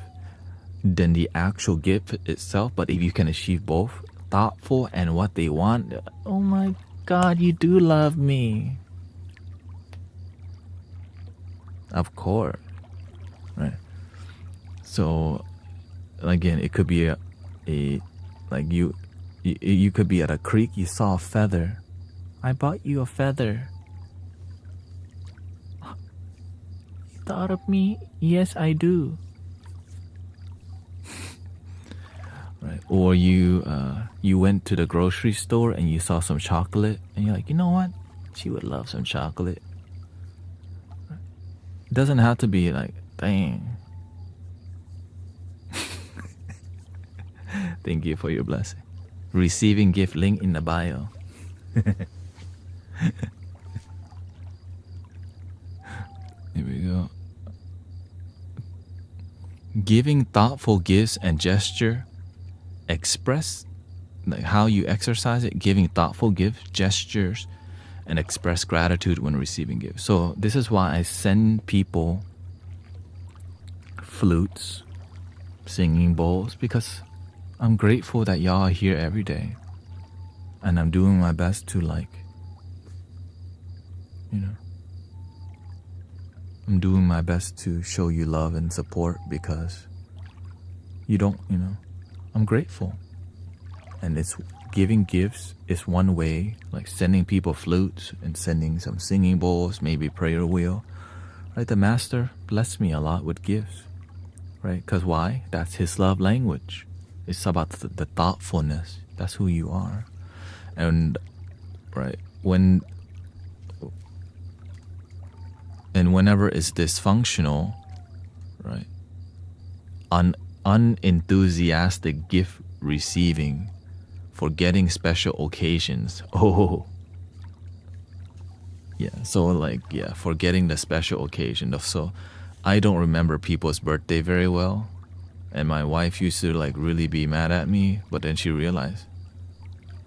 than the actual gift itself. But if you can achieve both, thoughtful and what they want, oh my God, you do love me. Of course. Right. So again, it could be like you could be at a creek, you saw a feather. I bought you a feather. You thought of me? Yes, I do. Right. Or you went to the grocery store and you saw some chocolate and you're like, you know what? She would love some chocolate. Right. It doesn't have to be like, dang. Thank you for your blessing. Receiving gift, link in the bio. Here we go. Giving thoughtful gifts and gesture. Express like how you exercise it. Giving thoughtful gifts, gestures, and express gratitude when receiving gifts. So this is why I send people flutes, singing bowls, because I'm grateful that y'all are here every day. And I'm doing my best to I'm doing my best to show you love and support because I'm grateful. And it's giving gifts is one way, like sending people flutes and sending some singing bowls, maybe prayer wheel. Right? The master blessed me a lot with gifts. Right? Because why? That's his love language. It's about the thoughtfulness. That's who you are. And right, whenever it's dysfunctional, right, unenthusiastic gift receiving, forgetting special occasions. Oh, yeah. So forgetting the special occasion. So I don't remember people's birthday very well, and my wife used to really be mad at me, but then she realized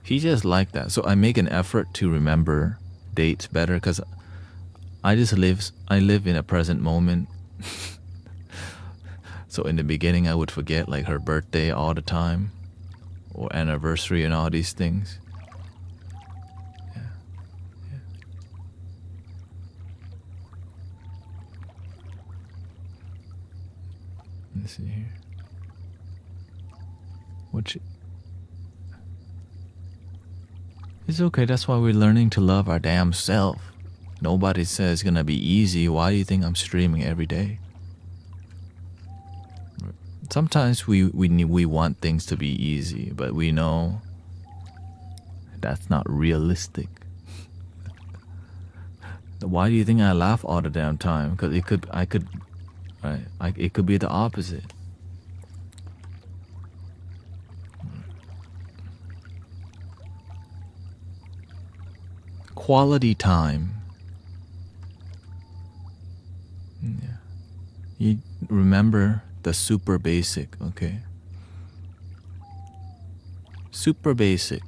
he just like that. So I make an effort to remember dates better because I live in a present moment. So in the beginning, I would forget like her birthday all the time, or anniversary and all these things. Yeah. Yeah. Let's see here. It's okay. That's why we're learning to love our damn self. Nobody says it's gonna be easy. Why do you think I'm streaming every day? Sometimes we want things to be easy, but we know that's not realistic. Why do you think I laugh all the damn time? Because it could be the opposite. Quality time. Yeah. You remember the super basic, okay? Super basic.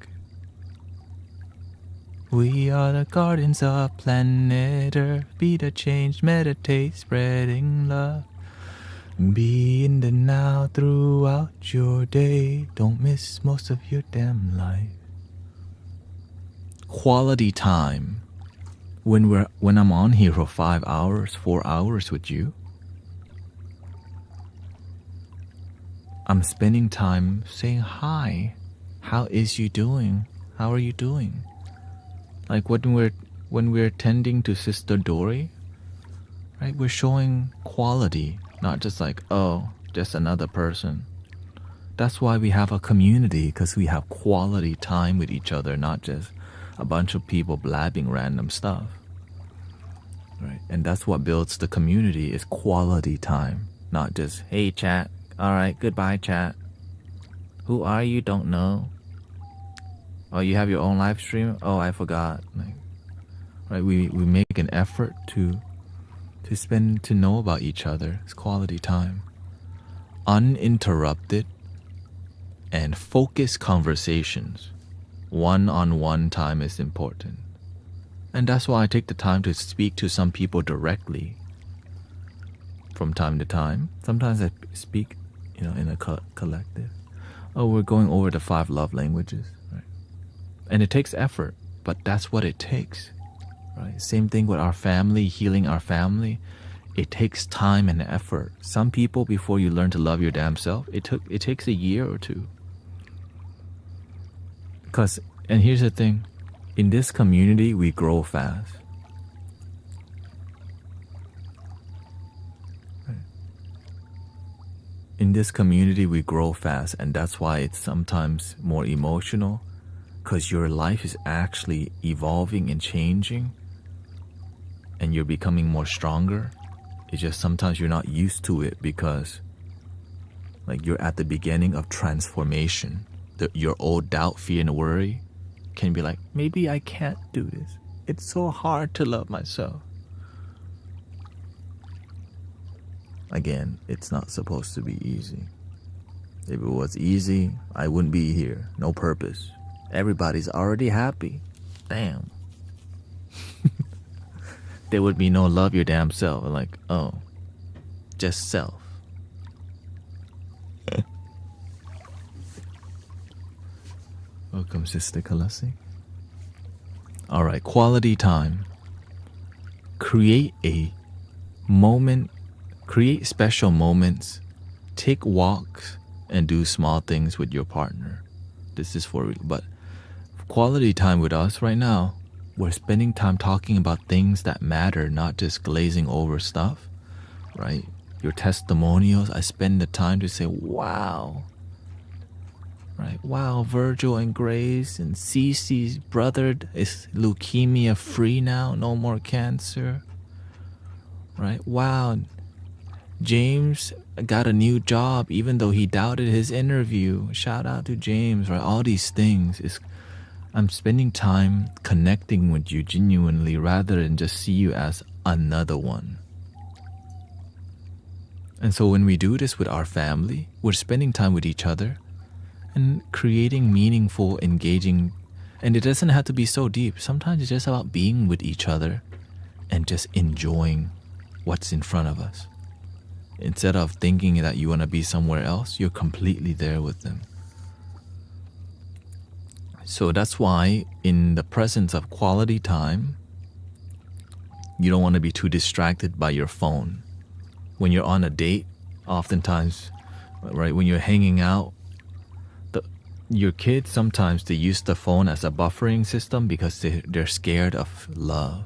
We are the guardians of planet Earth. Be the change, meditate, spreading love. Be in the now throughout your day. Don't miss most of your damn life. Quality time. When I'm on here for 5 hours, 4 hours with you, I'm spending time saying hi. How is you doing? How are you doing? Like when we're tending to Sister Dory, right? We're showing quality, not just like, oh, just another person. That's why we have a community, because we have quality time with each other, not just a bunch of people blabbing random stuff. Right? And that's what builds the community, is quality time, not just, hey chat, all right, goodbye chat. Who are you? Don't know. Oh, you have your own live stream? Oh, I forgot. Like, right? We make an effort to know about each other. It's quality time. Uninterrupted and focused conversations. One-on-one time is important. And that's why I take the time to speak to some people directly from time to time. Sometimes I speak, in a collective. Oh, we're going over the 5 love languages, right? And it takes effort, but that's what it takes, right? Same thing with our family, healing our family. It takes time and effort. Some people, before you learn to love your damn self, it takes a year or two. And here's the thing, in this community, we grow fast. In this community, we grow fast, and that's why it's sometimes more emotional, because your life is actually evolving and changing, and you're becoming more stronger. It's just sometimes you're not used to it because like you're at the beginning of transformation. Your old doubt, fear, and worry can be like, maybe I can't do this. It's so hard to love myself. Again, it's not supposed to be easy. If it was easy, I wouldn't be here. No purpose. Everybody's already happy. Damn. There would be no love your damn self. Like, oh, just self. Welcome, Sister Kalasi. Alright, quality time. Create special moments. Take walks and do small things with your partner. This is for real. But quality time with us right now, we're spending time talking about things that matter, not just glazing over stuff, right? Your testimonials, I spend the time to say, wow. Right? Wow, Virgil and Grace and Cece's brother is leukemia free now, no more cancer. Right? Wow, James got a new job even though he doubted his interview. Shout out to James, right? All these things is I'm spending time connecting with you genuinely rather than just see you as another one. And so when we do this with our family, we're spending time with each other and creating meaningful, engaging, and it doesn't have to be so deep. Sometimes it's just about being with each other and just enjoying what's in front of us. Instead of thinking that you want to be somewhere else, you're completely there with them. So that's why in the presence of quality time, you don't want to be too distracted by your phone. When you're on a date, oftentimes, right, when you're hanging out, your kids sometimes they use the phone as a buffering system because they're scared of love.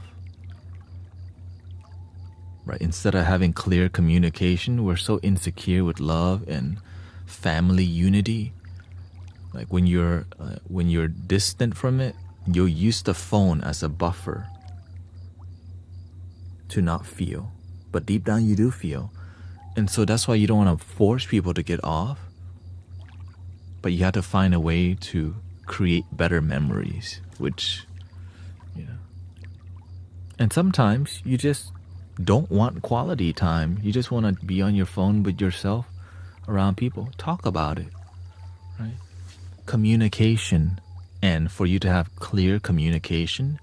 Right? Instead of having clear communication, we're so insecure with love and family unity. Like when you're distant from it, you'll use the phone as a buffer to not feel. But deep down you do feel. And so that's why you don't want to force people to get off. But you have to find a way to create better memories, which, you know. And sometimes you just don't want quality time. You just want to be on your phone with yourself around people. Talk about it, right? Communication. And for you to have clear communication,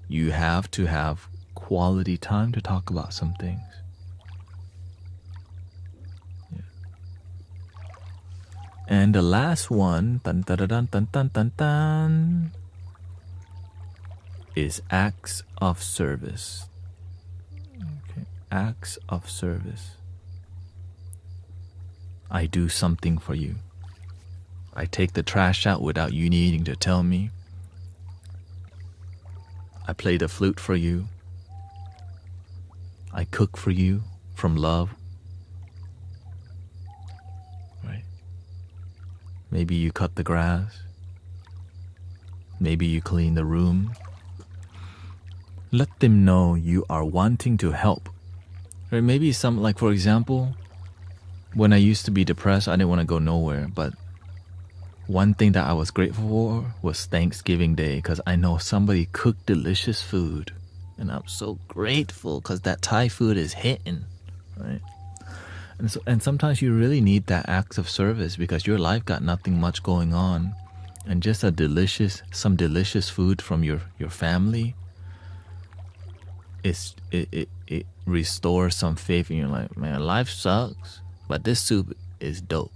you have to have quality time to talk about some things. And the last one, dun, dun, dun, dun, dun, dun, dun, is acts of service. Okay. Acts of service. I do something for you. I take the trash out without you needing to tell me. I play the flute for you. I cook for you from love. Maybe you cut the grass. Maybe you clean the room. Let them know you are wanting to help. Or maybe like for example, when I used to be depressed, I didn't want to go nowhere. But one thing that I was grateful for was Thanksgiving Day, because I know somebody cooked delicious food. And I'm so grateful because that Thai food is hitting, right? And sometimes you really need that act of service because your life got nothing much going on, and just some delicious food from your family it restores some faith in your life. Man, life sucks, but this soup is dope.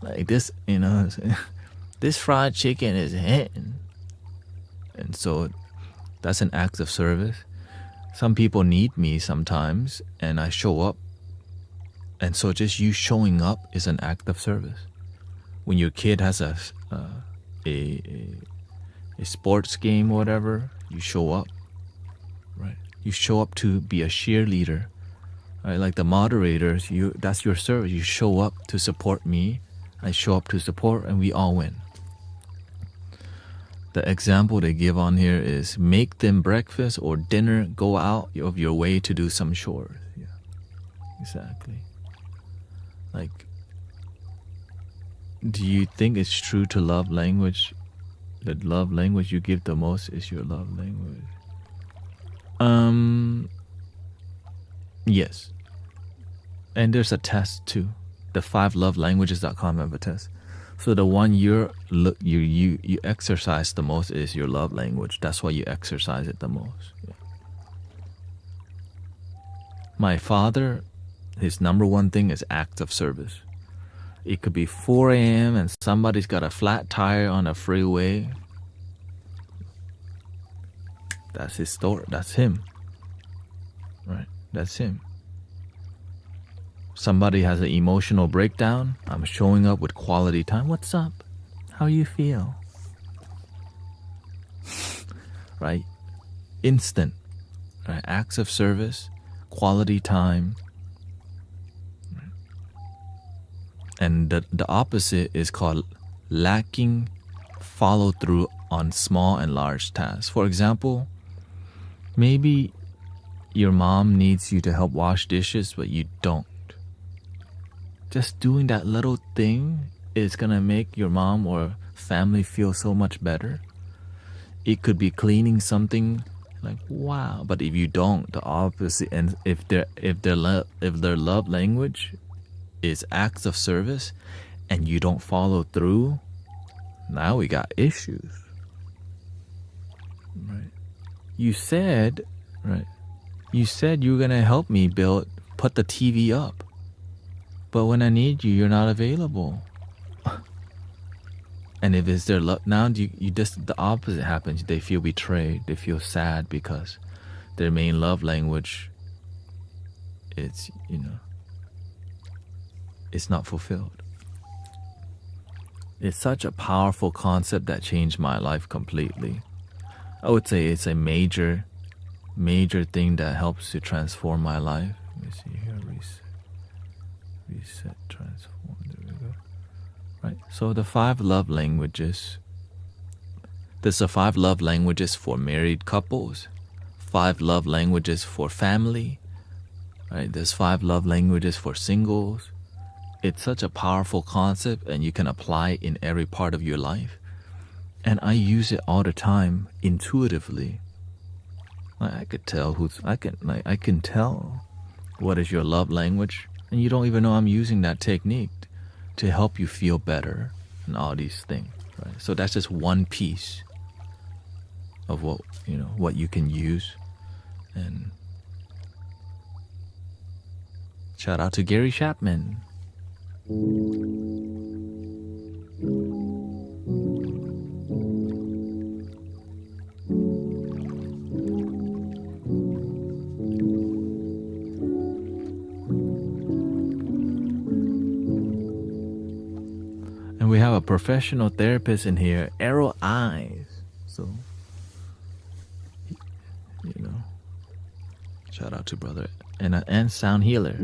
Like this, you know, this fried chicken is hitting, and so that's an act of service. Some people need me sometimes, and I show up. And so just you showing up is an act of service. When your kid has a sports game or whatever, you show up, right? You show up to be a cheerleader, right? Like the moderators, that's your service. You show up to support me. I show up to support, and we all win. The example they give on here is make them breakfast or dinner, go out of your way to do some chores. Yeah, exactly. Like, do you think it's true to love language? The love language you give the most is your love language? Yes. And there's a test too. The 5lovelanguages.com have a test. So the one you exercise the most is your love language. That's why you exercise it the most. Yeah. My father, his number one thing is acts of service. It could be 4 a.m. and somebody's got a flat tire on a freeway. That's his story. That's him. Right? That's him. Somebody has an emotional breakdown. I'm showing up with quality time. What's up? How you feel? Right? Instant. Right? Acts of service, quality time. And the opposite is called lacking follow through on small and large tasks. For example, maybe your mom needs you to help wash dishes, but you don't. Just doing that little thing is gonna make your mom or family feel so much better. It could be cleaning something, like wow. But if you don't, the opposite. And if their love language is acts of service, and you don't follow through, now we got issues. Right? You said, right? You said you were gonna help me put the TV up. But when I need you, you're not available. And if it's their love, now you just, the opposite happens. They feel betrayed. They feel sad because their main love language, it's, it's not fulfilled. It's such a powerful concept that changed my life completely. I would say it's a major thing that helps to transform my life. Let me see here, reset, transform, there we go. Right, so the 5 love languages. There's the 5 love languages for married couples, 5 love languages for family, right? There's 5 love languages for singles. It's such a powerful concept, and you can apply it in every part of your life. And I use it all the time intuitively. Like, I could tell I can tell what is your love language, and you don't even know I'm using that technique to help you feel better and all these things, right? So that's just one piece of what you can use. And shout out to Gary Chapman. And we have a professional therapist in here, Arrow Eyes. So, shout out to brother and sound healer.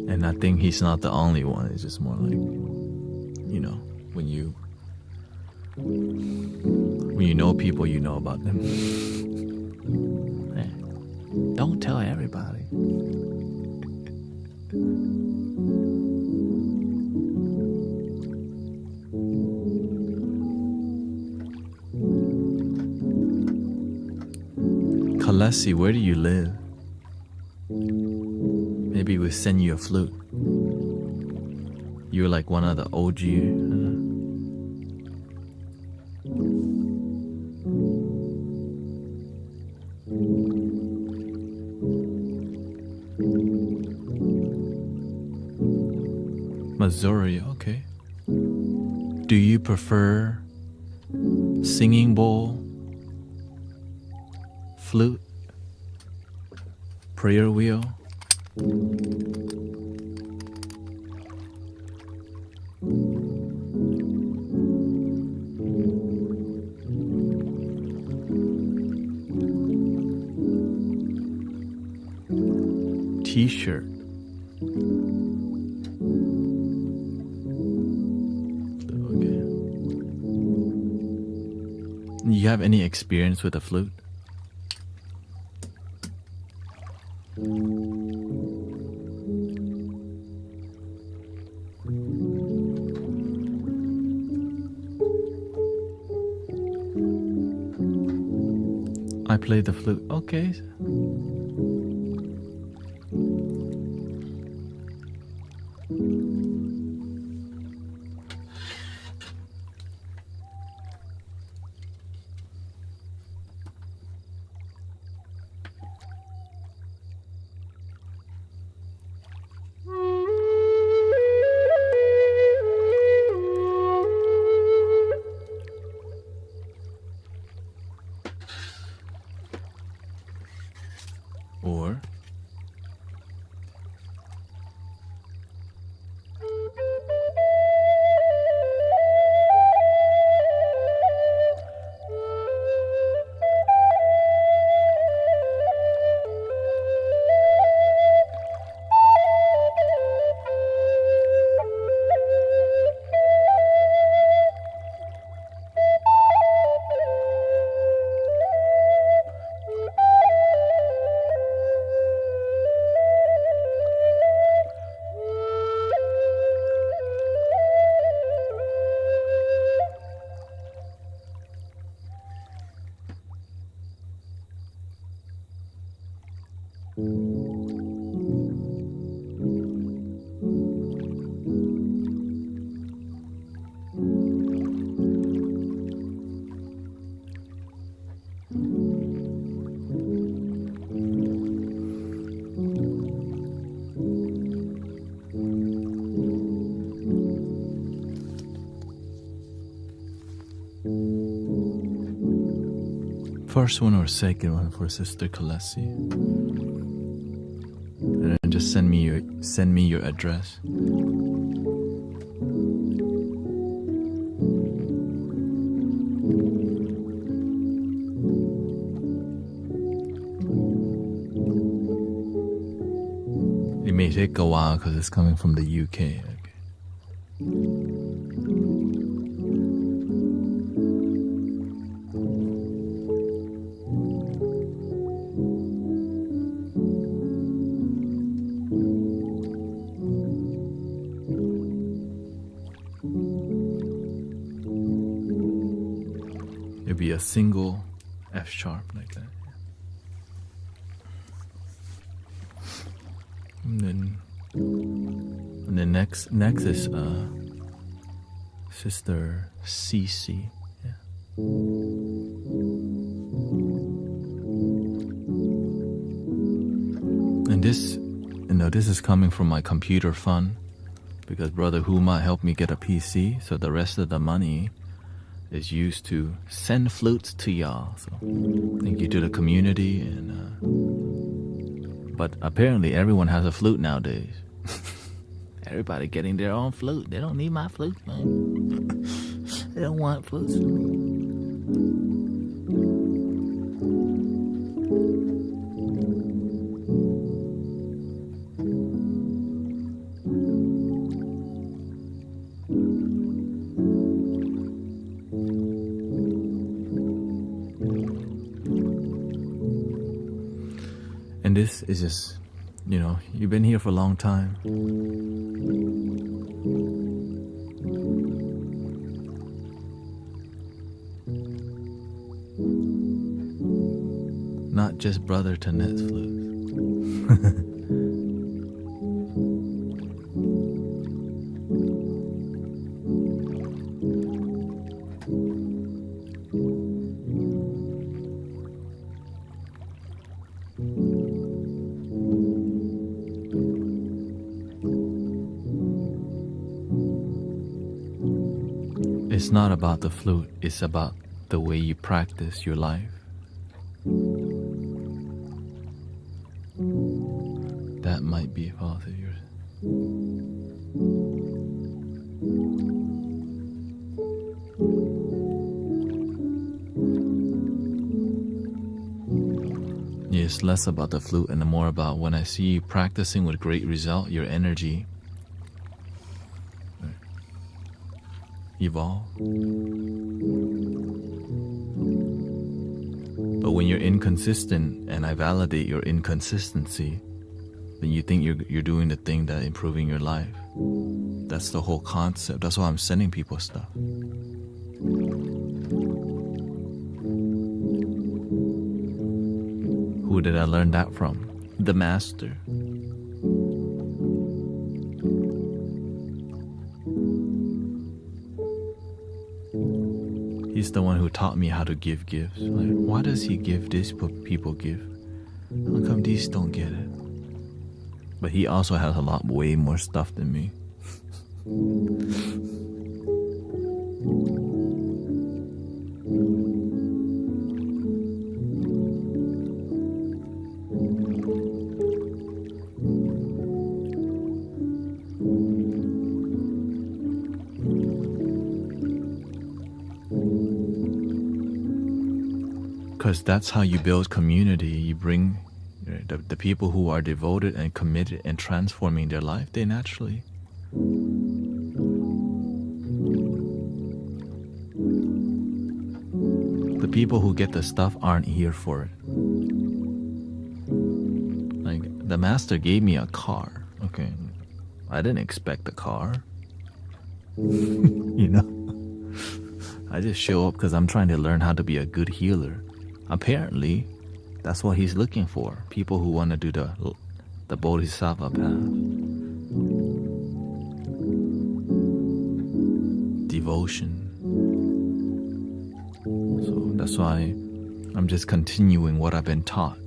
And I think he's not the only one. It's just more like, when you know people, you know about them. Don't tell everybody. Kalesi, where do you live? Maybe we'll send you a flute. You're like one of the OG. Missouri, okay. Do you prefer singing bowl, flute, prayer wheel? T-shirt. Okay. You have any experience with a flute? I play the flute. Okay. first one or second one for Sister Kalesi. And then just send me your address. It may take a while because it's coming from the UK. It'll be a single F sharp like that. And then next is Sister CC. Yeah. And this is coming from my computer fund because Brother Huma helped me get a PC, so the rest of the money is used to send flutes to y'all. So thank you to the community. And but apparently everyone has a flute nowadays. Everybody getting their own flute. They don't need my flute, man. They don't want flutes from me. And this is just, you've been here for a long time. Not just Brother Tanet's flutes. It's not about the flute, it's about the way you practice your life. That might be a fault of yours. Yeah, it's less about the flute and more about when I see you practicing with great result, your energy evolve. But when you're inconsistent and I validate your inconsistency, then you think you're doing the thing that improving your life. That's the whole concept. That's why I'm sending people stuff. Who did I learn that from? The master. He's the one who taught me how to give gifts. Like, why does he give this but people give? How come these don't get it? But he also has way more stuff than me. Because that's how you build community. You bring the people who are devoted and committed and transforming their life, they naturally. The people who get the stuff aren't here for it. Like, the master gave me a car. Okay, I didn't expect the car. I just show up because I'm trying to learn how to be a good healer. Apparently, that's what he's looking for. People who want to do the Bodhisattva path. Devotion. So that's why I'm just continuing what I've been taught.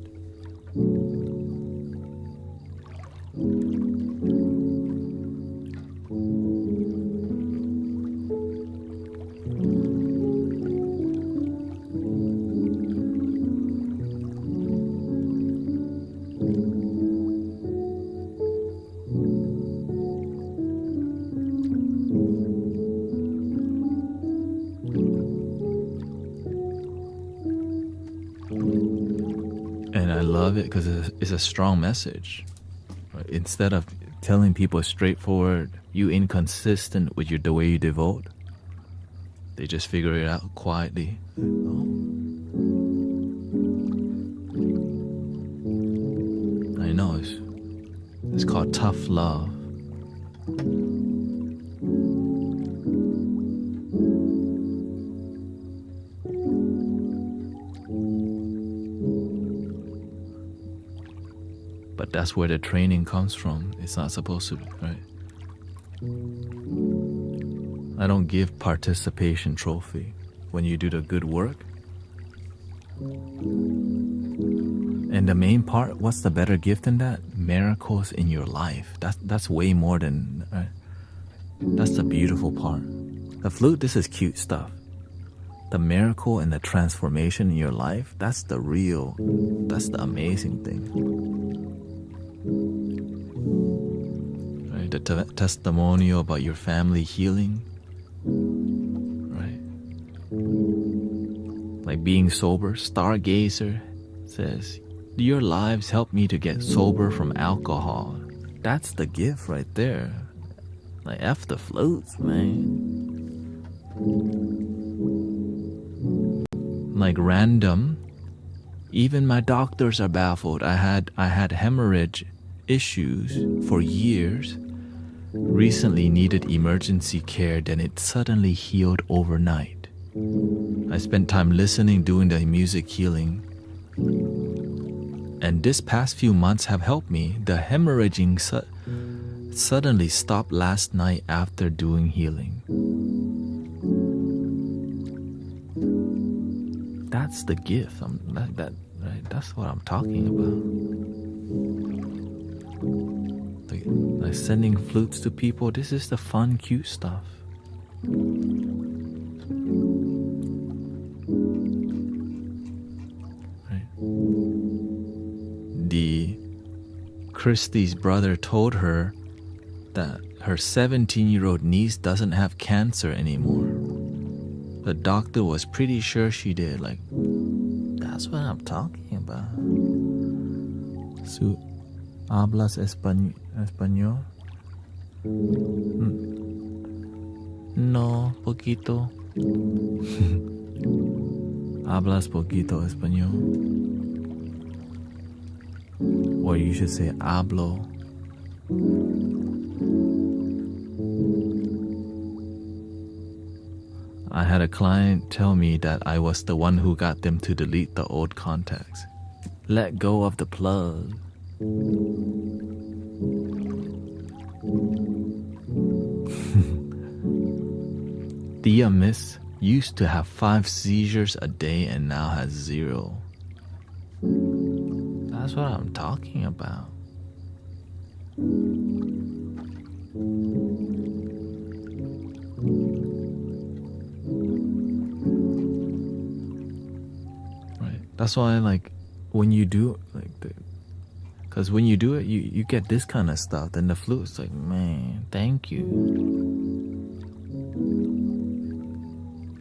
love it because it's a strong message. Right? Instead of telling people straightforward, you inconsistent with the way you devote, they just figure it out quietly. Oh. I know it's called tough love. But that's where the training comes from. It's not supposed to be, right? I don't give participation trophy when you do the good work. And the main part, what's the better gift than that? Miracles in your life. That's way more than, right? That's the beautiful part. The flute, this is cute stuff. The miracle and the transformation in your life, that's the amazing thing. Right? The testimonial about your family healing, right? Like being sober. Stargazer says, your lives helped me to get sober from alcohol. That's the gift right there. Like F the flutes, man. Like random, even my doctors are baffled. I had hemorrhage issues for years. Recently needed emergency care, then it suddenly healed overnight. I spent time listening, doing the music healing. And this past few months have helped me. The hemorrhaging suddenly stopped last night after doing healing. That's the gift. Right? That's what I'm talking about. Like sending flutes to people. This is the fun, cute stuff. Right. Christie's brother told her that her 17-year-old niece doesn't have cancer anymore. The doctor was pretty sure she did. Like, that's what I'm talking about. ¿Hablas español? No, poquito. ¿Hablas poquito español? Or you should say hablo. I had a client tell me that I was the one who got them to delete the old contacts. Let go of the plug. Thea Miss used to have 5 seizures a day and now has 0. That's what I'm talking about. Right. That's why, like, when you do, like, because when you do it, you get this kind of stuff. Then the flute's like, man, thank you.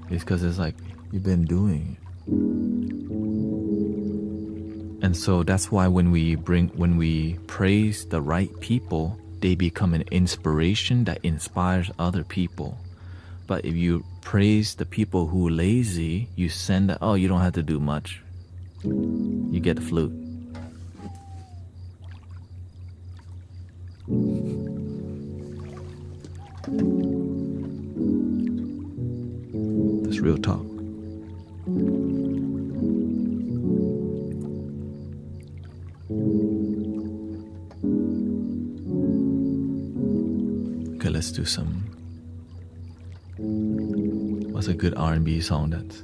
It's because it's like, you've been doing it. And so that's why when we praise the right people, they become an inspiration that inspires other people. But if you praise the people who are lazy, you send that, oh, you don't have to do much. You get the flute. That's real talk. Okay, let's do some. What's a good R&B song that's?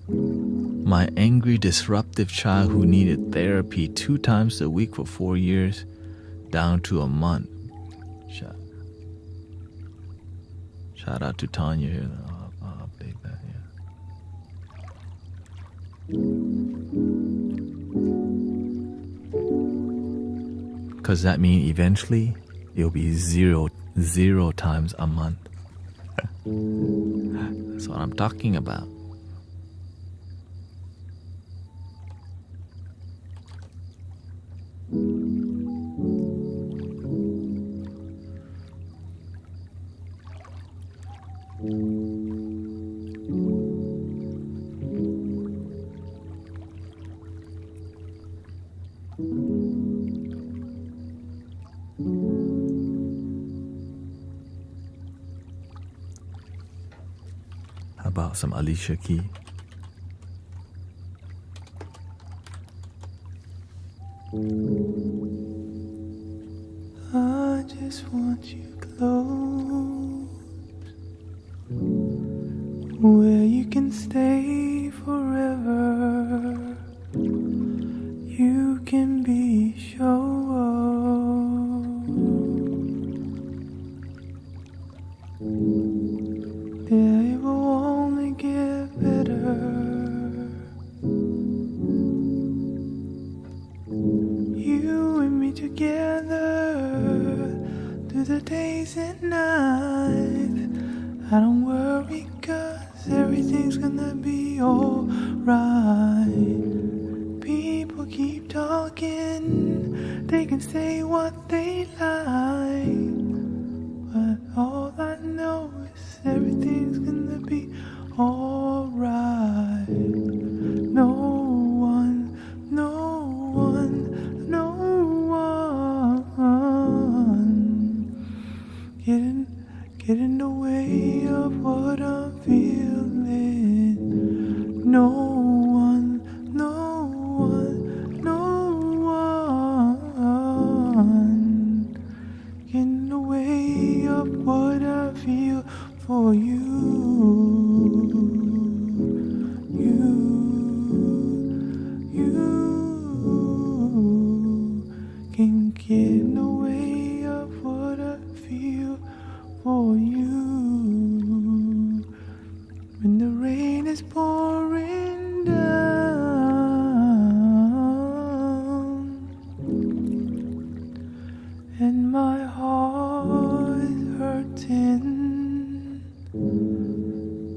My angry, disruptive child who needed therapy 2 times a week for 4 years, down to a month. Shout out to Tanya here. I'll update that, yeah. Because that means eventually it'll be 0 times a month. That's what I'm talking about. about some Alicia Keys. I just want you close, where you can stay forever. You can be sure that it will only get better. You and me together through the days and nights. I don't worry, 'cause everything's gonna be alright. People keep talking, they can say what they like, but all I know is everything's gonna be alright. No one, no one, no one get in the way of what I'm feeling. No one, no one, no one get in the way of what I feel for you. You can get in the way of what I feel for you. When the rain is pouring down and my heart is hurting,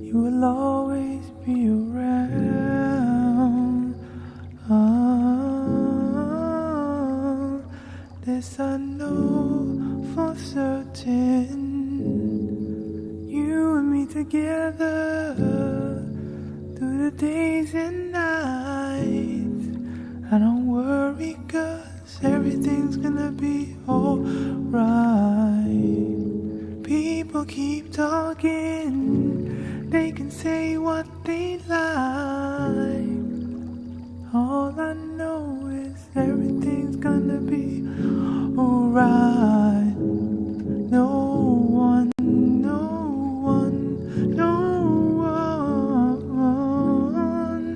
you will always be around. This I know for certain. You and me together through the days and nights. I don't worry, 'cause everything's gonna be alright. People keep talking, they can say what they like. All I know is everything's gonna be alright. No one, no one, no one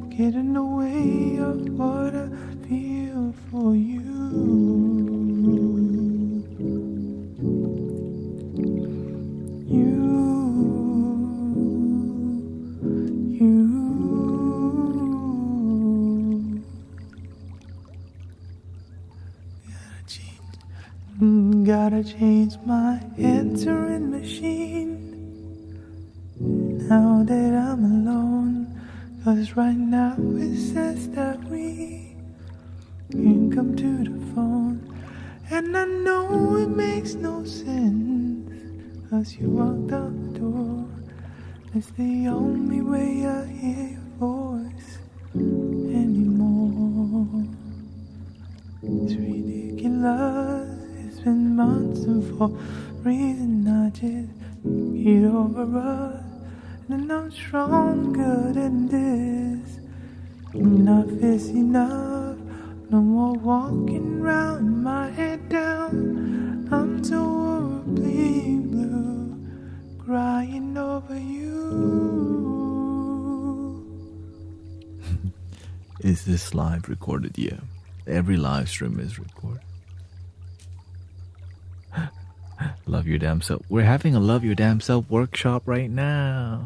get in the way of what I feel for you. Gotta change my answering machine now that I'm alone, 'cause right now it says that we can come to the phone. And I know it makes no sense, 'cause you walked out the door. It's the only way I hear your voice anymore. It's ridiculous. It's been months, and for reason I just get over us. And I'm stronger than this. Enough is enough. No more walking round, my head down. I'm so horribly blue, crying over you. Is this live recorded? Yeah. Every live stream is recorded. Love your damn self. We're having a love your damn self workshop right now.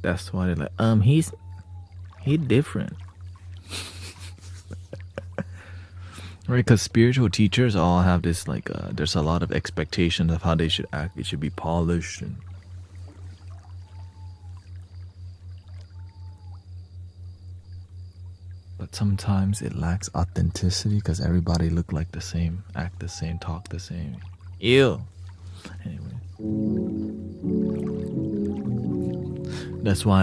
That's why they're like, he's different. Right, because spiritual teachers all have this like there's a lot of expectations of how they should act. It should be polished and but sometimes it lacks authenticity because everybody look like the same, act the same, talk the same. Ew. Anyway, that's why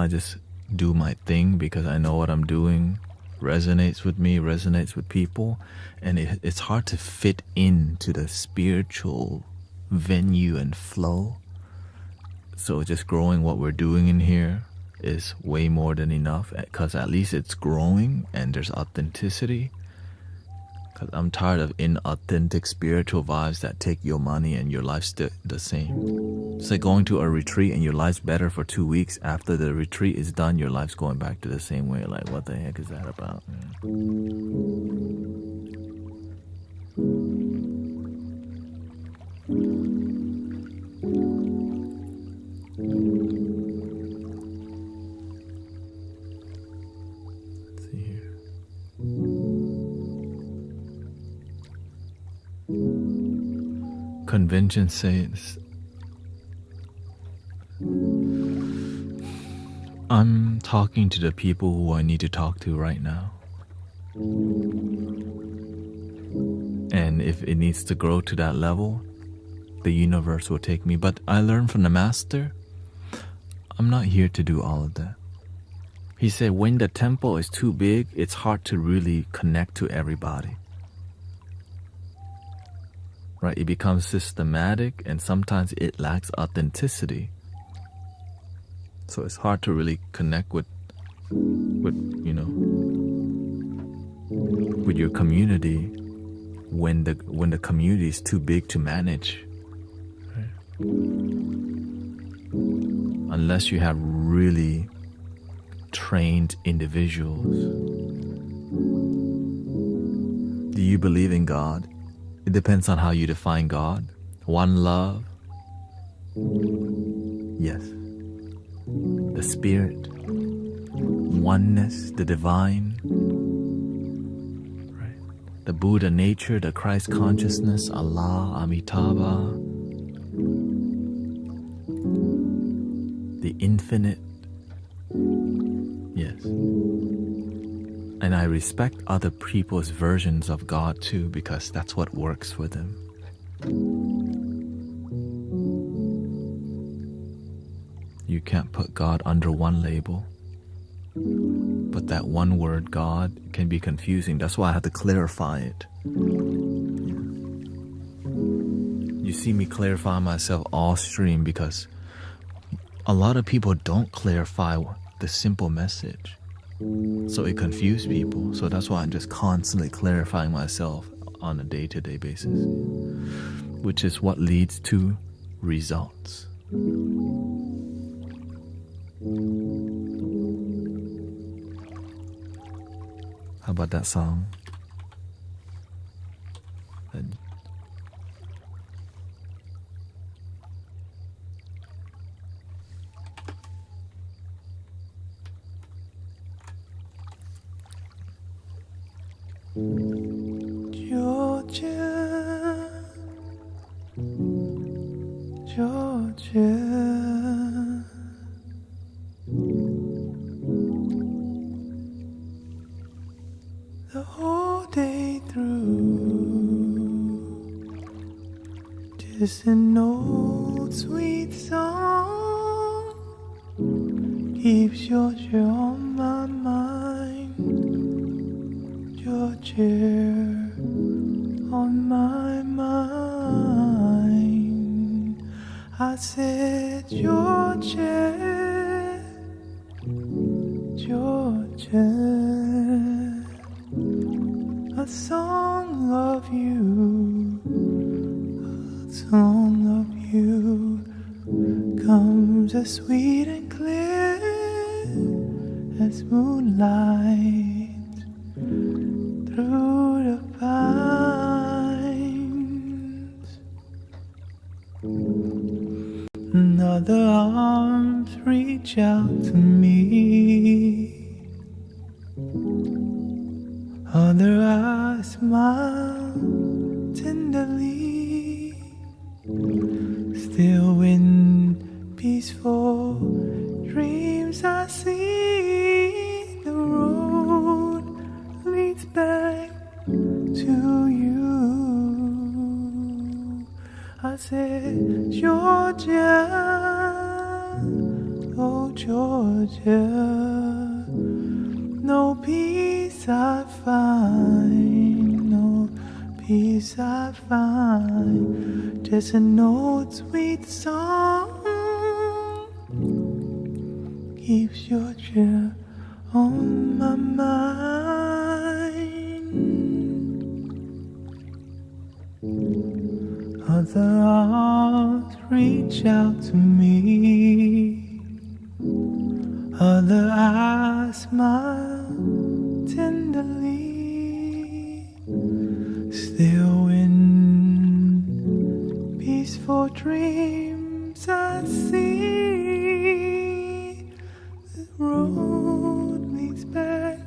I just do my thing because I know what I'm doing. resonates with me, resonates with people, and it's hard to fit into the spiritual venue and flow. So just growing what we're doing in here is way more than enough, because at least it's growing and there's authenticity. Because I'm tired of inauthentic spiritual vibes that take your money and your life's the same. It's like going to a retreat and your life's better for 2 weeks. After the retreat is done, your life's going back to the same way. Like, what the heck is that about? Let's see here. Convention says, I'm talking to the people who I need to talk to right now. And if it needs to grow to that level, the universe will take me. But I learned from the master, I'm not here to do all of that. He said when the temple is too big, it's hard to really connect to everybody. Right? It becomes systematic and sometimes it lacks authenticity. So it's hard to really connect with your community when the community is too big to manage. Right? Unless you have really trained individuals. Do you believe in God? It depends on how you define God. One love? Yes. The spirit, oneness, the divine, right? The Buddha nature, the Christ consciousness, Allah, Amitabha, the infinite. Yes. And I respect other people's versions of God too, because that's what works for them. You can't put God under one label. But that one word, God, can be confusing. That's why I have to clarify it. You see me clarify myself all stream because a lot of people don't clarify the simple message. So it confuses people. So that's why I'm just constantly clarifying myself on a day-to-day basis, which is what leads to results. How about that song? Georgia, Georgia, the whole day through, just an old sweet song keeps Georgia on my mind. Georgia on my mind. I said, Georgia, Georgia, a song of you, a song of you comes as sweet and clear as moonlight through the pines. Other arms reach out to me, other eyes smile tenderly. Still in peaceful dreams I see the road leads back to you. I said, Georgia, oh Georgia, no peace I find, no peace I find, just an old sweet song keeps your chair on my mind. Other arms reach out to me, other eyes smile tenderly. Still in peaceful dreams I see the road leads back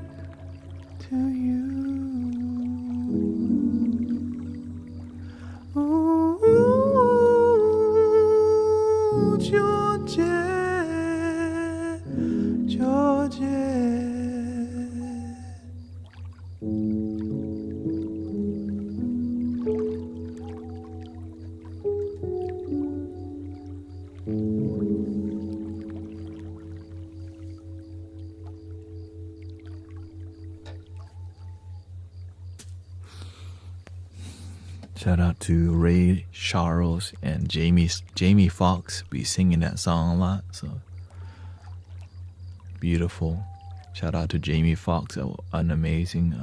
to you. Ooh, Georgia, Georgia. Shout out to Ray Charles and Jamie Foxx be singing that song a lot. So beautiful. Shout out to Jamie Foxx, an amazing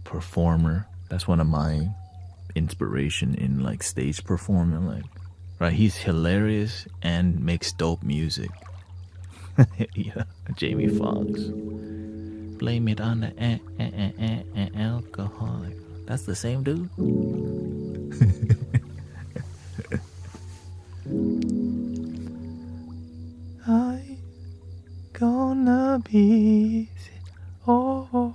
performer. That's one of my inspiration in like stage performing. Like, right, he's hilarious and makes dope music. Yeah, Jamie Foxx. Blame it on the alcohol. That's the same dude. I gonna be. Oh.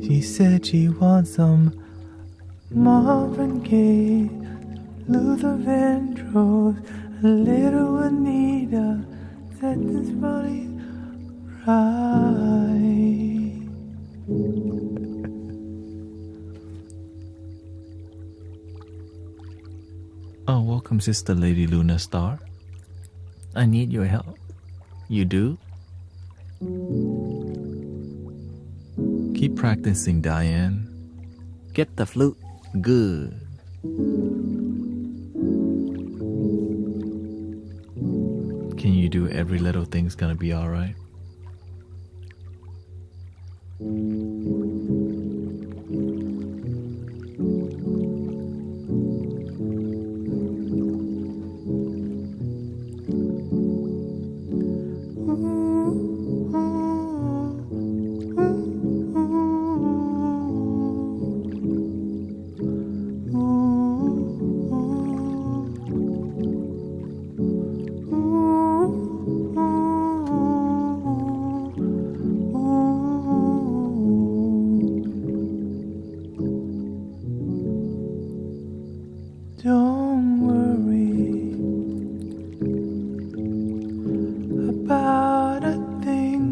She said she wants some Marvin Gaye, Luther Vandross, a little Anita. Set this body right. Oh, welcome, Sister Lady Luna Star. I need your help. You do? Keep practicing, Diane. Get the flute good. Can you do every little thing's gonna be alright? Don't worry about a thing.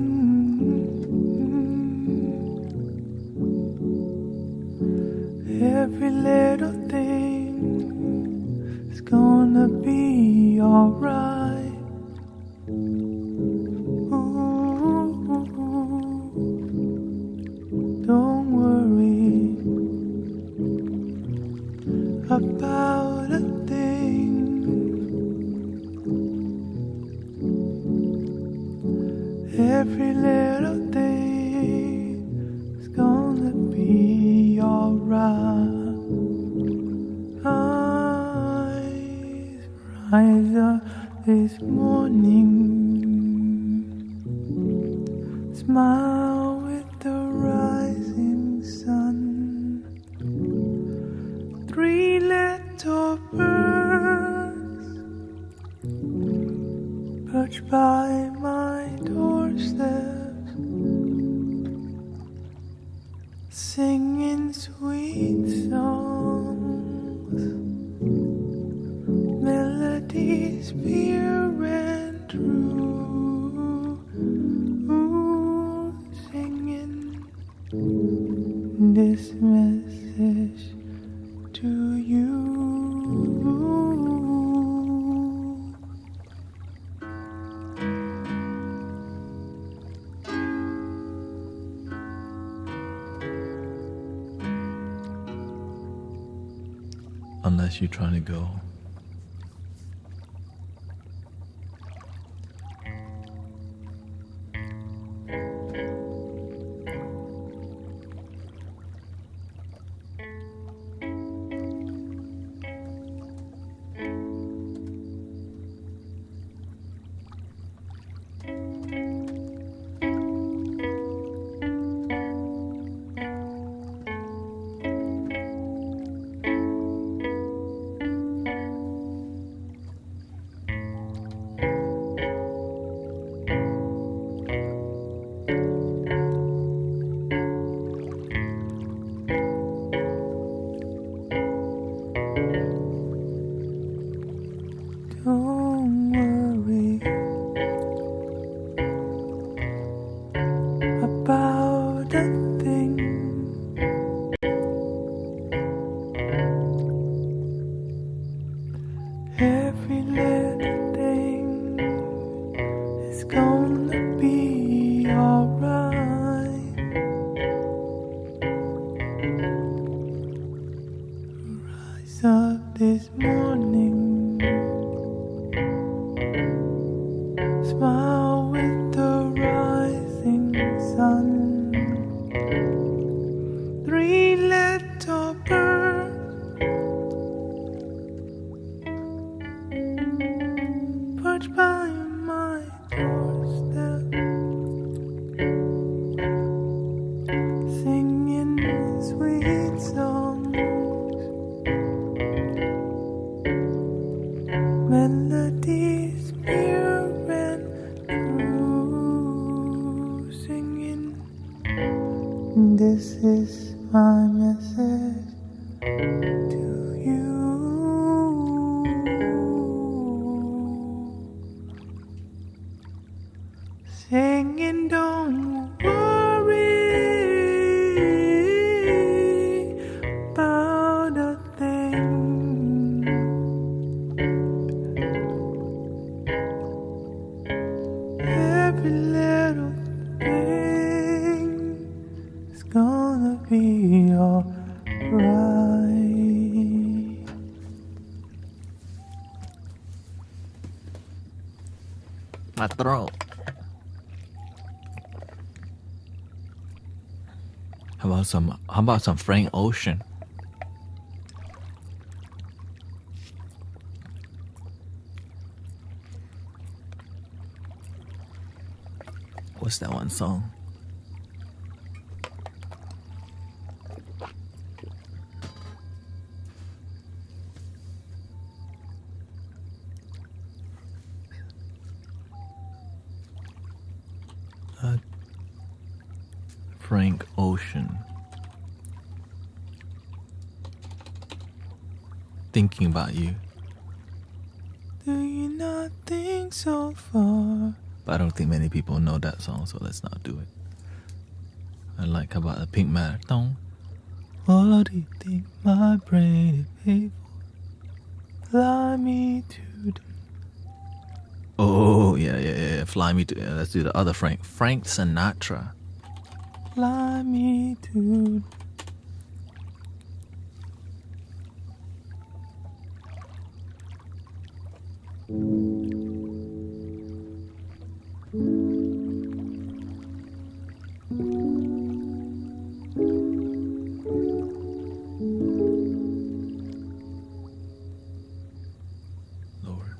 Every little thing is gonna be alright. Don't worry about a thing. Every little thing is gonna be alright. Eyes rise up this morning, smile with the rising sun. Three little birds perched by my doorstep, singing sweet songs, melodies pure and true. Ooh, singing this message to you. Unless you're trying to go. Don't worry about a thing. Every little thing is gonna be alright. Rise up this morning, smile with the rising sun. 3 little birds perched by my doorstep, singing sweet songs, melodies pure and true, singing. This is my message to you. Singing, don't worry about a thing. Every little thing is gonna be alright. My throat. How about some Frank Ocean? What's that one song? Frank Ocean. Thinking about you. Do you not think so far? But I don't think many people know that song, so let's not do it. I like how about the Pink Matter. What do you think my brain is made for? Fly me to the Oh, yeah. Fly me to... let's do the other Frank. Frank Sinatra. fly me to Lower.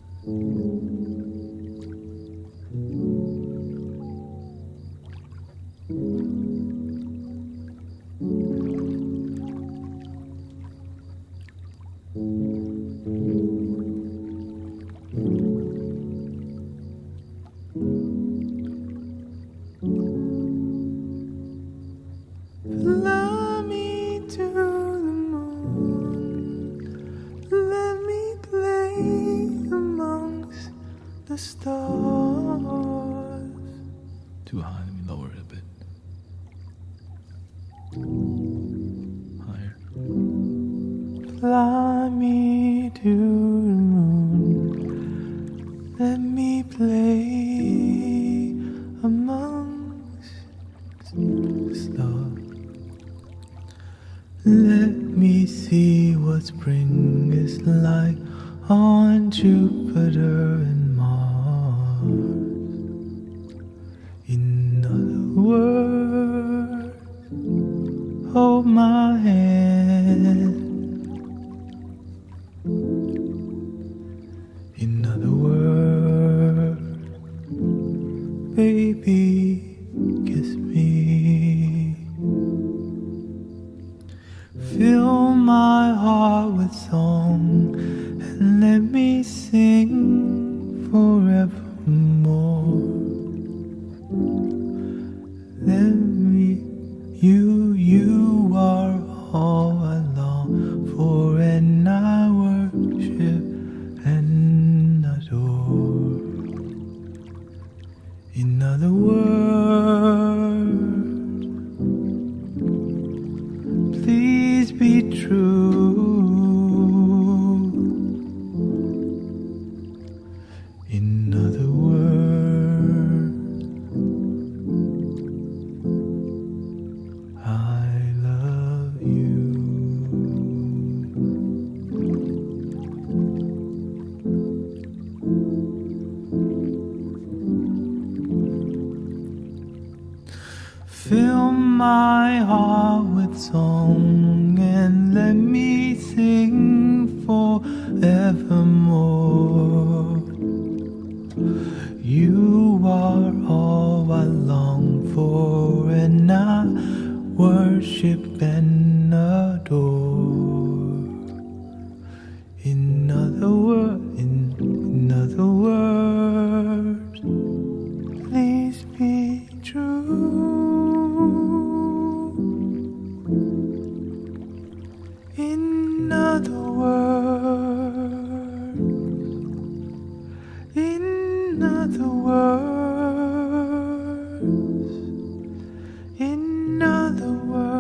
fly me to the moon. Let me play amongst the stars. Too high. Let me lower it a bit. Higher. Fly me to the moon. Let me play amongst the stars. Let me see what what spring is like on Jupiter and Mars. In other words, hold my hand. In other words, baby, kiss me. Fill my heart with song and let me sing forevermore. Let me, you are all I long for, and I worship and adore. In other words, please be true. In other words, I love you. Fill my heart with song and let me sing forevermore. You are all I long for, and I worship and adore. In other words, please be true. In other words, in other words, in other words,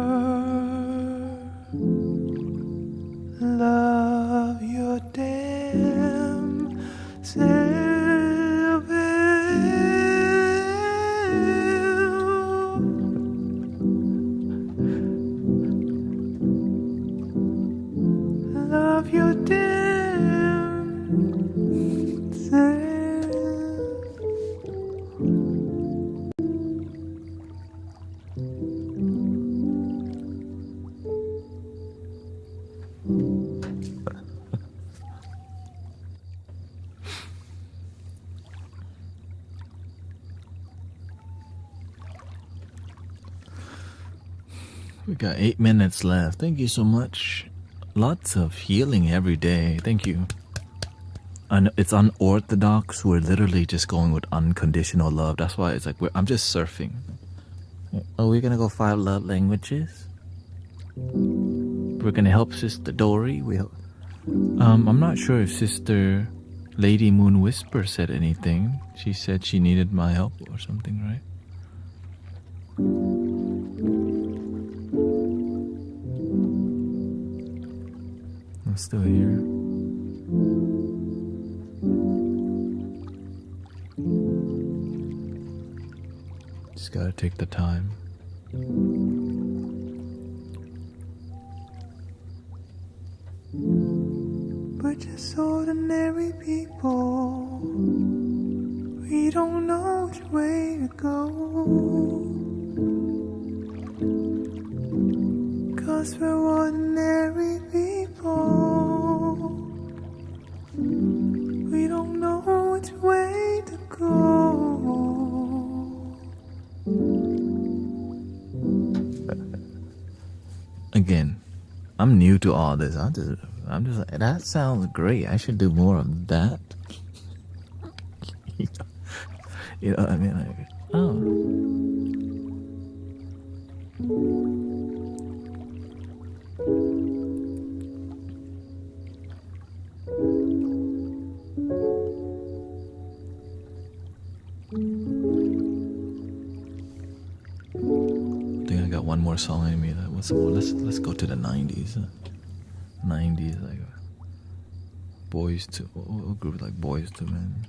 love your damn self. Love your damn self. We got 8 minutes left. Thank you so much. Lots of healing every day. Thank you. And it's unorthodox. We're literally just going with unconditional love. That's why it's like I'm just surfing. Oh, we're gonna go 5 love languages. We're gonna help Sister Dory. I'm not sure if Sister Lady Moon Whisper said anything. She said she needed my help or something, right? I'm still here. Just gotta take the time. We're just ordinary people. We don't know which way to go, 'cause we're ordinary people. We don't know which way to go. Again, I'm new to all this. I'm just like, that sounds great. I should do more of that. You know what I mean? Like, oh. I think I got one more song in me. Let's go to the 90s. 90s, like a group like Boys to Men,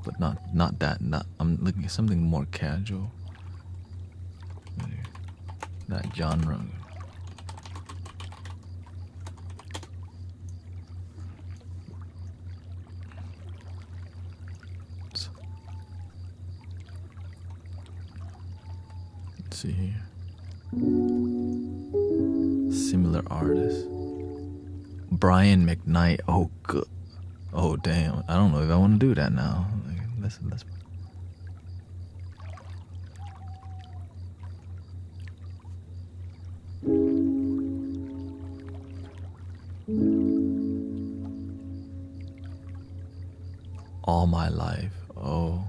but not that. I'm looking at something more casual. That genre. Let's see here. Similar artists. Brian McKnight. Oh, good. Oh, damn. I don't know if I want to do that now. Let's. All my life. Oh.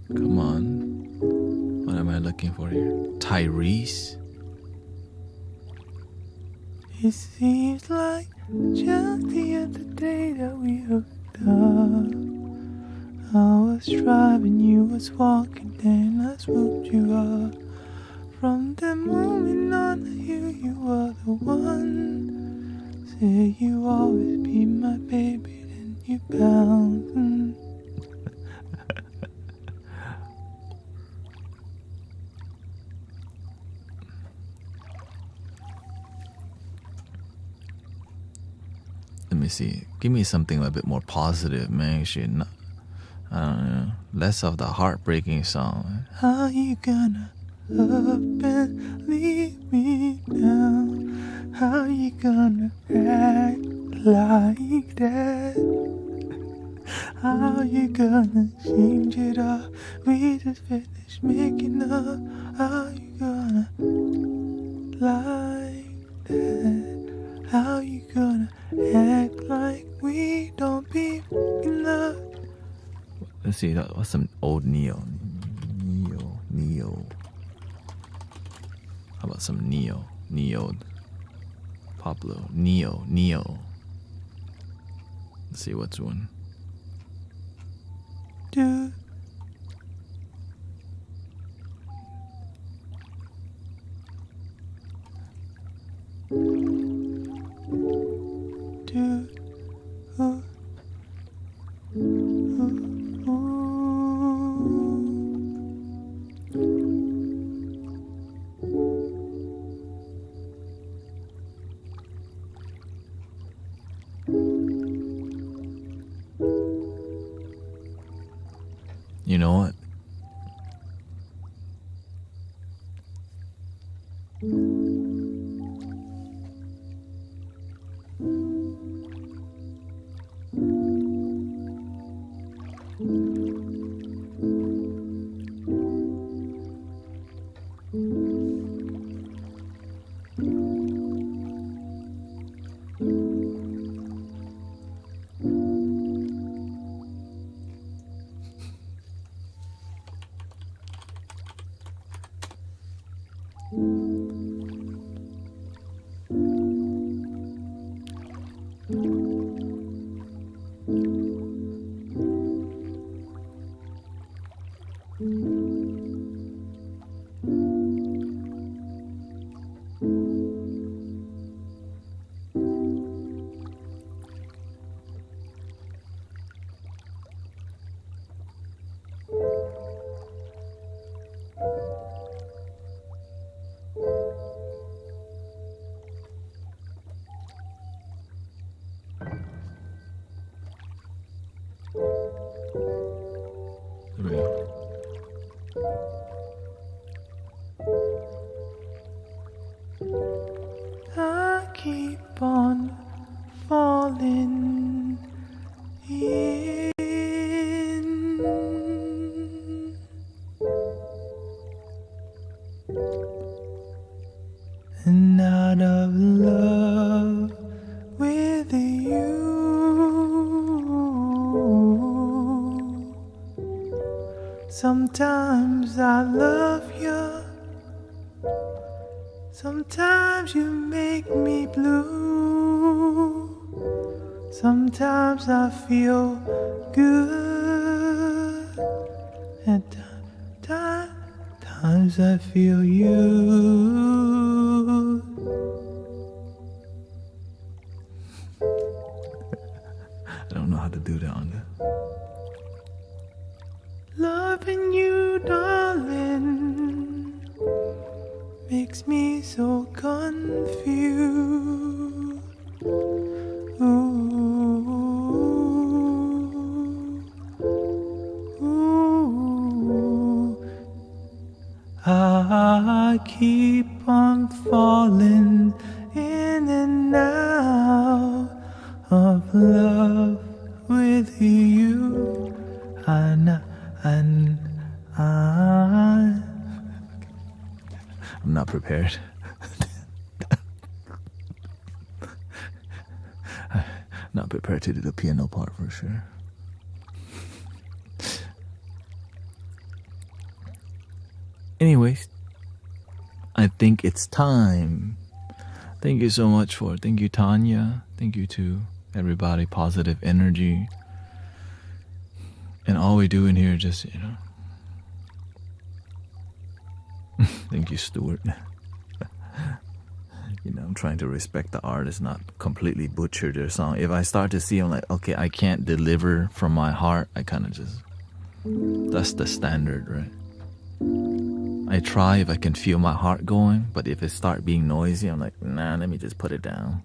Come on. What am I looking for here? Tyrese? It seems like just the other day that we hooked up. I was driving, you was walking, then I swooped you up. From the moment on, I knew you were the one. Say you always be my baby, then you bounce. Let me see. Give me something a bit more positive, man. Shit, not, I don't know. Less of the heartbreaking song. How you gonna up and leave me down? How you gonna act like that? How you gonna change it up? We just finished making up. How you gonna like that? How you gonna act like we don't be in love? Let's see. What's some old Neo? How about some Neo? Pablo. Neo. Let's see what's one. Do You know what? There we go. I keep on falling in and out of love with you. Sometimes I love you. Sometimes you make me blue. Sometimes I feel good. And times I feel you. I don't know how to do that on the. Loving you, darling, makes makes me so confused. Ooh, ooh. I keep on falling in and out of love with you. I'm not prepared. Not prepared to do the piano part for sure. Anyways, I think it's time. Thank you so much thank you, Tanya. Thank you to everybody, positive energy. And all we do in here just, thank you, Stuart. I'm trying to respect the artist, not completely butcher their song. If I start to see, I'm like, okay, I can't deliver from my heart, I kind of just, that's the standard, right? I try if I can feel my heart going, but if it start being noisy, I'm like, nah, let me just put it down.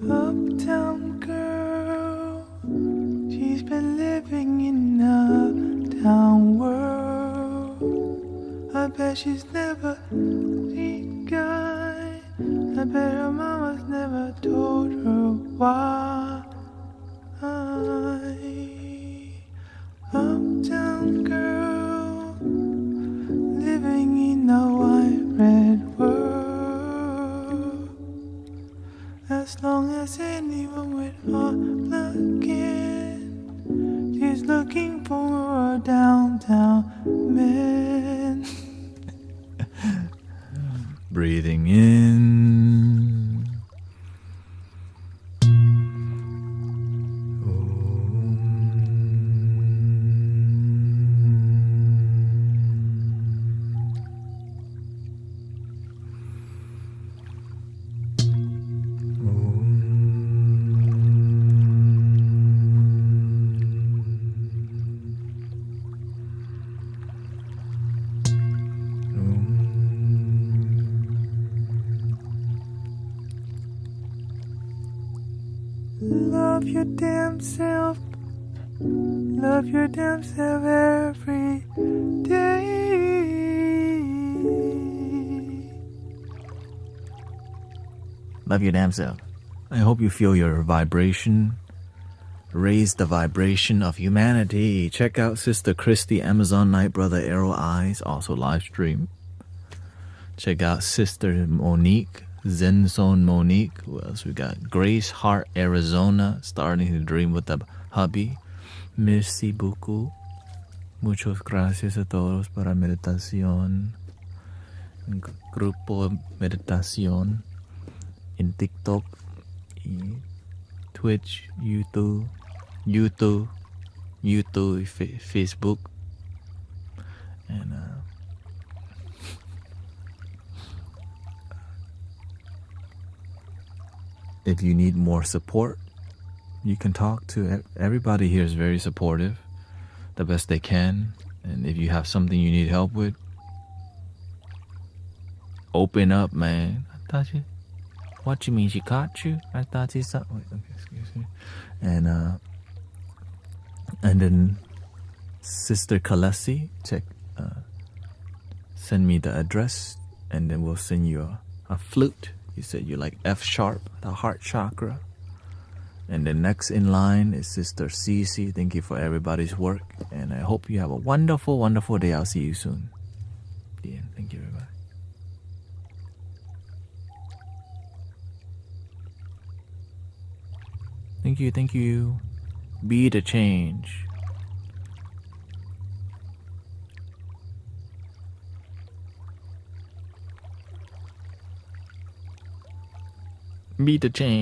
Uptown girl, she's been living in a down world. I bet she's never seen guy. I bet her mama's never told her why. Uptown girl, living in a white red world. As long as anyone with heart looking, she's looking for a downtown man. Breathing in. Love your damn self. Love your damn self every day. Love your damn self. I hope you feel your vibration. Raise the vibration of humanity. Check out Sister Christy, Amazon Night Brother Arrow Eyes, also live stream. Check out Sister Monique, Zen Zone Monique. Who else we got? Grace Heart, Arizona, starting to dream with the hubby. Merci beaucoup. Muchas gracias a todos para meditación. Grupo meditación en TikTok y Twitch, YouTube, Facebook, and if you need more support, you can talk to everybody here is very supportive, the best they can. And if you have something you need help with, open up, man. I thought you. What you mean? She caught you? I thought she saw. Wait, okay, excuse me. And then Sister Kalesi, check. Send me the address, and then we'll send you a flute. You said you like F sharp, the heart chakra. And the next in line is Sister Cece. Thank you for everybody's work, and I hope you have a wonderful, wonderful day. I'll see you soon. The end. Thank you, everybody. Thank you, thank you. Be the change. Be the change.